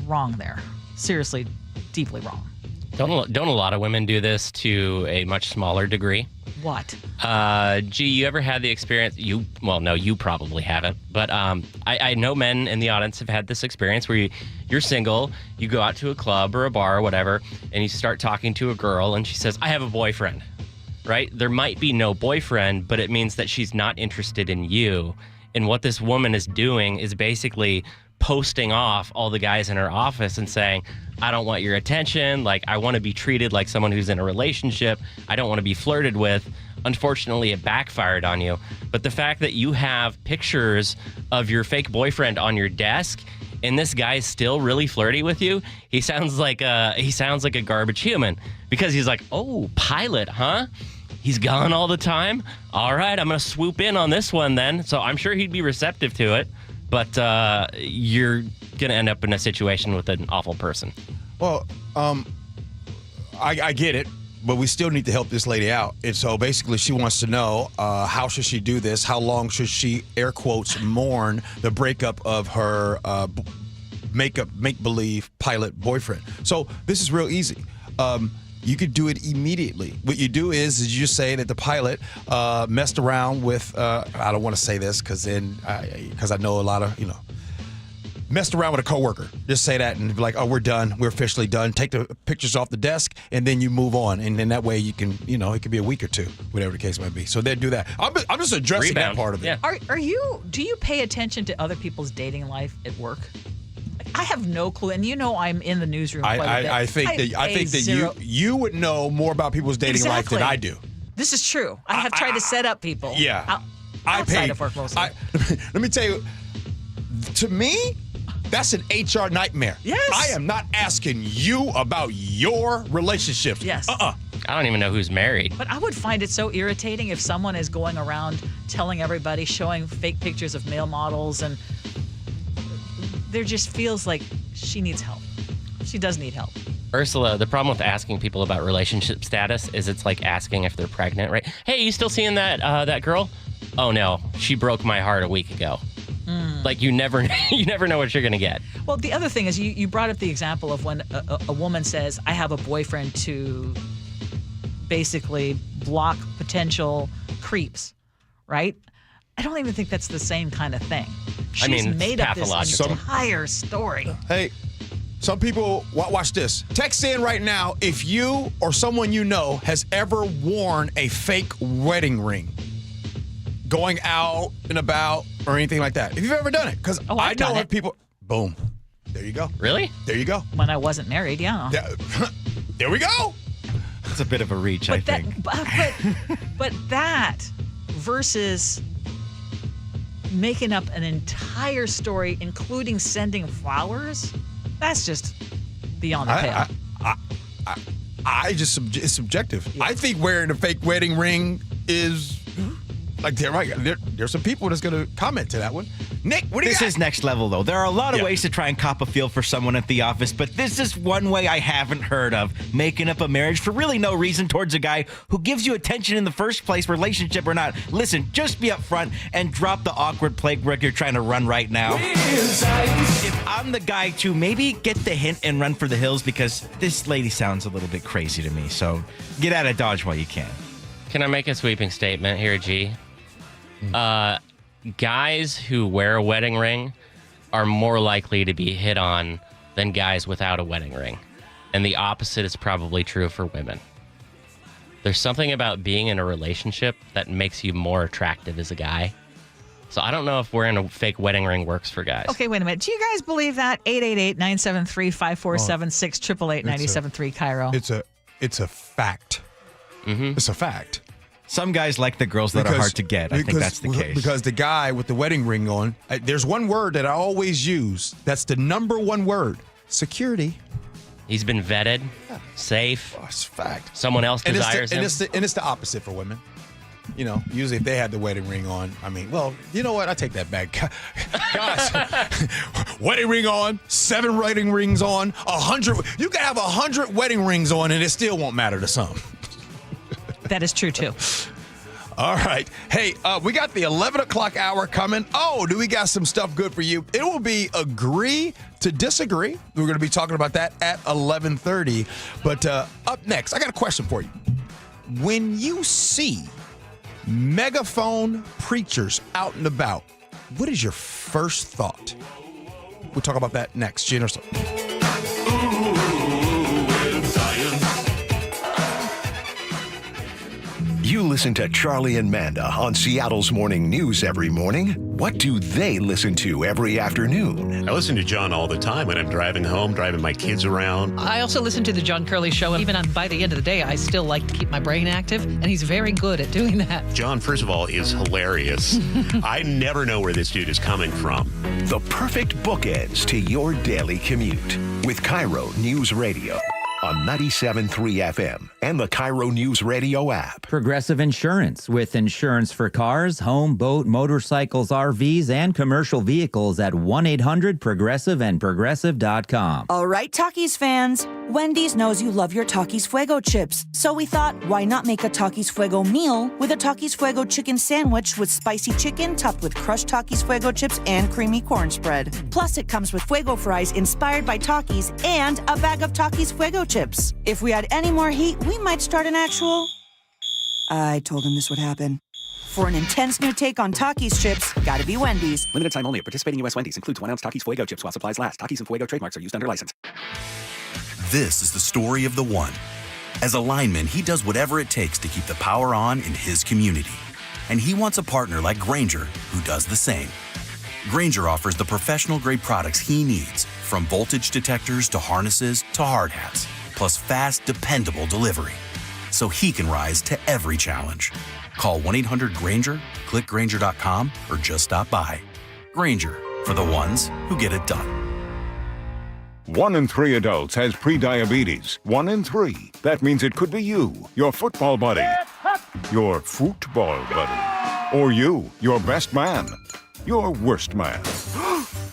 Speaker 3: wrong there. Seriously, deeply wrong.
Speaker 8: Don't a lot of women do this to a much smaller degree?
Speaker 3: What?
Speaker 8: Gee, you ever had the experience? You probably haven't. But I know men in the audience have had this experience where you're single, you go out to a club or a bar or whatever, and you start talking to a girl, and she says, I have a boyfriend, right? There might be no boyfriend, but it means that she's not interested in you. And what this woman is doing is basically posting off all the guys in her office and saying, I don't want your attention. Like, I want to be treated like someone who's in a relationship. I don't want to be flirted with. Unfortunately, it backfired on you. But the fact that you have pictures of your fake boyfriend on your desk and this guy's still really flirty with you, he sounds like a garbage human, because he's like, oh, pilot, huh? He's gone all the time? All right, I'm going to swoop in on this one then. So I'm sure he'd be receptive to it. But you're going to end up in a situation with an awful person.
Speaker 9: Well, I get it. but we still need to help this lady out. And so basically she wants to know how should she do this? How long should she, air quotes, mourn the breakup of her make-believe pilot boyfriend? So this is real easy. You could do it immediately. What you do is you just say that the pilot messed around with, I don't want to say this because I know a lot of, messed around with a coworker. Just say that and be like, oh, we're done. We're officially done. Take the pictures off the desk and then you move on. And then that way you can, it could be a week or two, whatever the case might be. So they'd do that. I'm just addressing that part of it.
Speaker 3: Yeah. Do you pay attention to other people's dating life at work? I have no clue, and I'm in the newsroom quite a bit.
Speaker 9: I think that you would know more about people's dating life than I do.
Speaker 3: This is true. I have tried to set up people.
Speaker 9: Yeah,
Speaker 3: outside of work mostly.
Speaker 9: Let me tell you, to me, that's an HR nightmare.
Speaker 3: Yes.
Speaker 9: I am not asking you about your relationships.
Speaker 3: Yes.
Speaker 8: I don't even know who's married.
Speaker 3: But I would find it so irritating if someone is going around telling everybody, showing fake pictures of male models, and there just feels like she needs help. She does need help.
Speaker 8: Ursula, the problem with asking people about relationship status is it's like asking if they're pregnant, right? Hey, you still seeing that girl? Oh no, she broke my heart a week ago. Like you never know what you're gonna get.
Speaker 3: Well, the other thing is you brought up the example of when a woman says, I have a boyfriend to basically block potential creeps, right? I don't even think that's the same kind of thing. She's made up this entire story.
Speaker 9: Hey, some people, watch this. Text in right now if you or someone you know has ever worn a fake wedding ring. Going out and about or anything like that. If you've ever done it. Because I know of people. Boom. There you go.
Speaker 8: Really?
Speaker 9: There you go.
Speaker 3: When I wasn't married, yeah.
Speaker 9: There we go.
Speaker 5: That's a bit of a reach, I think.
Speaker 3: But that versus making up an entire story, including sending flowers, that's just beyond the pale.
Speaker 9: It's subjective. Yeah. I think wearing a fake wedding ring is like there's some people that's going to comment to that one. Nick, what do you got?
Speaker 5: This is next level, though. There are a lot of ways to try and cop a feel for someone at the office, but this is one way I haven't heard of. Making up a marriage for really no reason towards a guy who gives you attention in the first place, relationship or not. Listen, just be upfront and drop the awkward playbook you're trying to run right now. If I'm the guy to maybe get the hint and run for the hills, because this lady sounds a little bit crazy to me, so get out of Dodge while you can.
Speaker 8: Can I make a sweeping statement here, G? Guys who wear a wedding ring are more likely to be hit on than guys without a wedding ring. And the opposite is probably true for women. There's something about being in a relationship that makes you more attractive as a guy. So I don't know if wearing a fake wedding ring works for guys.
Speaker 3: Okay, wait a minute. Do you guys believe that? 888-973-5476, 888-973 KIRO.
Speaker 9: It's a fact.
Speaker 8: Mm-hmm.
Speaker 9: It's a fact.
Speaker 5: Some guys like the girls that are hard to get. I think that's the case.
Speaker 9: Because the guy with the wedding ring on, there's one word that I always use. That's the number one word. Security.
Speaker 8: He's been vetted, safe.
Speaker 9: Oh, it's a fact.
Speaker 8: Someone else desires him.
Speaker 9: And it's the opposite for women. Usually if they had the wedding ring on, well, you know what? I take that back. Guys, wedding ring on, 7 wedding rings on, 100. You can have 100 wedding rings on and it still won't matter to some.
Speaker 3: That is true, too.
Speaker 9: All right. Hey, we got the 11 o'clock hour coming. Oh, do we got some stuff good for you? It will be Agree to Disagree. We're going to be talking about that at 11:30. But up next, I got a question for you. When you see megaphone preachers out and about, what is your first thought? We'll talk about that next. Gee Ursula.
Speaker 15: You listen to Charlie and Manda on Seattle's Morning News every morning. What do they listen to every afternoon?
Speaker 19: I listen to John all the time when I'm driving home, driving my kids around.
Speaker 20: I also listen to the John Curley Show. Even by the end of the day, I still like to keep my brain active, and he's very good at doing that.
Speaker 19: John, first of all, is hilarious. I never know where this dude is coming from.
Speaker 15: The perfect bookends to your daily commute with KIRO News Radio on 97.3 FM and the KIRO Newsradio app.
Speaker 10: Progressive Insurance, with insurance for cars, home, boat, motorcycles, RVs, and commercial vehicles at 1-800-PROGRESSIVE and Progressive.com.
Speaker 11: All right, Takis fans. Wendy's knows you love your Takis Fuego chips. So we thought, why not make a Takis Fuego meal with a Takis Fuego chicken sandwich with spicy chicken topped with crushed Takis Fuego chips and creamy corn spread. Plus, it comes with Fuego fries inspired by Takis and a bag of Takis Fuego chips. If we had any more heat, we might start an actual... I told him this would happen. For an intense new take on Takis chips, gotta be Wendy's.
Speaker 7: Limited time only at participating U.S. Wendy's. Includes 1 ounce Takis Fuego chips while supplies last. Takis and Fuego trademarks are used under license.
Speaker 25: This is the story of the one. As a lineman, he does whatever it takes to keep the power on in his community. And he wants a partner like Granger who does the same. Granger offers the professional-grade products he needs, from voltage detectors to harnesses to hard hats, plus fast, dependable delivery, so he can rise to every challenge. Call 1-800-GRANGER, click Granger.com, or just stop by. Granger, for the ones who get it done.
Speaker 12: 1 in 3 adults has prediabetes. 1 in 3. That means it could be you, your football buddy, your football buddy, or you, your best man, your worst man,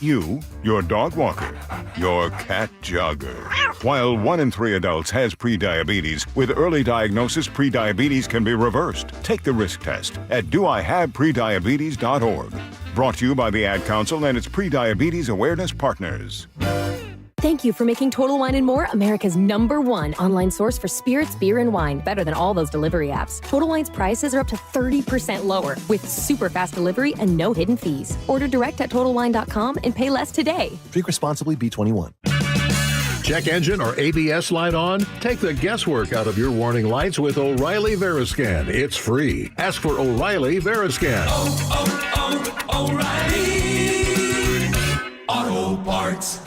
Speaker 12: you, your dog walker, your cat jogger. While 1 in 3 adults has prediabetes, with early diagnosis, prediabetes can be reversed. Take the risk test at doihaveprediabetes.org. Brought to you by the Ad Council and its prediabetes awareness partners.
Speaker 14: Thank you for making Total Wine & More America's #1 online source for spirits, beer, and wine. Better than all those delivery apps. Total Wine's prices are up to 30% lower with super fast delivery and no hidden fees. Order direct at TotalWine.com and pay less today.
Speaker 21: Drink responsibly, B21.
Speaker 23: Check engine or ABS light on? Take the guesswork out of your warning lights with O'Reilly Veriscan. It's free. Ask for O'Reilly Veriscan.
Speaker 26: O'Reilly Auto Parts.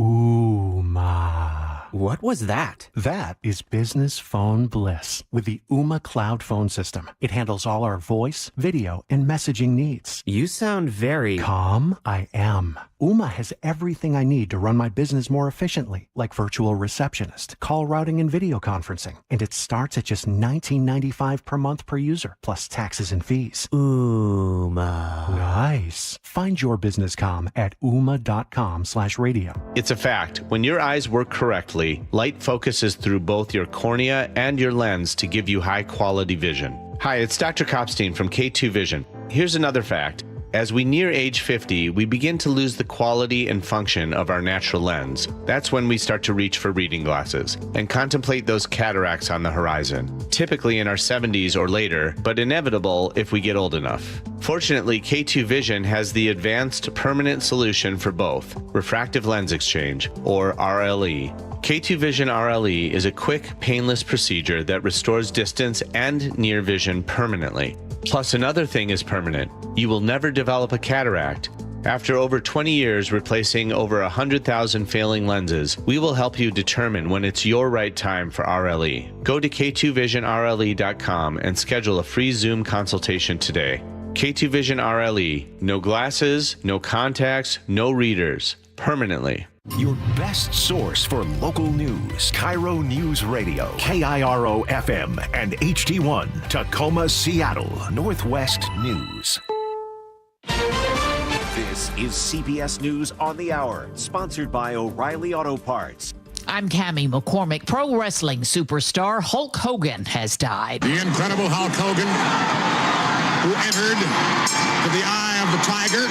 Speaker 27: Ooh, ma. What was that? That is business phone bliss with the Ooma Cloud Phone System. It handles all our voice, video, and messaging needs.
Speaker 10: You sound very...
Speaker 27: Calm? I am. Ooma has everything I need to run my business more efficiently, like virtual receptionist, call routing, and video conferencing. And it starts at just $19.95 per month per user, plus taxes and fees.
Speaker 10: Ooma.
Speaker 27: Nice. Find your business calm at ooma.com/radio.
Speaker 28: It's a fact. When your eyes work correctly, light focuses through both your cornea and your lens to give you high-quality vision. Hi, it's Dr. Kopstein from K2 Vision. Here's another fact. As we near age 50, we begin to lose the quality and function of our natural lens. That's when we start to reach for reading glasses and contemplate those cataracts on the horizon, typically in our 70s or later, but inevitable if we get old enough. Fortunately, K2 Vision has the advanced permanent solution for both, refractive lens exchange, or RLE. K2 Vision RLE is a quick, painless procedure that restores distance and near vision permanently. Plus, another thing is permanent. You will never develop a cataract. After over 20 years replacing over 100,000 failing lenses, we will help you determine when it's your right time for RLE. Go to k2visionrle.com and schedule a free Zoom consultation today. K2 Vision RLE. No glasses, no contacts, no readers. Permanently.
Speaker 15: Your best source for local news. KIRO News Radio. KIRO FM and HD1. Tacoma, Seattle. Northwest News.
Speaker 29: This is CBS News on the Hour, sponsored by O'Reilly Auto Parts.
Speaker 30: I'm Cammie McCormick. Pro wrestling superstar Hulk Hogan has died.
Speaker 2: The incredible Hulk Hogan, who entered to the Eye of the Tiger.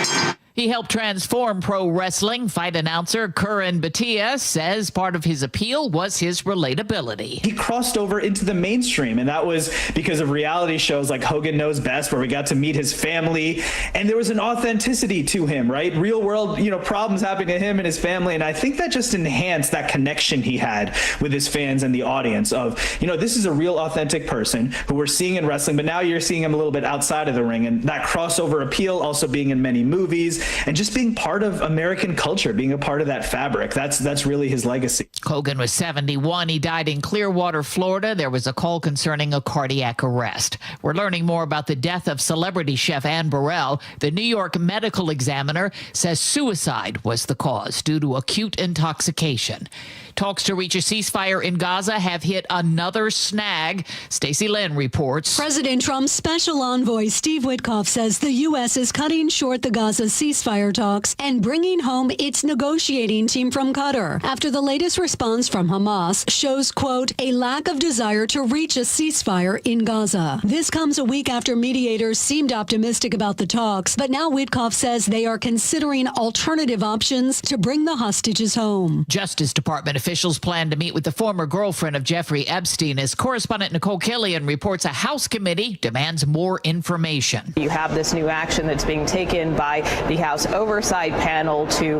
Speaker 30: He helped transform pro wrestling. Fight announcer Curran Batia says part of his appeal was his relatability.
Speaker 31: He crossed over into the mainstream, and that was because of reality shows like Hogan Knows Best, where we got to meet his family, and there was an authenticity to him, right? Real world, problems happening to him and his family, and I think that just enhanced that connection he had with his fans and the audience of, this is a real authentic person who we're seeing in wrestling, but now you're seeing him a little bit outside of the ring, and that crossover appeal also being in many movies, and just being part of American culture, being a part of that fabric. That's really his legacy.
Speaker 30: Hogan was 71. He died in Clearwater, Florida. There was a call concerning a cardiac arrest. We're learning more about the death of celebrity chef Ann Burrell. The New York Medical Examiner says suicide was the cause due to acute intoxication. Talks to reach a ceasefire in Gaza have hit another snag. Stacey Lynn reports.
Speaker 1: President Trump's special envoy Steve Witkoff says the U.S. is cutting short the Gaza ceasefire talks and bringing home its negotiating team from Qatar after the latest response from Hamas shows, quote, a lack of desire to reach a ceasefire in Gaza. This comes a week after mediators seemed optimistic about the talks, but now Witkoff says they are considering alternative options to bring the hostages home.
Speaker 30: Justice Department officials plan to meet with the former girlfriend of Jeffrey Epstein as correspondent Nicole Killian reports a House committee demands more information.
Speaker 4: You have this new action that's being taken by the House Oversight Panel to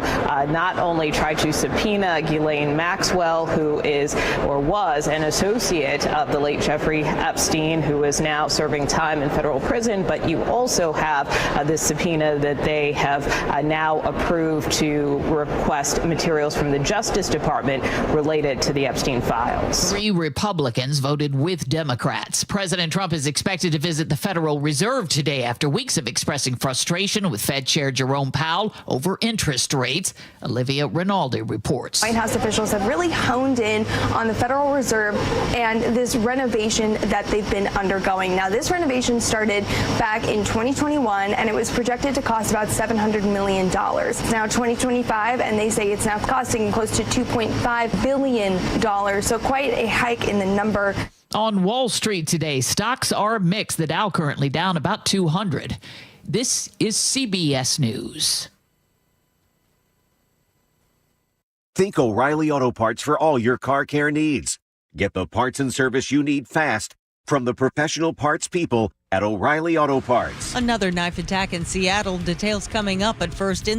Speaker 4: not only try to subpoena Ghislaine Maxwell, who is or was an associate of the late Jeffrey Epstein, who is now serving time in federal prison, but you also have this subpoena that they have now approved to request materials from the Justice Department related to the Epstein files.
Speaker 30: 3 Republicans voted with Democrats. President Trump is expected to visit the Federal Reserve today after weeks of expressing frustration with Fed Chair Jerome Powell over interest rates. Olivia Rinaldi reports.
Speaker 5: White House officials have really honed in on the Federal Reserve and this renovation that they've been undergoing. Now, this renovation started back in 2021, and it was projected to cost about $700 million. It's now 2025, and they say it's now costing close to $2.5 billion, so quite a hike in the number.
Speaker 30: On Wall Street today, stocks are mixed. The Dow currently down about 200. This is CBS News.
Speaker 29: Think O'Reilly Auto Parts for all your car care needs. Get the parts and service you need fast from the professional parts people at O'Reilly Auto Parts.
Speaker 6: Another knife attack in Seattle. Details coming up, but first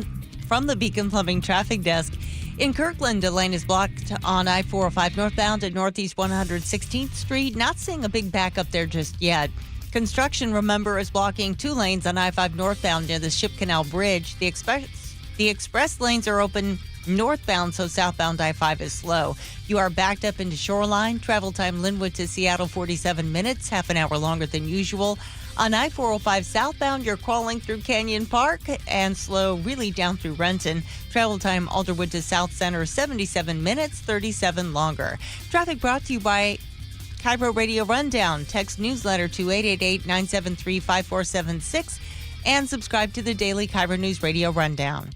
Speaker 6: from the Beacon Plumbing Traffic Desk. In Kirkland, a lane is blocked on I-405 northbound at Northeast 116th Street. Not seeing a big backup there just yet. Construction, remember, is blocking 2 lanes on I-5 northbound near the Ship Canal Bridge. The express lanes are open northbound, so southbound I-5 is slow. You are backed up into Shoreline. Travel time Linwood to Seattle, 47 minutes, half an hour longer than usual. On I-405 southbound, you're crawling through Canyon Park and slow really down through Renton. Travel time Alderwood to South Center, 77 minutes, 37 longer. Traffic brought to you by KIRO Radio Rundown. Text newsletter to 888-973-5476 and subscribe to the daily KIRO News Radio Rundown.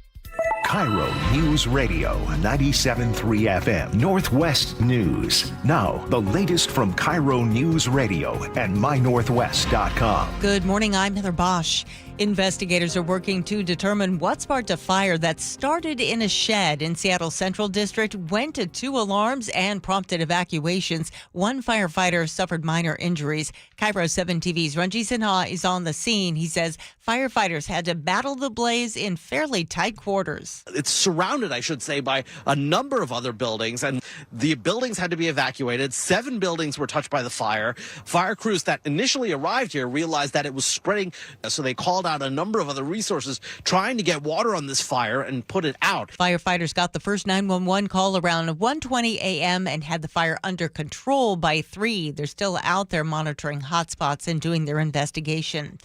Speaker 15: KIRO News Radio 97.3 FM Northwest News. Now, the latest from KIRO News Radio and mynorthwest.com.
Speaker 6: Good morning, I'm Heather Bosch. Investigators are working to determine what sparked a fire that started in a shed in Seattle Central District, went to 2 alarms, and prompted evacuations. 1 firefighter suffered minor injuries. KIRO 7 TV's Ranji Sinha is on the scene. He says firefighters had to battle the blaze in fairly tight quarters.
Speaker 13: It's surrounded, I should say, by a number of other buildings, and the buildings had to be evacuated. 7 buildings were touched by the fire. Fire crews that initially arrived here realized that it was spreading, so they called out a number of other resources trying to get water on this fire and put it out.
Speaker 6: Firefighters got the first 911 call around 1:20 a.m. and had the fire under control by 3. They're still out there monitoring hotspots and doing their investigation.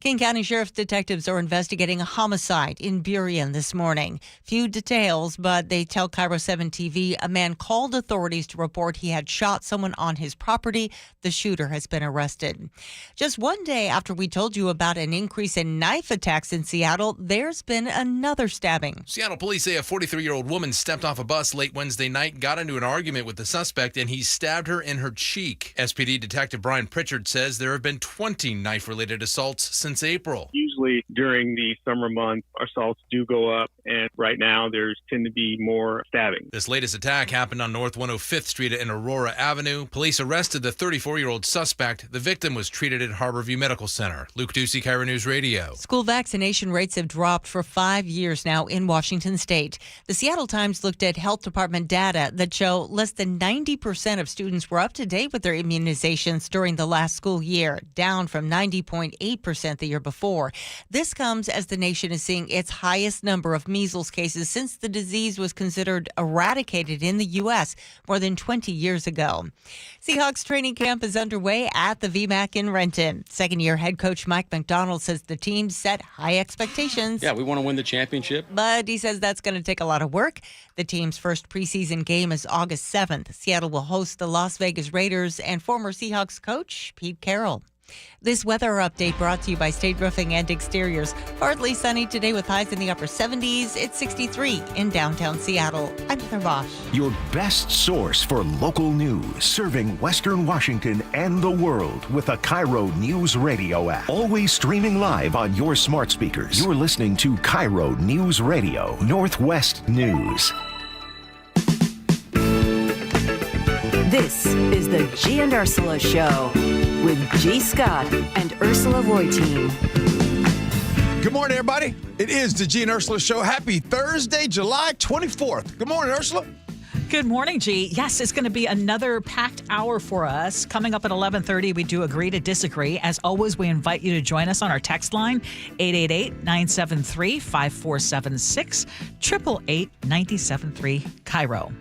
Speaker 6: King County Sheriff's detectives are investigating a homicide in Burien this morning. Few details, but they tell KIRO 7 TV a man called authorities to report he had shot someone on his property. The shooter has been arrested. Just one day after we told you about an increase in knife attacks in Seattle, there's been another stabbing.
Speaker 16: Seattle police say a 43-year-old woman stepped off a bus late Wednesday night, got into an argument with the suspect, and he stabbed her in her cheek. SPD Detective Brian Pritchard says there have been 20 knife-related assaults since April.
Speaker 17: Usually during the summer months, assaults do go up, and right now there's tend to be more stabbing.
Speaker 16: This latest attack happened on North 105th Street and Aurora Avenue. Police arrested the 34-year-old suspect. The victim was treated at Harborview Medical Center. Luke Ducey, KIRO News Radio.
Speaker 6: School vaccination rates have dropped for 5 years now in Washington state. The Seattle Times looked at health department data that show less than 90% of students were up to date with their immunizations during the last school year, down from 90.8% 5% the year before. This comes as the nation is seeing its highest number of measles cases since the disease was considered eradicated in the U.S. more than 20 years ago. Seahawks training camp is underway at the VMAC in Renton. Second-year head coach Mike McDonald says the team set high expectations.
Speaker 3: Yeah, we want to win the championship.
Speaker 6: But he says that's going to take a lot of work. The team's first preseason game is August 7th. Seattle will host the Las Vegas Raiders and former Seahawks coach Pete Carroll. This weather update brought to you by State Roofing and Exteriors. Partly sunny today with highs in the upper 70s. It's 63 in downtown Seattle. I'm Heather Bosch.
Speaker 15: Your best source for local news, serving Western Washington and the world with a KIRO Newsradio app. Always streaming live on your smart speakers. You're listening to KIRO Newsradio, Northwest News.
Speaker 7: This is the Gee and Ursula Show with G. Scott and Ursula Reutin.
Speaker 8: Good morning, everybody. It is the Gee and Ursula Show. Happy Thursday, July 24th. Good morning, Ursula.
Speaker 9: Good morning, G. Yes, it's going to be another packed hour for us. Coming up at 11:30, we do agree to disagree. As always, we invite you to join us on our text line, 888-973-5476, 888-973-KIRO.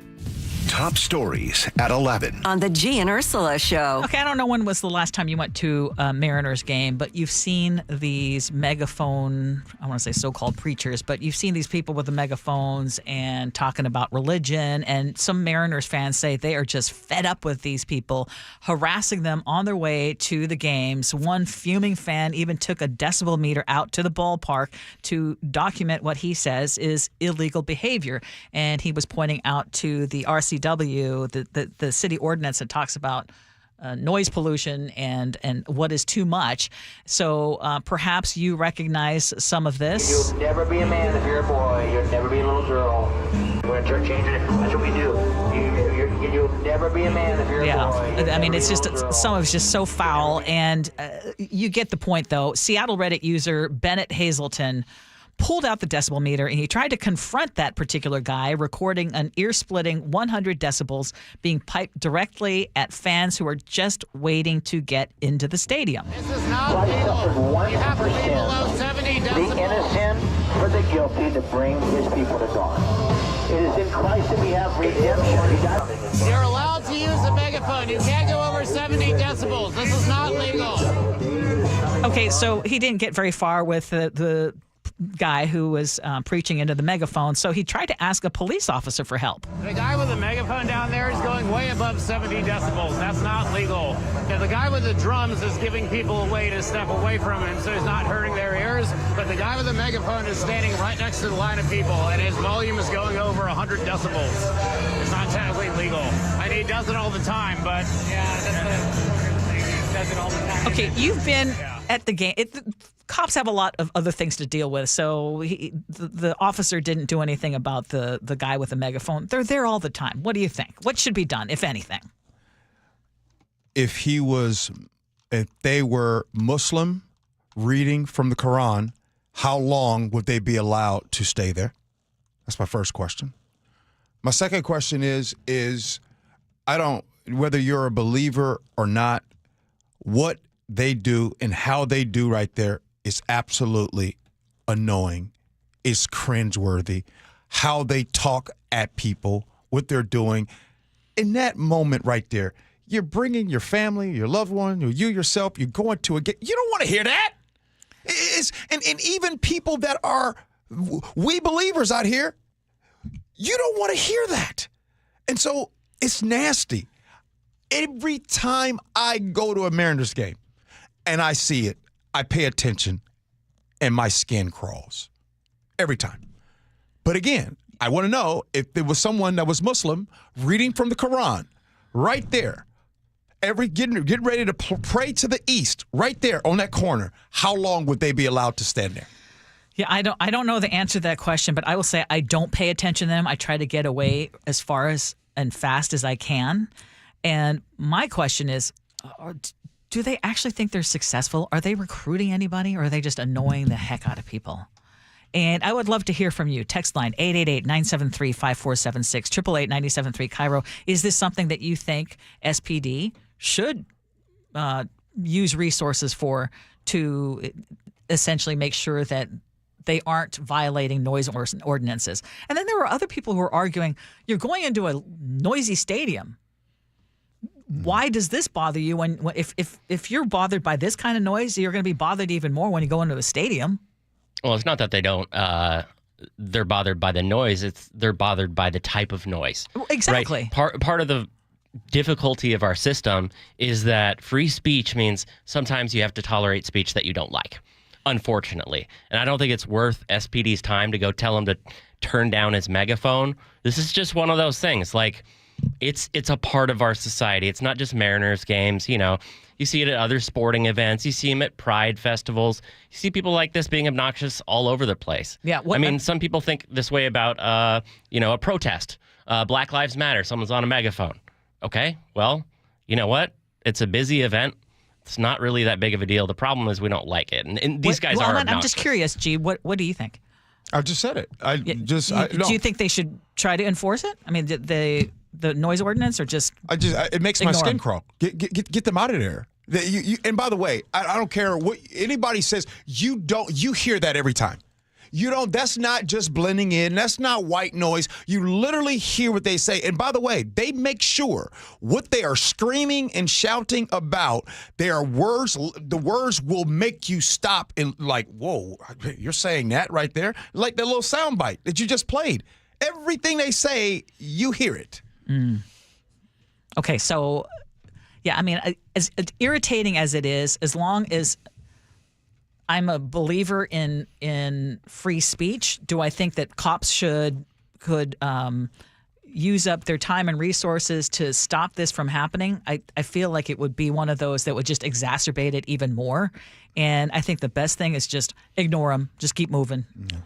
Speaker 15: Top stories at 11.
Speaker 7: On the Gee and Ursula Show.
Speaker 9: Okay, I don't know when was the last time you went to a Mariners game, but you've seen these megaphone, I want to say so-called preachers, but you've seen these people with the megaphones and talking about religion, and some Mariners fans say they are just fed up with these people harassing them on their way to the games. One fuming fan even took a decibel meter out to the ballpark to document what he says is illegal behavior, and he was pointing out to the RCW, the city ordinance that talks about noise pollution and what is too much. So perhaps you recognize some of this.
Speaker 11: You'll never be a man if you're a boy. You'll never be a little girl. We're in church changing it. That's what we do. You'll never be a man if you're a boy.
Speaker 9: I mean, it's just some of it's just so foul. And you get the point, though. Seattle Reddit user Bennett Hazelton pulled out the decibel meter, and he tried to confront that particular guy, recording an ear-splitting 100 decibels being piped directly at fans who are just waiting to get into the stadium.
Speaker 11: This is not legal. You have to be below 70 decibels. The innocent for the guilty to bring his people to God. It is in Christ that we have redemption. You're allowed to use a megaphone. You can't go over 70 decibels. This is not legal.
Speaker 9: Okay, so he didn't get very far with the guy who was preaching into the megaphone, so he tried to ask a police officer for help.
Speaker 11: The guy with the megaphone down there is going way above 70 decibels. That's not legal. And the guy with the drums is giving people a way to step away from him so he's not hurting their ears. But the guy with the megaphone is standing right next to the line of people, and his volume is going over 100 decibels. It's not technically legal. I mean, he does it all the time, but he does it all the time.
Speaker 9: Okay, you've been at the game. Cops have a lot of other things to deal with, so the officer didn't do anything about the guy with the megaphone. They're there all the time. What do you think? What should be done, if anything?
Speaker 8: If they were Muslim reading from the Quran, how long would they be allowed to stay there? That's my first question. My second question is whether you're a believer or not, what they do and how they do right there is absolutely annoying. It's cringeworthy. How they talk at people, what they're doing. In that moment right there, you're bringing your family, your loved one, or you yourself, you're going to a game. You don't want to hear that. And even people that are we believers out here, you don't want to hear that. And so it's nasty. Every time I go to a Mariners game and I see it, I pay attention and my skin crawls. Every time. But again, I want to know if there was someone that was Muslim reading from the Quran right there, getting ready to pray to the east right there on that corner, how long would they be allowed to stand there?
Speaker 9: Yeah, I don't know the answer to that question, but I will say I don't pay attention to them. I try to get away as far as and fast as I can. And my question is, do they actually think they're successful? Are they recruiting anybody, or are they just annoying the heck out of people? And I would love to hear from you. Text line 888-973-5476, 888-973-KIRO. Is this something that you think SPD should use resources for to essentially make sure that they aren't violating noise ordinances. And then there were other people who were arguing, you're going into a noisy stadium. Why does this bother you? If you're bothered by this kind of noise, you're going to be bothered even more when you go into a stadium.
Speaker 3: Well, it's not that they don't. They're bothered by the noise. They're bothered by the type of noise.
Speaker 9: Exactly.
Speaker 3: Right? Part of the difficulty of our system is that free speech means sometimes you have to tolerate speech that you don't like, unfortunately. And I don't think it's worth SPD's time to go tell him to turn down his megaphone. This is just one of those things. Like, it's a part of our society. It's not just Mariners games. You know, you see it at other sporting events. You see them at pride festivals. You see people like this being obnoxious all over the place.
Speaker 9: Yeah.
Speaker 3: Some people think this way about, a protest. Black Lives Matter. Someone's on a megaphone. Okay, well, you know what? It's a busy event. It's not really that big of a deal. The problem is we don't like it. And these guys are obnoxious.
Speaker 9: I'm just curious, Gee, what do you think?
Speaker 8: I just said it.
Speaker 9: Do you think they should try to enforce it? I mean, the noise ordinance, or just
Speaker 8: it makes my skin crawl. Get them out of there. And by the way, I don't care what anybody says. You hear that every time. You don't. That's not just blending in. That's not white noise. You literally hear what they say. And by the way, they make sure what they are screaming and shouting about, their words. The words will make you stop and like, whoa, you're saying that right there, like that little soundbite that you just played. Everything they say, you hear it.
Speaker 9: Okay, so yeah, I mean, as irritating as it is, as long as I'm a believer in free speech, do I think that cops could use up their time and resources to stop this from happening? I feel like it would be one of those that would just exacerbate it even more. And I think the best thing is just ignore them. Just keep moving. Yeah.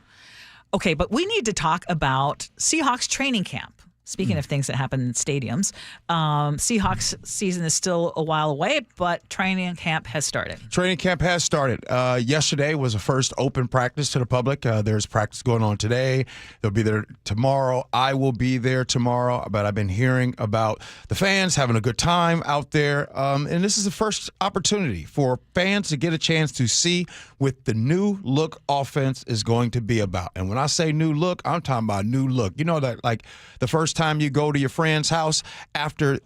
Speaker 9: Okay, but we need to talk about Seahawks training camp. Speaking of things that happen in stadiums, Seahawks season is still a while away, but training camp has started.
Speaker 8: Training camp has started. Yesterday was the first open practice to the public. There's practice going on today. They'll be there tomorrow. I will be there tomorrow, but I've been hearing about the fans having a good time out there. And this is the first opportunity for fans to get a chance to see what the new look offense is going to be about. And when I say new look, I'm talking about new look. You know that, like, the first time you go to your friend's house after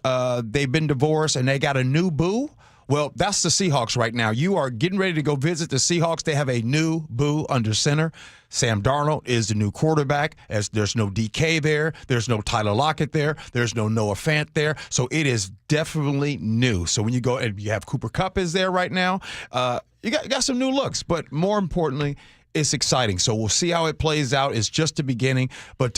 Speaker 8: they've been divorced and they got a new boo? Well, that's the Seahawks right now. You are getting ready to go visit the Seahawks. They have a new boo under center. Sam Darnold is the new quarterback, as there's no DK there. There's no Tyler Lockett there. There's no Noah Fant there. So it is definitely new. So when you go, and you have Cooper Kupp is there right now, you got some new looks. But more importantly, it's exciting. So we'll see how it plays out. It's just the beginning. But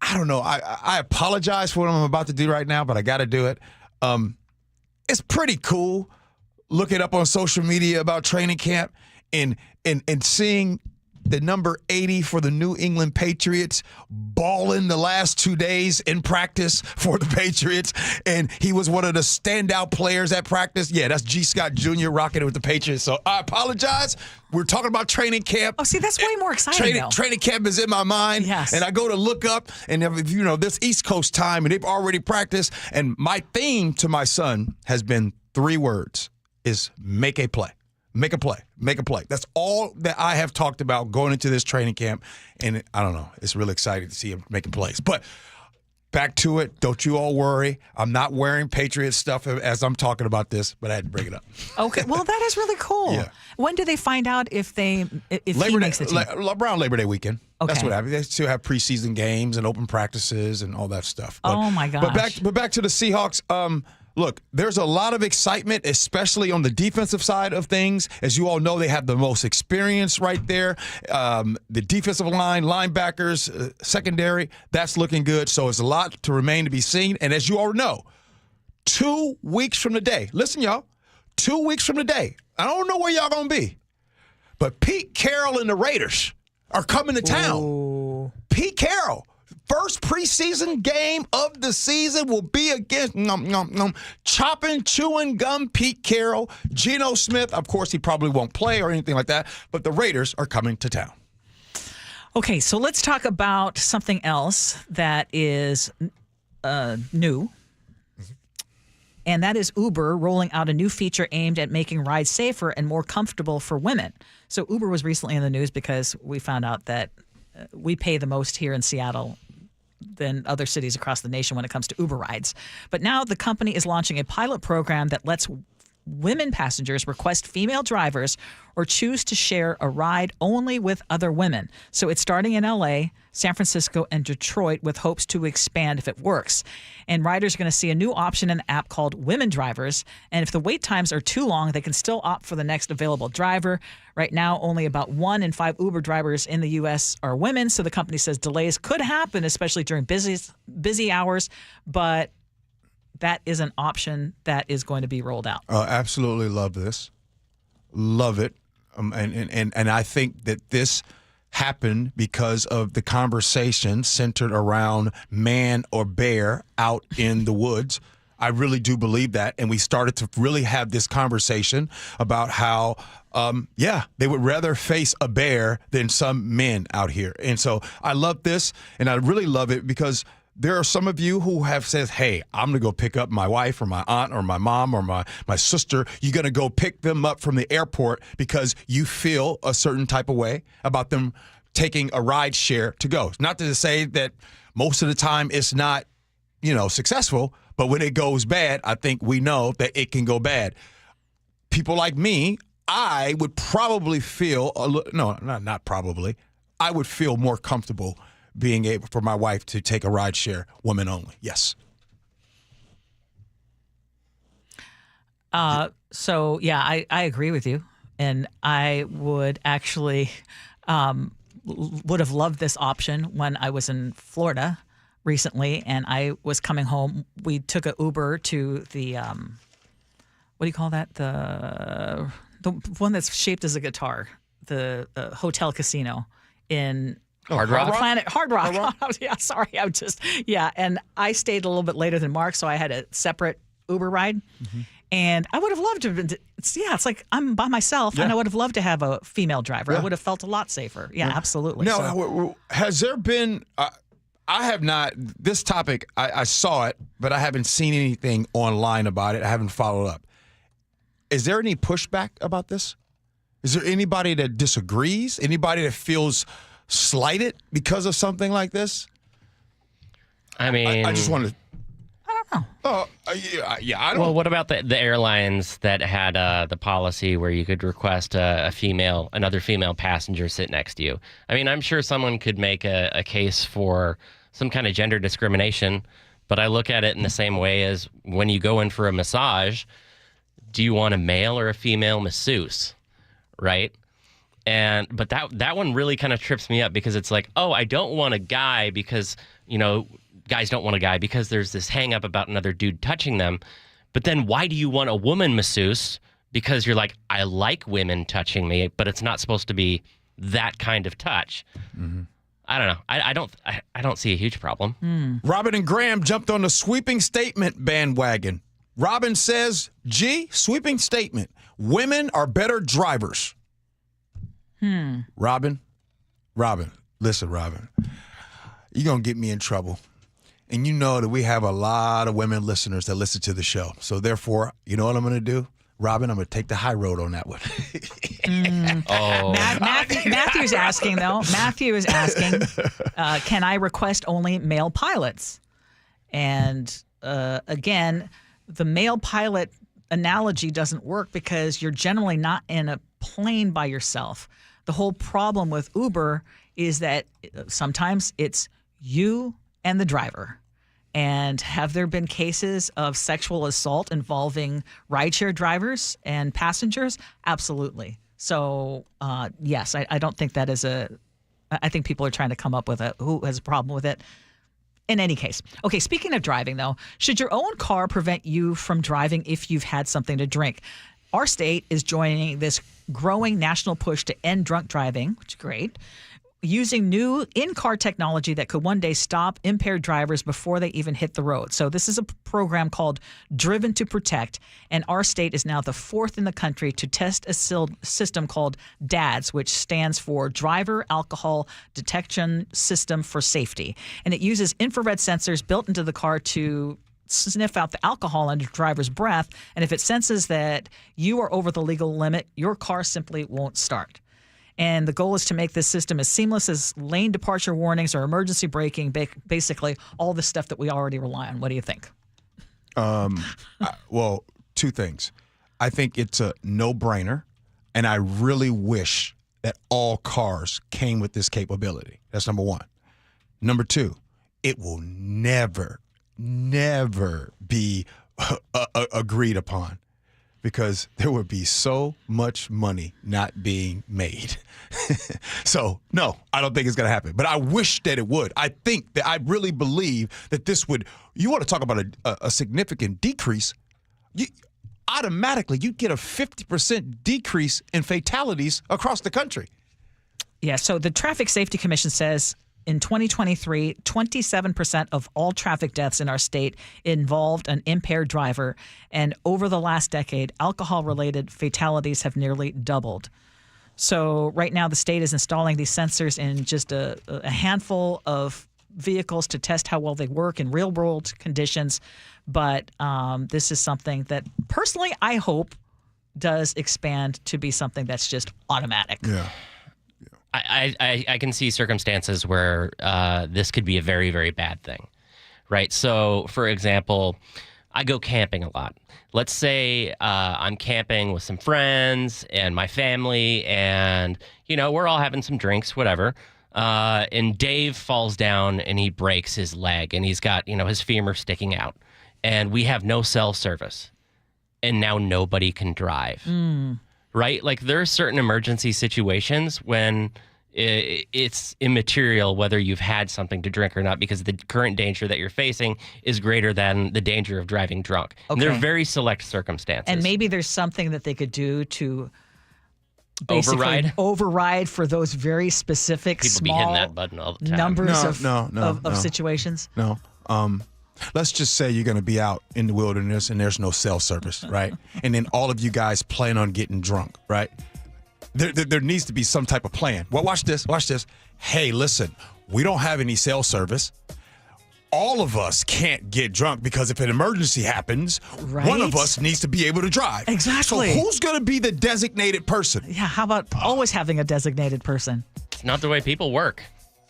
Speaker 8: I don't know. I apologize for what I'm about to do right now, but I got to do it. It's pretty cool looking up on social media about training camp and seeing the number 80 for the New England Patriots balling the last 2 days in practice for the Patriots. And he was one of the standout players at practice. Yeah, that's G. Scott Jr. rocking it with the Patriots. So I apologize. We're talking about training camp.
Speaker 9: Oh, see, that's way more exciting.
Speaker 8: Training camp is in my mind.
Speaker 9: Yes.
Speaker 8: And I go to look up, and this East Coast time, and they've already practiced. And my theme to my son has been 3 words, is make a play. Make a play. Make a play. That's all that I have talked about going into this training camp. And I don't know. It's really exciting to see him making plays. But back to it. Don't you all worry. I'm not wearing Patriots stuff as I'm talking about this, but I had to bring it up.
Speaker 9: Okay. Well, that is really cool. Yeah. When do they find out if he makes the team?
Speaker 8: Around Labor Day weekend.
Speaker 9: Okay.
Speaker 8: That's what happens. They still have preseason games and open practices and all that stuff. But,
Speaker 9: oh, my gosh.
Speaker 8: But back to the Seahawks. Look, there's a lot of excitement, especially on the defensive side of things. As you all know, they have the most experience right there. The defensive line, linebackers, secondary, that's looking good. So it's a lot to remain to be seen. And as you all know, 2 weeks from today, listen, y'all, 2 weeks from today, I don't know where y'all going to be, but Pete Carroll and the Raiders are coming to town.
Speaker 9: Ooh.
Speaker 8: Pete Carroll. First preseason game of the season will be against chopping, chewing gum Pete Carroll. Geno Smith, of course, he probably won't play or anything like that, but the Raiders are coming to town.
Speaker 9: Okay, so let's talk about something else that is new. and that is Uber rolling out a new feature aimed at making rides safer and more comfortable for women. So Uber was recently in the news because we found out that we pay the most here in Seattle than other cities across the nation when it comes to Uber rides. But now the company is launching a pilot program that lets women passengers request female drivers or choose to share a ride only with other women. So it's starting in LA, San Francisco, and Detroit with hopes to expand if it works. And riders are going to see a new option in the app called Women Drivers. And if the wait times are too long, they can still opt for the next available driver. Right now, only about 1 in 5 Uber drivers in the U.S. are women. So the company says delays could happen, especially during busy hours. But that is an option that is going to be rolled out.
Speaker 8: Absolutely love this. Love it. And I think that this happened because of the conversation centered around man or bear out in the woods. I really do believe that. And we started to really have this conversation about how, they would rather face a bear than some men out here. And so I love this, and I really love it because there are some of you who have said, hey, I'm going to go pick up my wife or my aunt or my mom or my sister. You're going to go pick them up from the airport because you feel a certain type of way about them taking a ride share to go. Not to say that most of the time it's not, successful, but when it goes bad, I think we know that it can go bad. People like me, I would probably feel, I would feel more comfortable being able for my wife to take a ride share, woman only. Yes.
Speaker 9: I agree with you. And I would actually would have loved this option when I was in Florida recently and I was coming home. We took an Uber to the, what do you call that? The one that's shaped as a guitar, the hotel casino in
Speaker 3: Hard Rock?
Speaker 9: Hard Rock. Yeah, sorry. And I stayed a little bit later than Mark, so I had a separate Uber ride. Mm-hmm. And I would have loved to, it's like I'm by myself, and I would have loved to have a female driver. I would have felt a lot safer. Yeah, absolutely.
Speaker 8: Now, has there been, I have not, this topic, I saw it, but I haven't seen anything online about it. I haven't followed up. Is there any pushback about this? Is there anybody that disagrees? Anybody that feels slighted because of something like this?
Speaker 3: I mean,
Speaker 8: I just want to.
Speaker 9: I don't
Speaker 8: know. I don't.
Speaker 3: Well, what about the airlines that had the policy where you could request another female passenger sit next to you? I mean, I'm sure someone could make a case for some kind of gender discrimination, but I look at it in the same way as when you go in for a massage. Do you want a male or a female masseuse, right? But that one really kind of trips me up because it's like, oh, I don't want a guy because, guys don't want a guy because there's this hang up about another dude touching them. But then why do you want a woman masseuse? Because you're like, I like women touching me, but it's not supposed to be that kind of touch. Mm-hmm. I don't know. I don't see a huge problem.
Speaker 8: Robin and Graham jumped on the sweeping statement bandwagon. Robin says, sweeping statement. Women are better drivers. Robin, listen, Robin, you're going to get me in trouble. And you know that we have a lot of women listeners that listen to the show. So therefore, you know what I'm going to do? Robin, I'm going to take the high road on that one.
Speaker 9: Matthew's asking, though. Matthew is asking, can I request only male pilots? And again, the male pilot analogy doesn't work because you're generally not in a plane by yourself. The whole problem with Uber is that sometimes it's you and the driver. And have there been cases of sexual assault involving rideshare drivers and passengers? Absolutely. So, yes, I don't think that is I think people are trying to come up with who has a problem with it. In any case. Okay, speaking of driving, though, should your own car prevent you from driving if you've had something to drink? Our state is joining this growing national push to end drunk driving, which is great, using new in-car technology that could one day stop impaired drivers before they even hit the road. So this is a program called Driven to Protect, and our state is now the 4th in the country to test a system called DADS, which stands for Driver Alcohol Detection System for Safety. And it uses infrared sensors built into the car to sniff out the alcohol under the driver's breath. And if it senses that you are over the legal limit, your car simply won't start. And the goal is to make this system as seamless as lane departure warnings or emergency braking, basically all the stuff that we already rely on. What do you think?
Speaker 8: Well, two things. I think it's a no-brainer, and I really wish that all cars came with this capability. That's number one. Number two, it will never be agreed upon, because there would be so much money not being made. So, no, I don't think it's going to happen. But I wish that it would. I think that I really believe that this would, you want to talk about a significant decrease, automatically you'd get a 50% decrease in fatalities across the country.
Speaker 9: Yeah, so the Traffic Safety Commission says in 2023, 27% of all traffic deaths in our state involved an impaired driver. And over the last decade, alcohol-related fatalities have nearly doubled. So right now, the state is installing these sensors in just a handful of vehicles to test how well they work in real-world conditions. But this is something that, personally, I hope does expand to be something that's just automatic.
Speaker 8: Yeah.
Speaker 3: I can see circumstances where this could be a very, very bad thing, right? So, for example, I go camping a lot. Let's say I'm camping with some friends and my family, and, we're all having some drinks, whatever. And Dave falls down and he breaks his leg, and he's got, his femur sticking out. And we have no cell service. And now nobody can drive. Right? Like, there are certain emergency situations when it's immaterial whether you've had something to drink or not, because the current danger that you're facing is greater than the danger of driving drunk.
Speaker 9: Okay.
Speaker 3: And they're very select circumstances.
Speaker 9: And maybe there's something that they could do to basically override for those very specific
Speaker 3: People
Speaker 9: small
Speaker 3: be hitting that button all the time.
Speaker 9: numbers of
Speaker 8: No.
Speaker 9: situations.
Speaker 8: No. Let's just say you're going to be out in the wilderness and there's no cell service, right? And then all of you guys plan on getting drunk, right? There needs to be some type of plan. Well, watch this. Hey, listen, we don't have any cell service. All of us can't get drunk because if an emergency happens, one of us needs to be able to drive.
Speaker 9: Exactly.
Speaker 8: So who's going to be the designated person?
Speaker 9: Yeah, how about always having a designated person?
Speaker 3: It's not the way people work.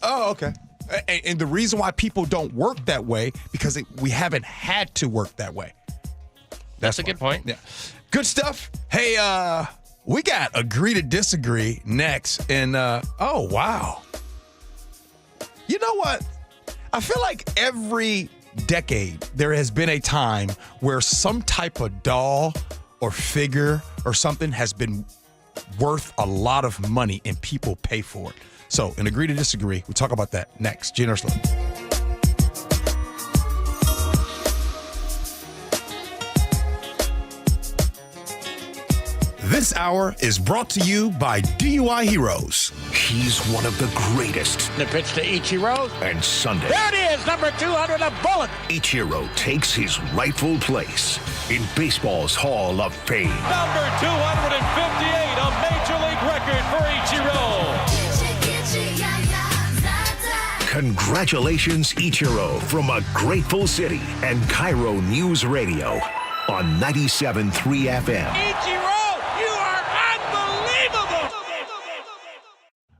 Speaker 8: Oh, okay. And the reason why people don't work that way, because we haven't had to work that way.
Speaker 3: That's a good point.
Speaker 8: Yeah. Good stuff. Hey, we got Agree to Disagree next. And, oh, wow. You know what? I feel like every decade there has been a time where some type of doll or figure or something has been worth a lot of money and people pay for it. So, in Agree to Disagree, we'll talk about that next. Gee Ursula. This hour is brought to you by DUI Heroes.
Speaker 15: He's one of the greatest.
Speaker 11: The pitch to Ichiro.
Speaker 15: And Sunday,
Speaker 11: There it is, number 200, a bullet.
Speaker 15: Ichiro takes his rightful place in baseball's Hall of Fame.
Speaker 12: Number 258, a major league record for Ichiro.
Speaker 15: Congratulations, Ichiro, from a grateful city and KIRO Newsradio on 97.3 FM.
Speaker 12: Ichiro, you are unbelievable!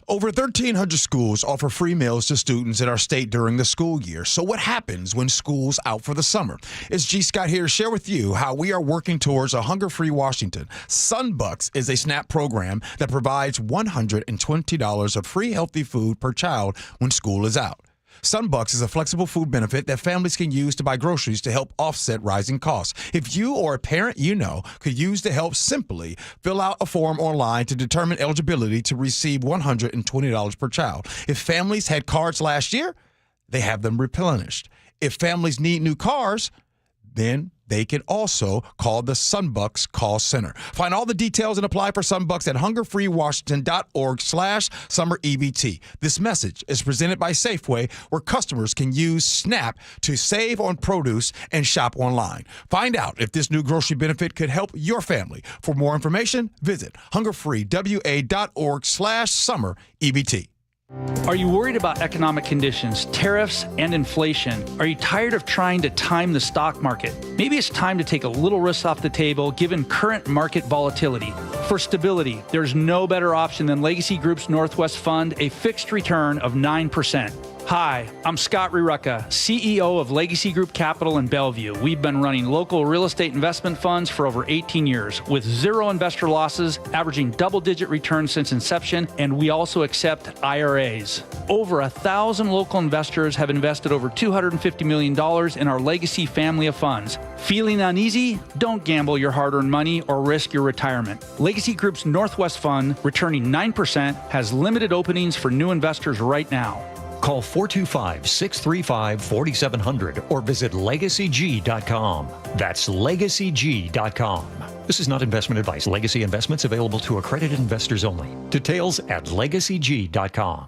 Speaker 8: Over 1,300 schools offer free meals to students in our state during the school year. So what happens when school's out for the summer? It's G. Scott here to share with you how we are working towards a hunger-free Washington. Sunbucks is a SNAP program that provides $120 of free healthy food per child when school is out. Sunbucks is a flexible food benefit that families can use to buy groceries to help offset rising costs. If you or a parent you know could use the help, simply fill out a form online to determine eligibility to receive $120 per child. If families had cards last year, they have them replenished. If families need new cars, then they can also call the Sunbucks Call Center. Find all the details and apply for Sunbucks at hungerfreewashington.org/summer-EBT. This message is presented by Safeway, where customers can use SNAP to save on produce and shop online. Find out if this new grocery benefit could help your family. For more information, visit hungerfreewa.org/summer-EBT.
Speaker 10: Are you worried about economic conditions, tariffs, and inflation? Are you tired of trying to time the stock market? Maybe it's time to take a little risk off the table given current market volatility. For stability, there's no better option than Legacy Group's Northwest Fund, a fixed return of 9%. Hi, I'm Scott Rurecka, CEO of Legacy Group Capital in Bellevue. We've been running local real estate investment funds for over 18 years with zero investor losses, averaging double-digit returns since inception, and we also accept IRAs. Over 1,000 local investors have invested over $250 million in our Legacy family of funds. Feeling uneasy? Don't gamble your hard-earned money or risk your retirement. Legacy Group's Northwest Fund, returning 9%, has limited openings for new investors right now.
Speaker 14: Call 425-635-4700 or visit LegacyG.com. That's LegacyG.com. This is not investment advice. Legacy investments available to accredited investors only. Details at LegacyG.com.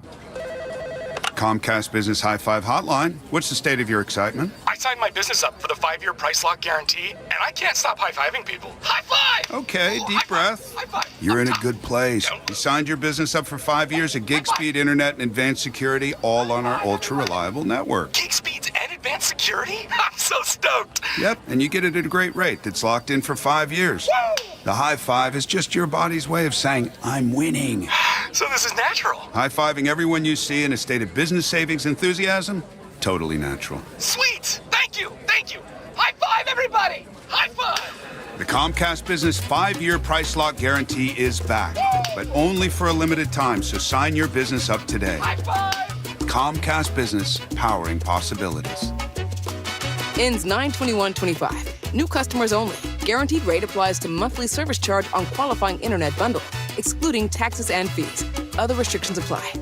Speaker 18: Comcast Business High Five Hotline. What's the state of your excitement?
Speaker 19: I signed my business up for the 5-year price lock guarantee, and I can't stop high-fiving people. High five!
Speaker 18: Okay, deep breath. High five. You're in a good place. You signed your business up for 5 years of gig speed internet and advanced security, all on our ultra-reliable network.
Speaker 19: Gig speeds and advanced security? I'm so stoked.
Speaker 18: Yep, and you get it at a great rate that's locked in for 5 years.
Speaker 19: Woo!
Speaker 18: The high five is just your body's way of saying, I'm winning.
Speaker 19: So this is natural.
Speaker 18: High-fiving everyone you see in a state of business savings enthusiasm? Totally natural.
Speaker 19: Sweet! Thank you! Thank you! High five, everybody! High five!
Speaker 18: The Comcast Business 5-year price lock guarantee is back, but only for a limited time, so sign your business up today.
Speaker 19: High five!
Speaker 18: Comcast Business, powering possibilities.
Speaker 20: Ends 9/21/25. New customers only. Guaranteed rate applies to monthly service charge on qualifying internet bundle, excluding taxes and fees. Other restrictions apply.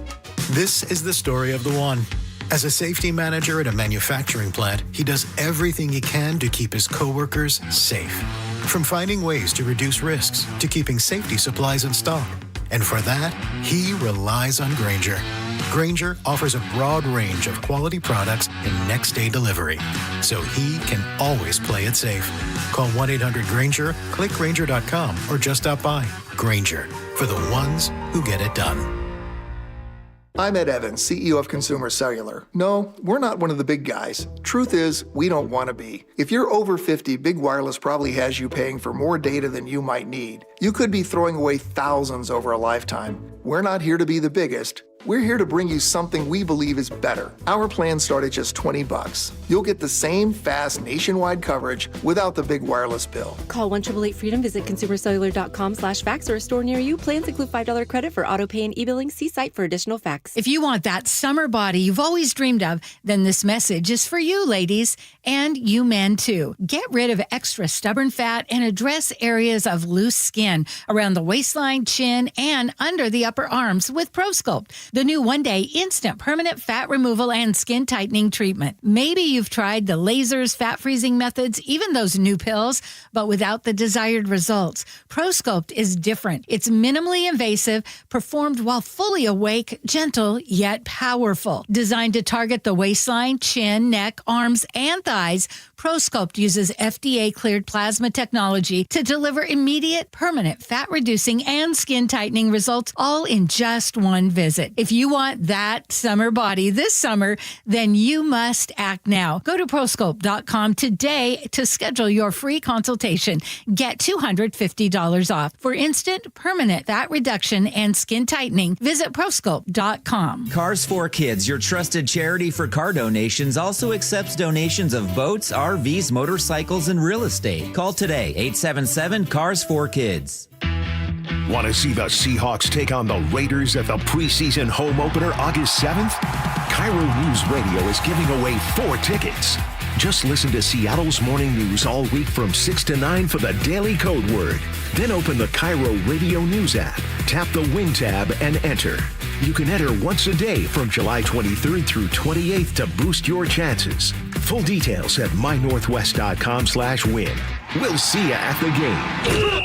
Speaker 21: This is the story of the one. As a safety manager at a manufacturing plant, he does everything he can to keep his coworkers safe. From finding ways to reduce risks to keeping safety supplies in stock. And for that, he relies on Granger. Granger offers a broad range of quality products and next-day delivery, so he can always play it safe. Call 1-800-GRANGER, click Granger.com, or just stop by. Granger, for the ones who get it done.
Speaker 20: I'm Ed Evans, CEO of Consumer Cellular. No, we're not one of the big guys. Truth is, we don't want to be. If you're over 50, Big Wireless probably has you paying for more data than you might need. You could be throwing away thousands over a lifetime. We're not here to be the biggest. We're here to bring you something we believe is better. Our plans start at just $20. You'll get the same fast nationwide coverage without the big wireless bill.
Speaker 21: Call 1-888-FREEDOM, visit consumercellular.com/fax or a store near you. Plans include $5 credit for auto pay and e-billing. See site for additional facts.
Speaker 22: If you want that summer body you've always dreamed of, then this message is for you, ladies, and you men too. Get rid of extra stubborn fat and address areas of loose skin around the waistline, chin, and under the upper arms with ProSculpt, the new one-day instant permanent fat removal and skin tightening treatment. Maybe you've tried the lasers, fat freezing methods, even those new pills, but without the desired results. ProSculpt is different. It's minimally invasive, performed while fully awake, gentle, yet powerful. Designed to target the waistline, chin, neck, arms, and thighs, ProSculpt uses FDA-cleared plasma technology to deliver immediate, permanent fat-reducing and skin-tightening results, all in just one visit. If you want that summer body this summer, then you must act now. Go to ProSculpt.com today to schedule your free consultation. Get $250 off. For instant, permanent fat reduction and skin tightening, visit ProSculpt.com.
Speaker 23: Cars for Kids, your trusted charity for car donations, also accepts donations of boats, RVs, motorcycles, and real estate. Call today, 877-CARS4KIDS.
Speaker 15: Want to see the Seahawks take on the Raiders at the preseason home opener August 7th? KIRO Newsradio is giving away 4 tickets. Just listen to Seattle's morning news all week from 6 to 9 for the daily code word. Then open the KIRO Radio News app, tap the Win tab, and enter. You can enter once a day from July 23rd through 28th to boost your chances. Full details at mynorthwest.com/win. We'll see you at the game.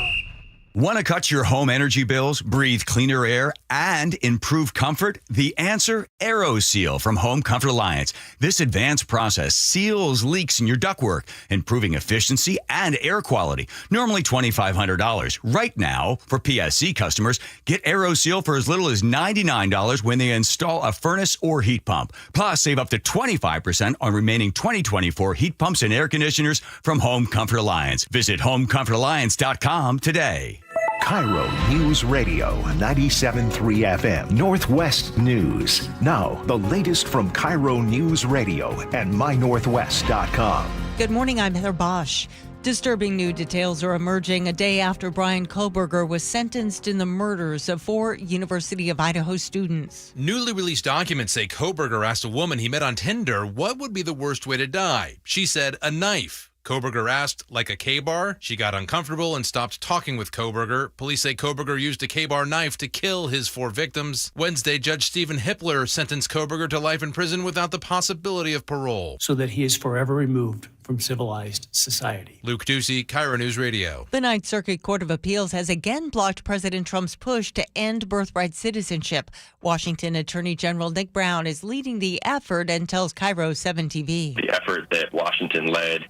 Speaker 1: Want to cut your home energy bills, breathe cleaner air, and improve comfort? The answer, AeroSeal from Home Comfort Alliance. This advanced process seals leaks in your ductwork, improving efficiency and air quality. Normally $2,500. Right now, for PSC customers, get AeroSeal for as little as $99 when they install a furnace or heat pump. Plus, save up to 25% on remaining 2024 heat pumps and air conditioners from Home Comfort Alliance. Visit homecomfortalliance.com today.
Speaker 15: KIRO News Radio 97.3 FM Northwest News. Now, the latest from KIRO News Radio and mynorthwest.com.
Speaker 6: Good morning, I'm Heather Bosch. Disturbing new details are emerging a day after Brian Koberger was sentenced in the murders of 4 University of Idaho students.
Speaker 16: Newly released documents say Koberger asked a woman he met on Tinder what would be the worst way to die. She said a knife. Koberger asked, like a K-bar. She got uncomfortable and stopped talking with Koberger. Police say Koberger used a K-bar knife to kill his 4 victims. Wednesday, Judge Stephen Hippler sentenced Koberger to life in prison without the possibility of parole.
Speaker 2: So that he is forever removed from civilized society.
Speaker 16: Luke Ducey, KIRO News Radio.
Speaker 6: The Ninth Circuit Court of Appeals has again blocked President Trump's push to end birthright citizenship. Washington Attorney General Nick Brown is leading the effort and tells KIRO 7 TV.
Speaker 4: The effort that Washington led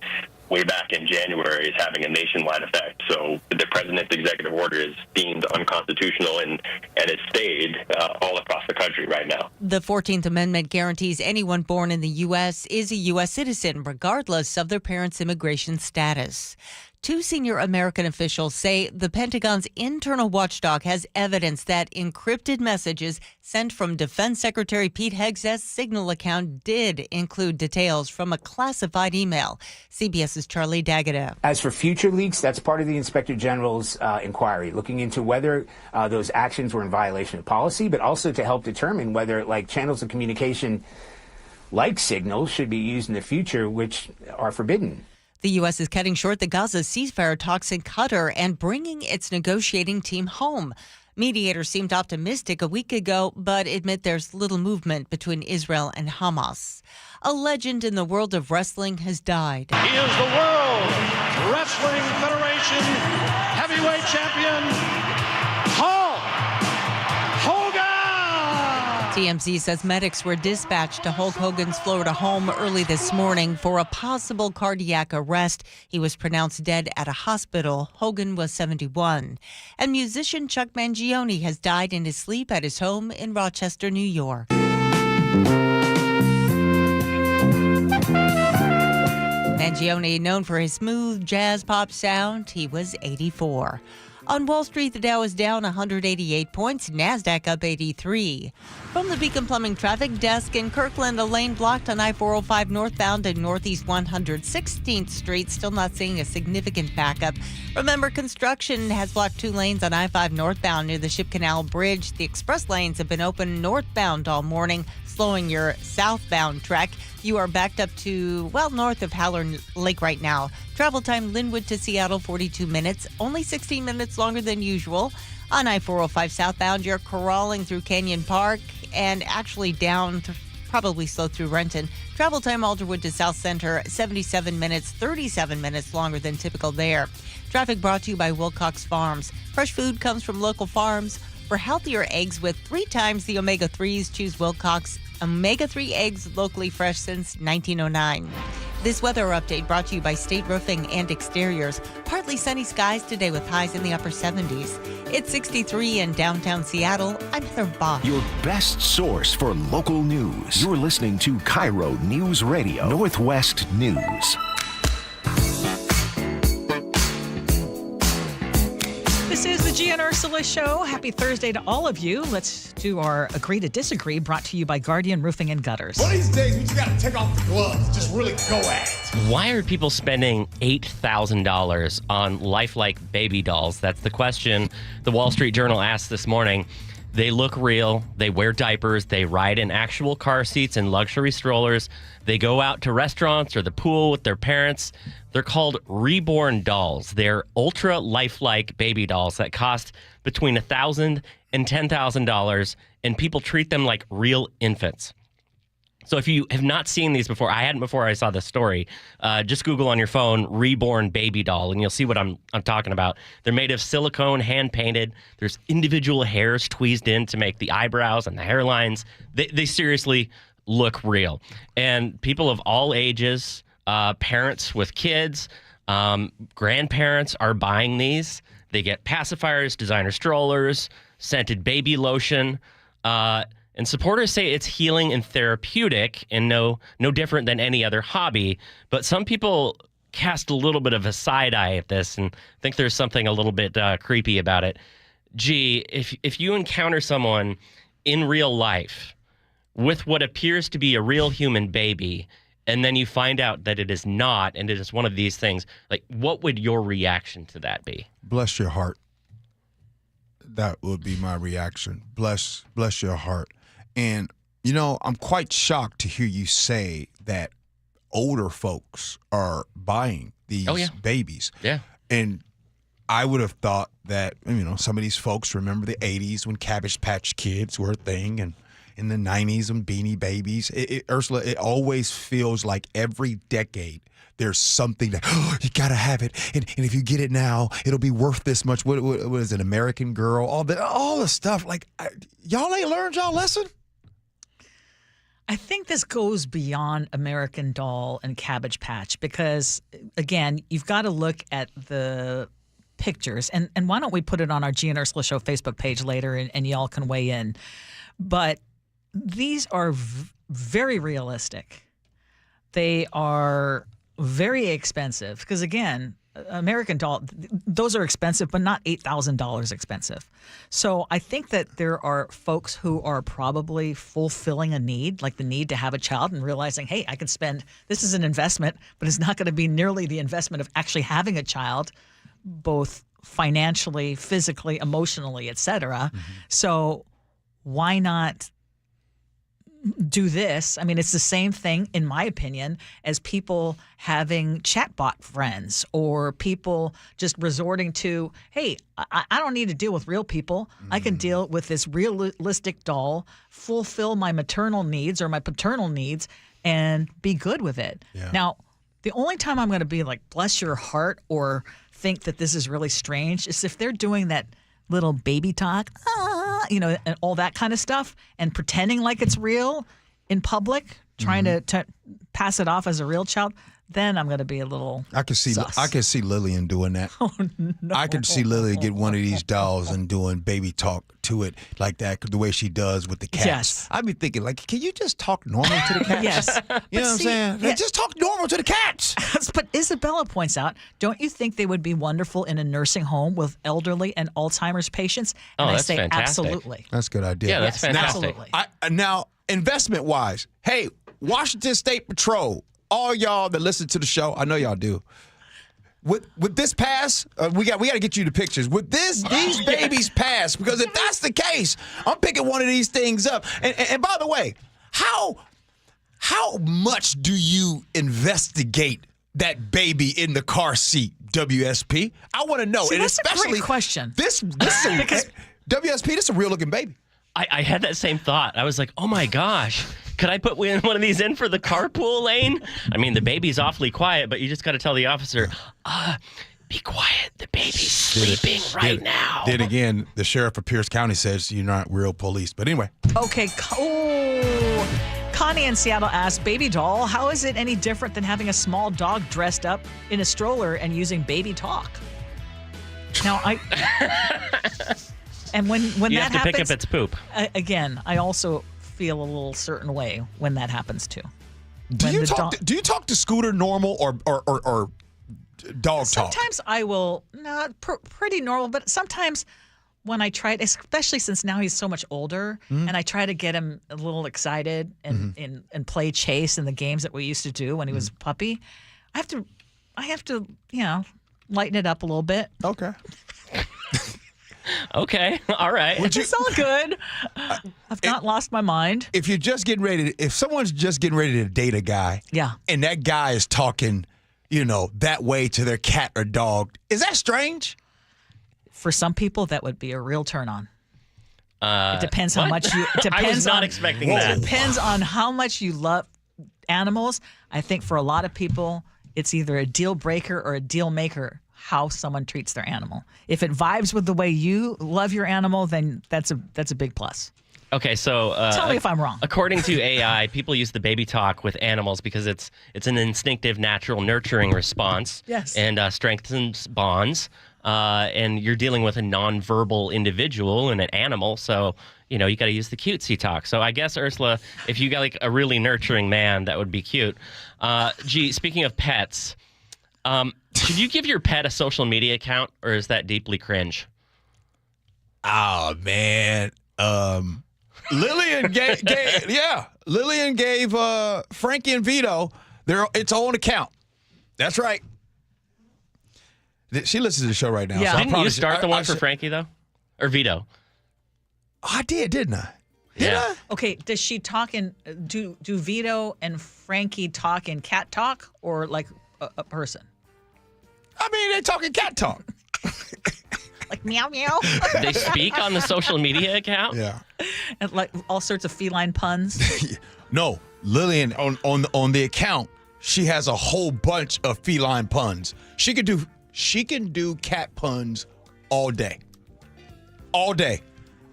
Speaker 4: way back in January is having a nationwide effect. So the president's executive order is deemed unconstitutional and it's stayed all across the country right now.
Speaker 6: The 14th Amendment guarantees anyone born in the U.S. is a U.S. citizen, regardless of their parents' immigration status. 2 senior American officials say the Pentagon's internal watchdog has evidence that encrypted messages sent from Defense Secretary Pete Hegseth's Signal account did include details from a classified email. CBS's Charlie D'Agata.
Speaker 5: As for future leaks, that's part of the Inspector General's inquiry, looking into whether those actions were in violation of policy, but also to help determine whether, channels of communication like Signal should be used in the future, which are forbidden.
Speaker 6: The U.S. is cutting short the Gaza ceasefire talks in Qatar and bringing its negotiating team home. Mediators seemed optimistic a week ago, but admit there's little movement between Israel and Hamas. A legend in the world of wrestling has died.
Speaker 12: He is the World Wrestling Federation heavyweight champion, Hulk Hogan!
Speaker 6: TMZ says medics were dispatched to Hulk Hogan's Florida home early this morning for a possible cardiac arrest. He was pronounced dead at a hospital. Hogan was 71. And musician Chuck Mangione has died in his sleep at his home in Rochester, New York. Mangione, known for his smooth jazz pop sound, he was 84. On Wall Street, the Dow is down 188 points, NASDAQ up 83. From the Beacon Plumbing Traffic Desk in Kirkland, a lane blocked on I-405 northbound and Northeast 116th Street. Still not seeing a significant backup. Remember, construction has blocked 2 lanes on I-5 northbound near the Ship Canal Bridge. The express lanes have been open northbound all morning, slowing your southbound trek. You are backed up to, north of Howler Lake right now. Travel time, Linwood to Seattle, 42 minutes, only 16 minutes longer than usual. On I-405 southbound, you're crawling through Canyon Park and actually down, probably slow through Renton. Travel time, Alderwood to South Center, 77 minutes, 37 minutes longer than typical there. Traffic brought to you by Wilcox Farms. Fresh food comes from local farms. For healthier eggs with 3 times the omega-3s, choose Wilcox. Omega-3 eggs, locally fresh since 1909. This weather update brought to you by State Roofing and Exteriors. Partly sunny skies today with highs in the upper 70s. It's 63 in downtown Seattle. I'm Heather Bosch.
Speaker 15: Your best source for local news. You're listening to KIRO News Radio, Northwest News.
Speaker 9: This is the Gee and Ursula Show. Happy Thursday to all of you. Let's do our Agree to Disagree, brought to you by Guardian Roofing and Gutters.
Speaker 24: One of these days, we just got to take off the gloves. Just really go at it.
Speaker 3: Why are people spending $8,000 on lifelike baby dolls? That's the question the Wall Street Journal asked this morning. They look real. They wear diapers. They ride in actual car seats and luxury strollers. They go out to restaurants or the pool with their parents. They're called reborn dolls. They're ultra lifelike baby dolls that cost between $1,000 and $10,000, and people treat them like real infants. So if you have not seen these before, I hadn't before I saw this story, just Google on your phone, reborn baby doll, and you'll see what I'm talking about. They're made of silicone, hand-painted. There's individual hairs tweezed in to make the eyebrows and the hairlines. They seriously look real. And people of all ages, parents with kids, grandparents are buying these. They get pacifiers, designer strollers, scented baby lotion, and supporters say it's healing and therapeutic and no different than any other hobby. But some people cast a little bit of a side eye at this and think there's something a little bit creepy about it. Gee, if you encounter someone in real life with what appears to be a real human baby, and then you find out that it is not, and it is one of these things, like, what would your reaction to that be?
Speaker 8: Bless your heart. That would be my reaction. Bless your heart. And, you know, I'm quite shocked to hear you say that older folks are buying these babies.
Speaker 3: Yeah.
Speaker 8: And I would have thought that, you know, some of these folks remember the 80s when Cabbage Patch Kids were a thing, and in the 90s when Beanie Babies. Ursula, it always feels like every decade there's something that, you got to have it. And if you get it now, it'll be worth this much. What is it, American Girl? All the stuff. Like, y'all ain't learned y'all lesson?
Speaker 9: I think this goes beyond American Doll and Cabbage Patch because, again, you've got to look at the pictures. And why don't we put it on our Gee and Ursula Show Facebook page later and y'all can weigh in. But these are very realistic. They are very expensive because, again, American Doll, those are expensive, but not $8,000 expensive. So I think that there are folks who are probably fulfilling a need, like the need to have a child and realizing, hey, I can spend, this is an investment, but it's not going to be nearly the investment of actually having a child, both financially, physically, emotionally, et cetera. Mm-hmm. So why not do this? I mean, it's the same thing, in my opinion, as people having chatbot friends or people just resorting to, hey, I don't need to deal with real people. I can deal with this realistic doll, fulfill my maternal needs or my paternal needs, and be good with it. Yeah. Now, the only time I'm going to be like, bless your heart, or think that this is really strange is if they're doing that little baby talk, you know, and all that kind of stuff, and pretending like it's real in public, trying to pass it off as a real child. Then I'm going to be a little
Speaker 8: I can see Lillian doing that.
Speaker 9: Oh, no.
Speaker 8: I could see Lillian get one of these dolls and doing baby talk to it like that, the way she does with the cats.
Speaker 9: Yes.
Speaker 8: I'd be thinking, like, can you just talk normal to the cats?
Speaker 9: Yes.
Speaker 8: You know what I'm saying?
Speaker 9: Yeah.
Speaker 8: Just talk normal to the cats.
Speaker 9: But Isabella points out, don't you think they would be wonderful in a nursing home with elderly and Alzheimer's patients? And
Speaker 3: that's fantastic.
Speaker 9: Absolutely.
Speaker 8: That's a good idea.
Speaker 3: Yeah, that's fantastic.
Speaker 9: Absolutely.
Speaker 8: Now, investment-wise, hey, Washington State Patrol, all y'all that listen to the show, I know y'all do. With this pass, we got to get you the pictures. With these babies pass, because if that's the case, I'm picking one of these things up. And by the way, how much do you investigate that baby in the car seat, WSP? I want to know.
Speaker 9: See,
Speaker 8: and
Speaker 9: that's
Speaker 8: especially
Speaker 9: a great question.
Speaker 8: This is WSP. This is a real looking baby.
Speaker 3: I had that same thought. I was like, oh my gosh, could I put one of these in for the carpool lane? I mean, the baby's awfully quiet, but you just got to tell the officer, be quiet. The baby's sleeping right now.
Speaker 8: Then again, the sheriff of Pierce County says you're not real police. But anyway.
Speaker 9: Okay. Connie in Seattle asked, baby doll, how is it any different than having a small dog dressed up in a stroller and using baby talk? Now, and when
Speaker 3: you
Speaker 9: that
Speaker 3: have to
Speaker 9: happens,
Speaker 3: pick up its poop.
Speaker 9: Again, I also feel a little certain way when that happens too.
Speaker 8: Do you talk to Scooter normal or dog talk?
Speaker 9: Sometimes I will, pretty normal, but sometimes when I try, especially since now he's so much older, and I try to get him a little excited and play chase in the games that we used to do when he was a puppy, I have to, lighten it up a little bit.
Speaker 8: Okay.
Speaker 3: Okay, all right.
Speaker 9: It's all good. I've not lost my mind.
Speaker 8: If someone's just getting ready to date a guy, and that guy is talking, that way to their cat or dog, is that strange?
Speaker 9: For some people, that would be a real turn on. It depends how much you. It depends
Speaker 3: I was not expecting that.
Speaker 9: It depends on how much you love animals. I think for a lot of people, it's either a deal breaker or a deal maker how someone treats their animal. If it vibes with the way you love your animal, then that's a big plus.
Speaker 3: Okay, so
Speaker 9: tell me if I'm wrong.
Speaker 3: According to AI, people use the baby talk with animals because it's an instinctive, natural, nurturing response.
Speaker 9: Yes.
Speaker 3: And strengthens bonds. And you're dealing with a nonverbal individual and an animal, so you got to use the cutesy talk. So I guess, Ursula, if you got like a really nurturing man, that would be cute. Gee, speaking of pets, should you give your pet a social media account, or is that deeply cringe?
Speaker 8: Oh man. Lillian gave Frankie and Vito its own account. That's right. She listens to the show right now.
Speaker 9: Yeah.
Speaker 8: So
Speaker 3: Didn't you start the one for Frankie though, or Vito?
Speaker 8: I did, didn't I?
Speaker 3: Yeah.
Speaker 9: Okay. Does she talk in? Do Vito and Frankie talk in cat talk or like a person?
Speaker 8: I mean, they talking cat talk.
Speaker 9: Like meow meow.
Speaker 3: They speak on the social media account.
Speaker 8: Yeah.
Speaker 9: And like all sorts of feline puns.
Speaker 8: No, Lillian on the account, she has a whole bunch of feline puns. She can do cat puns all day. All day.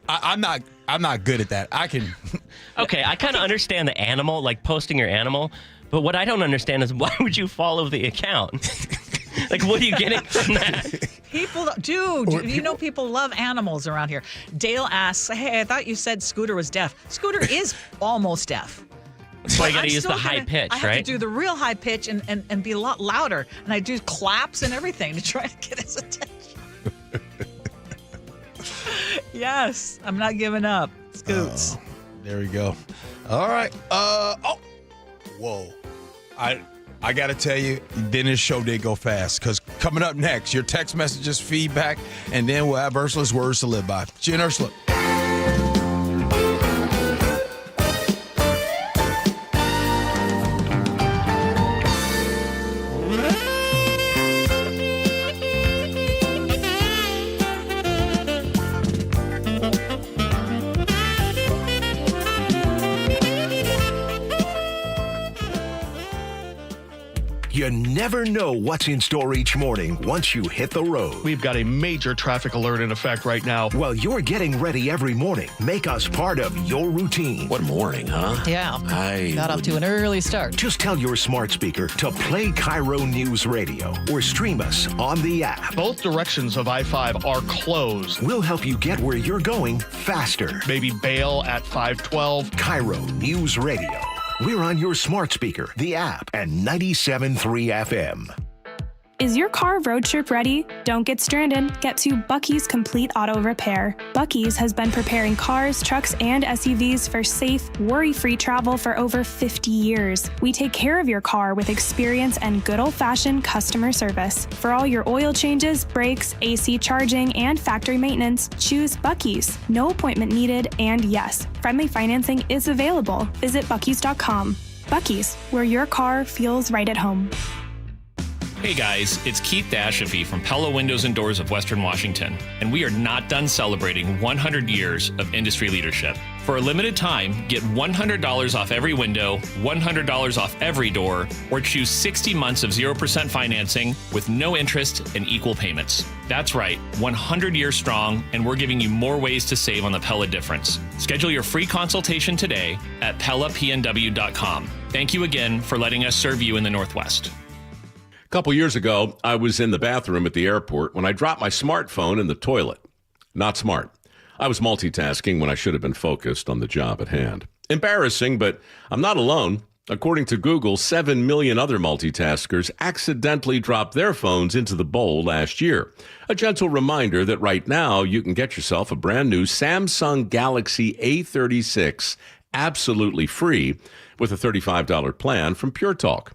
Speaker 8: I'm not good at that. I can.
Speaker 3: Okay, I kind of understand the animal, like posting your animal, but what I don't understand is why would you follow the account? Like, what are you getting from that?
Speaker 9: People, dude, people love animals around here. Dale asks, hey, I thought you said Scooter was deaf. Scooter is almost deaf.
Speaker 3: So you got to use the high pitch,
Speaker 9: I have to do the real high pitch and be a lot louder. And I do claps and everything to try to get his attention. Yes, I'm not giving up. Scoots.
Speaker 8: There we go. All right. Whoa. I got to tell you, then this show did go fast, because coming up next, your text messages, feedback, and then we'll have Ursula's words to live by. Gee and Ursula.
Speaker 15: You never know what's in store each morning once you hit the road.
Speaker 7: We've got a major traffic alert in effect right now.
Speaker 15: While you're getting ready every morning, make us part of your routine.
Speaker 11: What morning, huh?
Speaker 13: Yeah. Got off to an early start.
Speaker 15: Just tell your smart speaker to play KIRO News Radio or stream us on the app.
Speaker 7: Both directions of I-5 are closed.
Speaker 15: We'll help you get where you're going faster.
Speaker 7: Maybe bail at 512.
Speaker 15: KIRO News Radio. We're on your smart speaker, the app, and 97.3 FM.
Speaker 17: Is your car road trip ready? Don't get stranded. Get to Bucky's Complete Auto Repair. Bucky's has been preparing cars, trucks, and SUVs for safe, worry-free travel for over 50 years. We take care of your car with experience and good old-fashioned customer service. For all your oil changes, brakes, AC charging, and factory maintenance, choose Bucky's. No appointment needed, and yes, friendly financing is available. Visit Bucky's.com. Bucky's, where your car feels right at home.
Speaker 25: Hey guys, it's Keith Dashafi from Pella Windows and Doors of Western Washington, and we are not done celebrating 100 years of industry leadership. For a limited time, get $100 off every window, $100 off every door, or choose 60 months of 0% financing with no interest and equal payments. That's right, 100 years strong, and we're giving you more ways to save on the Pella difference. Schedule your free consultation today at PellaPNW.com. Thank you again for letting us serve you in the Northwest.
Speaker 26: A couple years ago, I was in the bathroom at the airport when I dropped my smartphone in the toilet. Not smart. I was multitasking when I should have been focused on the job at hand. Embarrassing, but I'm not alone. According to Google, 7 million other multitaskers accidentally dropped their phones into the bowl last year. A gentle reminder that right now you can get yourself a brand new Samsung Galaxy A36 absolutely free with a $35 plan from Pure Talk.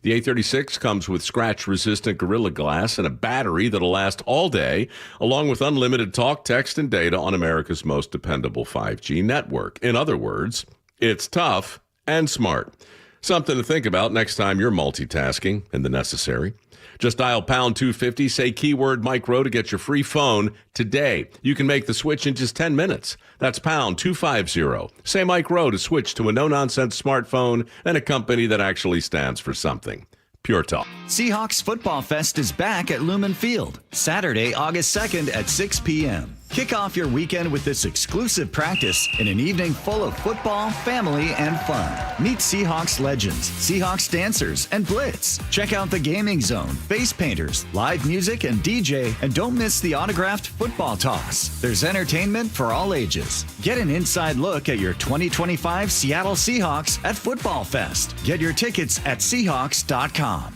Speaker 26: The A36 comes with scratch-resistant Gorilla Glass and a battery that'll last all day, along with unlimited talk, text, and data on America's most dependable 5G network. In other words, it's tough and smart. Something to think about next time you're multitasking and the necessary. Just dial pound 250, say keyword Mike Rowe to get your free phone today. You can make the switch in just 10 minutes. That's pound 250. Say Mike Rowe to switch to a no-nonsense smartphone and a company that actually stands for something. Pure Talk.
Speaker 10: Seahawks Football Fest is back at Lumen Field, Saturday, August 2nd at 6 p.m. Kick off your weekend with this exclusive practice in an evening full of football, family, and fun. Meet Seahawks legends, Seahawks dancers, and Blitz. Check out the gaming zone, face painters, live music, and DJ, and don't miss the autographed football toss. There's entertainment for all ages. Get an inside look at your 2025 Seattle Seahawks at Football Fest. Get your tickets at Seahawks.com.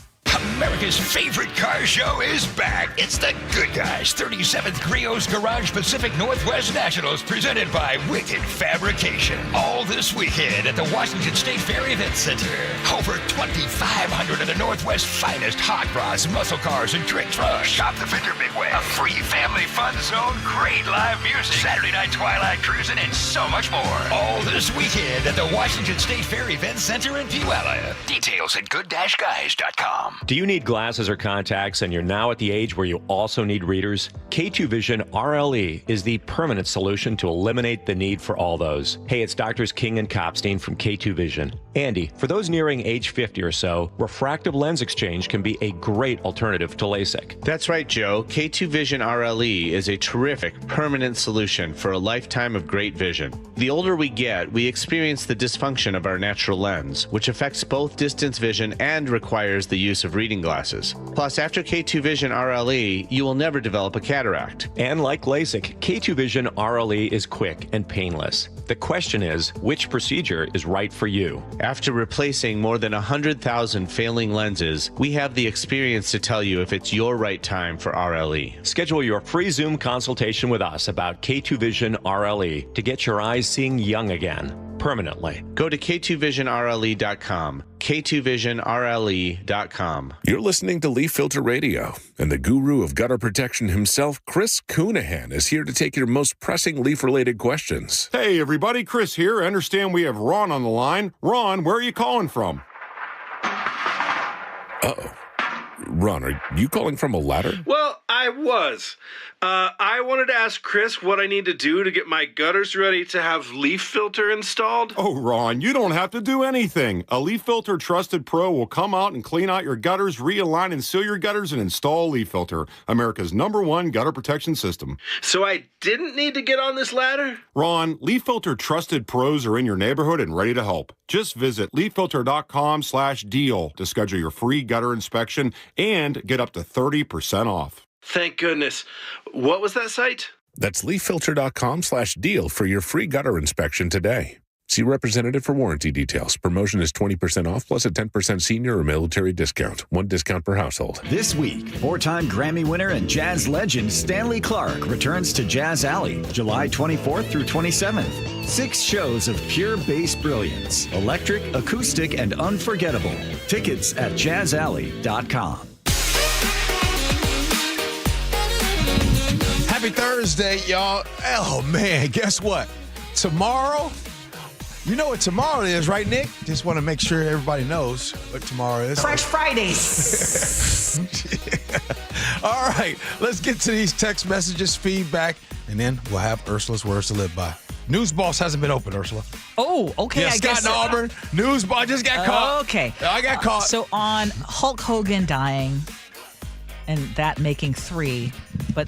Speaker 11: America's favorite car show is back. It's the Good Guys 37th Griot's Garage Pacific Northwest Nationals presented by Wicked Fabrication. All this weekend at the Washington State Fair Event Center. Over 2,500 of the Northwest's finest hot rods, muscle cars, and trick trucks. Shop the Fender Big Wheel. A free family fun zone, great live music, Saturday night twilight cruising, and so much more. All this weekend at the Washington State Fair Event Center in Puyallup. Details at good-guys.com.
Speaker 14: Do you need glasses or contacts and you're now at the age where you also need readers? K2 Vision RLE is the permanent solution to eliminate the need for all those. Hey, it's Doctors King and Kopstein from K2 Vision. Andy, for those nearing age 50 or so, refractive lens exchange can be a great alternative to LASIK.
Speaker 18: That's right, Joe. K2 Vision RLE is a terrific permanent solution for a lifetime of great vision. The older we get, we experience the dysfunction of our natural lens, which affects both distance vision and requires the use of reading glasses. Plus, after K2 Vision RLE, you will never develop a cataract.
Speaker 14: And like LASIK, K2 Vision RLE is quick and painless. The question is, which procedure is right for you?
Speaker 18: After replacing more than 100,000 failing lenses, we have the experience to tell you if it's your right time for RLE.
Speaker 14: Schedule your free Zoom consultation with us about K2 Vision RLE to get your eyes seeing young again, permanently.
Speaker 18: Go to K2VisionRLE.com, K2VisionRLE.com.
Speaker 19: You're listening to Leaf Filter Radio, and the guru of gutter protection himself, Chris Coonahan, is here to take your most pressing leaf-related questions.
Speaker 20: Hey, everybody, Chris here. I understand we have Ron on the line. Ron, where are you calling from?
Speaker 19: Uh-oh. Ron, are you calling from a ladder?
Speaker 27: Well, I was. I wanted to ask Chris what I need to do to get my gutters ready to have leaf filter installed.
Speaker 20: Oh, Ron, you don't have to do anything. A Leaf Filter Trusted Pro will come out and clean out your gutters, realign and seal your gutters, and install Leaf Filter, America's #1 gutter protection system.
Speaker 27: So I didn't need to get on this ladder?
Speaker 20: Ron, Leaf Filter Trusted Pros are in your neighborhood and ready to help. Just visit leaffilter.com/deal to schedule your free gutter inspection and get up to 30% off.
Speaker 27: Thank goodness. What was that site?
Speaker 19: That's leaffilter.com/deal for your free gutter inspection today. See representative for warranty details. Promotion is 20% off plus a 10% senior or military discount. One discount per household.
Speaker 10: This week, four-time Grammy winner and jazz legend Stanley Clark returns to Jazz Alley, July 24th through 27th. 6 shows of pure bass brilliance, electric, acoustic, and unforgettable. Tickets at jazzalley.com.
Speaker 8: Happy Thursday, y'all. Oh, man, guess what? Tomorrow, you know what tomorrow is, right, Nick? Just want to make sure everybody knows what tomorrow is.
Speaker 9: Fresh Fridays.
Speaker 8: All right, let's get to these text messages, feedback, and then we'll have Ursula's words to live by. News Boss hasn't been open, Ursula.
Speaker 9: Oh, okay.
Speaker 8: Yeah, Scott and Auburn. News Boss just got caught.
Speaker 9: Okay.
Speaker 8: I got caught.
Speaker 9: So on Hulk Hogan dying and that making 3, but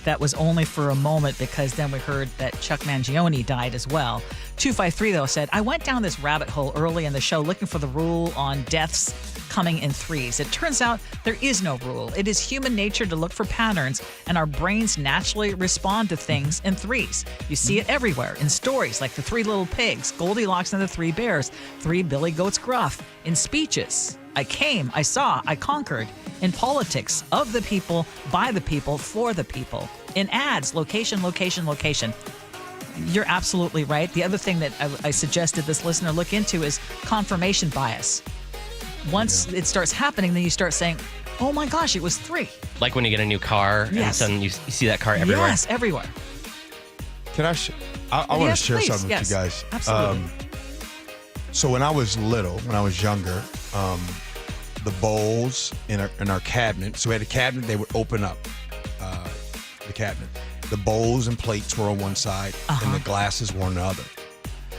Speaker 9: that was only for a moment because then we heard that Chuck Mangione died as well. 253, though, said, I went down this rabbit hole early in the show looking for the rule on deaths coming in 3s. It turns out there is no rule. It is human nature to look for patterns, and our brains naturally respond to things in 3s. You see it everywhere in stories like The 3 Little Pigs, Goldilocks and the 3 Bears, 3 Billy Goats Gruff, in speeches. I came, I saw, I conquered. In politics, of the people, by the people, for the people. In ads, location, location, location. You're absolutely right. The other thing that I suggested this listener look into is confirmation bias. Once it starts happening, then you start saying, oh my gosh, it was 3.
Speaker 3: Like when you get a new car and suddenly you see that car everywhere.
Speaker 9: Yes, everywhere.
Speaker 8: Can I want to share something with you guys.
Speaker 9: Absolutely.
Speaker 8: So when I was little, when I was younger, the bowls in our cabinet, so we had a cabinet, they would open up the cabinet. The bowls and plates were on one side, and the glasses were on the other.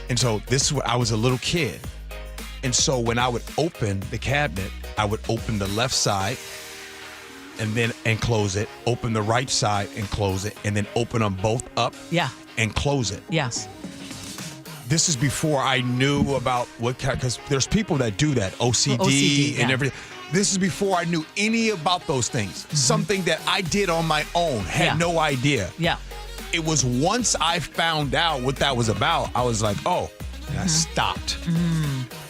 Speaker 8: And so this is when I was a little kid. And so when I would open the cabinet, I would open the left side and close it, open the right side and close it, and then open them both up and close it.
Speaker 9: Yes.
Speaker 8: This is before I knew about because there's people that do that, OCD and everything. This is before I knew any about those things. Something that I did on my own, had no idea.
Speaker 9: Yeah.
Speaker 8: It was once I found out what that was about, I was like, oh, and I stopped.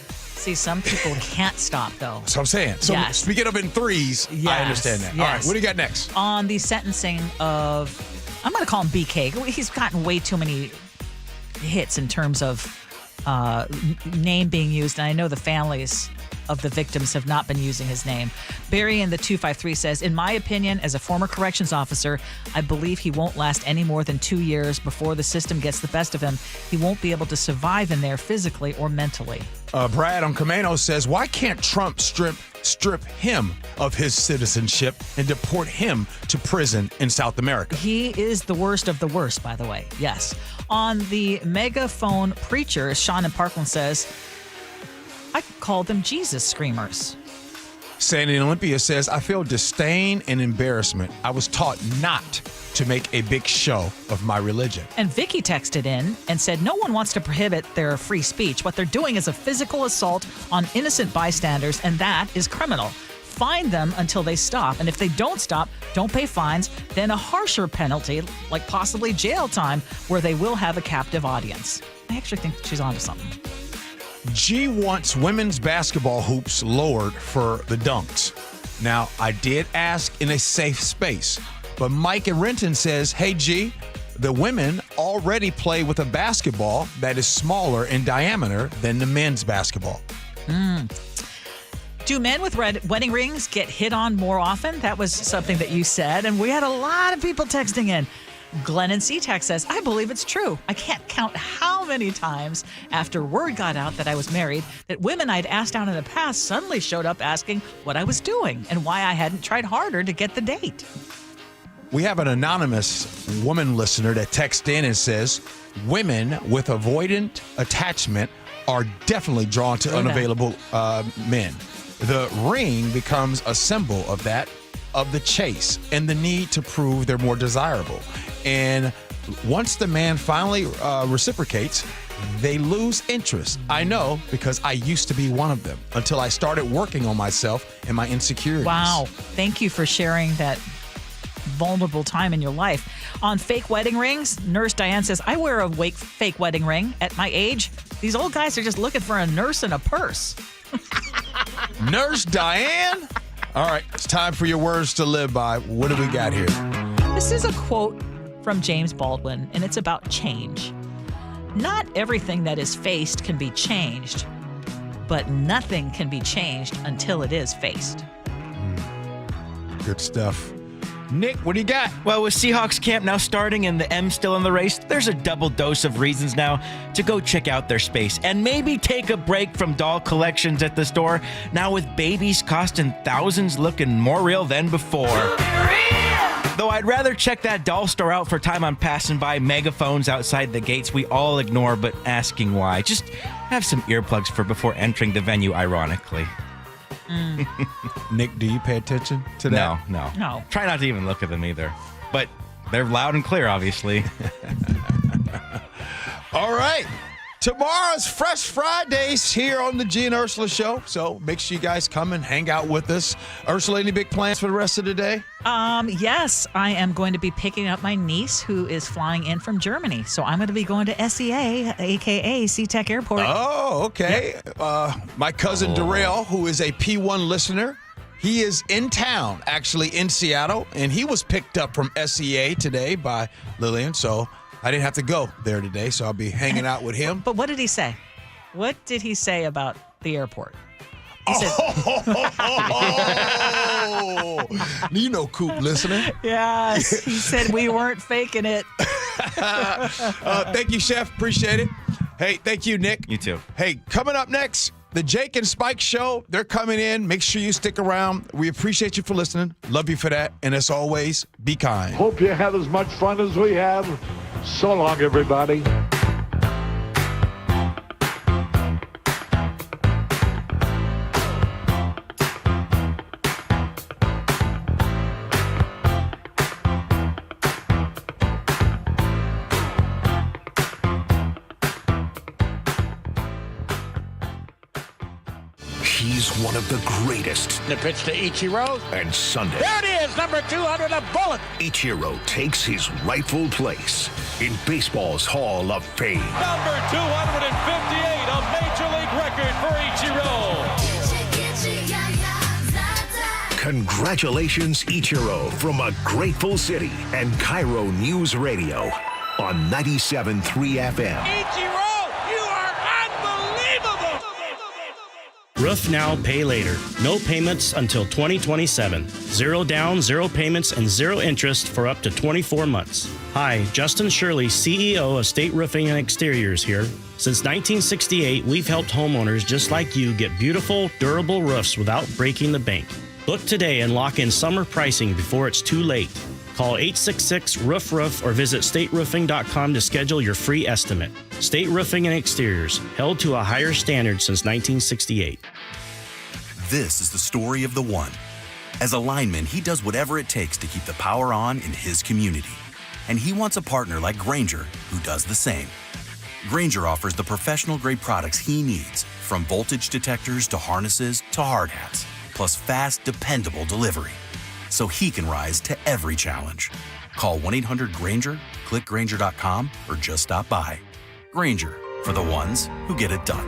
Speaker 9: See, some people can't stop, though.
Speaker 8: So I'm saying. So speaking of in threes, I understand that. All right, what do you got next?
Speaker 9: On the sentencing of, I'm going to call him BK. He's gotten way too many hits in terms of name being used, and I know the families of the victims have not been using his name. Barry in the 253 says, in my opinion, as a former corrections officer, I believe he won't last any more than 2 years before the system gets the best of him. He won't be able to survive in there physically or mentally.
Speaker 8: Brad on Camano says, why can't Trump strip him of his citizenship and deport him to prison in South America?
Speaker 9: He is the worst of the worst, by the way. Yes. On the megaphone preacher, Sean in Parkland says, I call them Jesus screamers.
Speaker 8: Sandy in Olympia says, I feel disdain and embarrassment. I was taught not to make a big show of my religion.
Speaker 9: And Vicky texted in and said, no one wants to prohibit their free speech. What they're doing is a physical assault on innocent bystanders, and that is criminal. Fine them until they stop. And if they don't stop, don't pay fines, then a harsher penalty, like possibly jail time, where they will have a captive audience. I actually think she's onto something.
Speaker 8: G wants women's basketball hoops lowered for the dunks. Now, I did ask in a safe space, but Mike in Renton says, hey, G, the women already play with a basketball that is smaller in diameter than the men's basketball.
Speaker 9: Do men with red wedding rings get hit on more often? That was something that you said, and we had a lot of people texting in. Glenn in SeaTac says, I believe it's true. I can't count how many times after word got out that I was married that women I'd asked out in the past suddenly showed up asking what I was doing and why I hadn't tried harder to get the date.
Speaker 8: We have an anonymous woman listener that texts in and says, women with avoidant attachment are definitely drawn to unavailable men. The ring becomes a symbol of that, of the chase and the need to prove they're more desirable. And once the man finally reciprocates, they lose interest. I know, because I used to be one of them until I started working on myself and my insecurities.
Speaker 9: Wow. Thank you for sharing that vulnerable time in your life. On fake wedding rings, Nurse Diane says, I wear a fake wedding ring at my age. These old guys are just looking for a nurse and a purse.
Speaker 8: Nurse Diane? All right, it's time for your words to live by. What do we got here?
Speaker 9: This is a quote from James Baldwin, and it's about change. Not everything that is faced can be changed, but nothing can be changed until it is faced.
Speaker 8: Good stuff. Nick, what do you got?
Speaker 1: Well, with Seahawks camp now starting and the M still in the race, there's a double dose of reasons now to go check out their space and maybe take a break from doll collections at the store, now with babies costing thousands looking more real than before. Though I'd rather check that doll store out for time I'm passing by megaphones outside the gates we all ignore but asking why. Just have some earplugs for before entering the venue, ironically.
Speaker 8: Nick, do you pay attention to that?
Speaker 9: No.
Speaker 1: Try not to even look at them either. But they're loud and clear, obviously.
Speaker 8: All right. Tomorrow's Fresh Fridays here on the Gee and Ursula Show. So make sure you guys come and hang out with us. Ursula, any big plans for the rest of the day?
Speaker 9: Yes, I am going to be picking up my niece who is flying in from Germany. So I'm going to be going to SEA, a.k.a. SeaTac Airport.
Speaker 8: Oh, okay. Yep. My cousin Darrell, who is a P1 listener, he is in town, actually in Seattle, and he was picked up from SEA today by Lillian. So I didn't have to go there today, so I'll be hanging out with him.
Speaker 9: But what did he say? What did he say about the airport? He said,
Speaker 8: you know Coop listening.
Speaker 9: Yes, he said we weren't faking it.
Speaker 8: Thank you, Chef. Appreciate it. Hey, thank you, Nick.
Speaker 1: You too.
Speaker 8: Hey, coming up next, the Jake and Spike Show. They're coming in. Make sure you stick around. We appreciate you for listening. Love you for that. And as always, be kind.
Speaker 2: Hope you have as much fun as we have. So long, everybody.
Speaker 15: He's one of the greatest.
Speaker 12: The pitch to Ichiro.
Speaker 15: And Sunday,
Speaker 12: There it is, number 200, a bullet.
Speaker 15: Ichiro takes his rightful place in baseball's Hall of Fame.
Speaker 12: Number 258, a major league record for Ichiro.
Speaker 15: Congratulations, Ichiro, from a grateful city and KIRO News Radio on 97.3 FM.
Speaker 12: Ichiro, you are unbelievable.
Speaker 4: Roof now, pay later. No payments until 2027. 0 down, 0 payments, and 0 interest for up to 24 months. Hi, Justin Shirley, CEO of State Roofing and Exteriors here. Since 1968, we've helped homeowners just like you get beautiful, durable roofs without breaking the bank. Book today and lock in summer pricing before it's too late. Call 866-ROOF-ROOF or visit stateroofing.com to schedule your free estimate. State Roofing and Exteriors, held to a higher standard since 1968.
Speaker 5: This is the story of the one. As a lineman, he does whatever it takes to keep the power on in his community. And he wants a partner like Granger who does the same. Granger offers the professional-grade products he needs, from voltage detectors to harnesses to hard hats, plus fast, dependable delivery, so he can rise to every challenge. Call 1-800-GRANGER, click Granger.com, or just stop by. Granger, for the ones who get it done.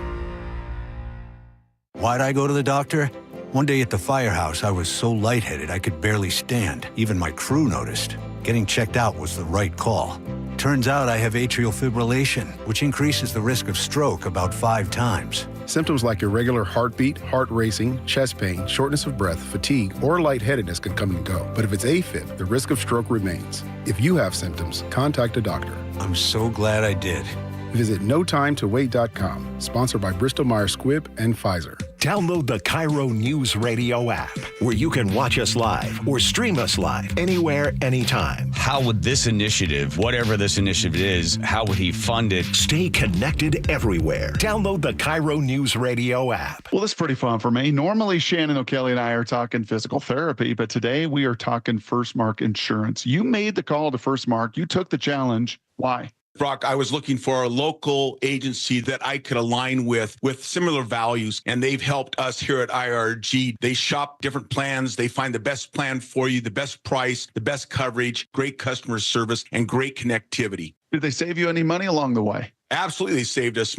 Speaker 16: Why'd I go to the doctor? One day at the firehouse, I was so lightheaded I could barely stand. Even my crew noticed. Getting checked out was the right call. Turns out I have atrial fibrillation, which increases the risk of stroke about 5 times.
Speaker 21: Symptoms like irregular heartbeat, heart racing, chest pain, shortness of breath, fatigue, or lightheadedness can come and go. But if it's AFib, the risk of stroke remains. If you have symptoms, contact a doctor.
Speaker 16: I'm so glad I did.
Speaker 21: Visit NoTimeToWait.com, sponsored by Bristol-Myers Squibb and Pfizer.
Speaker 15: Download the KIRO News Radio app, where you can watch us live or stream us live anywhere, anytime.
Speaker 22: How would this initiative, whatever this initiative is, how would he fund it?
Speaker 15: Stay connected everywhere. Download the KIRO News Radio app.
Speaker 23: Well, this is pretty fun for me. Normally, Shannon O'Kelly and I are talking physical therapy, but today we are talking First Mark Insurance. You made the call to First Mark. You took the challenge. Why?
Speaker 28: Brock, I was looking for a local agency that I could align with similar values, and they've helped us here at IRG. They shop different plans. They find the best plan for you, the best price, the best coverage, great customer service, and great connectivity.
Speaker 23: Did they save you any money along the way?
Speaker 28: Absolutely, they saved us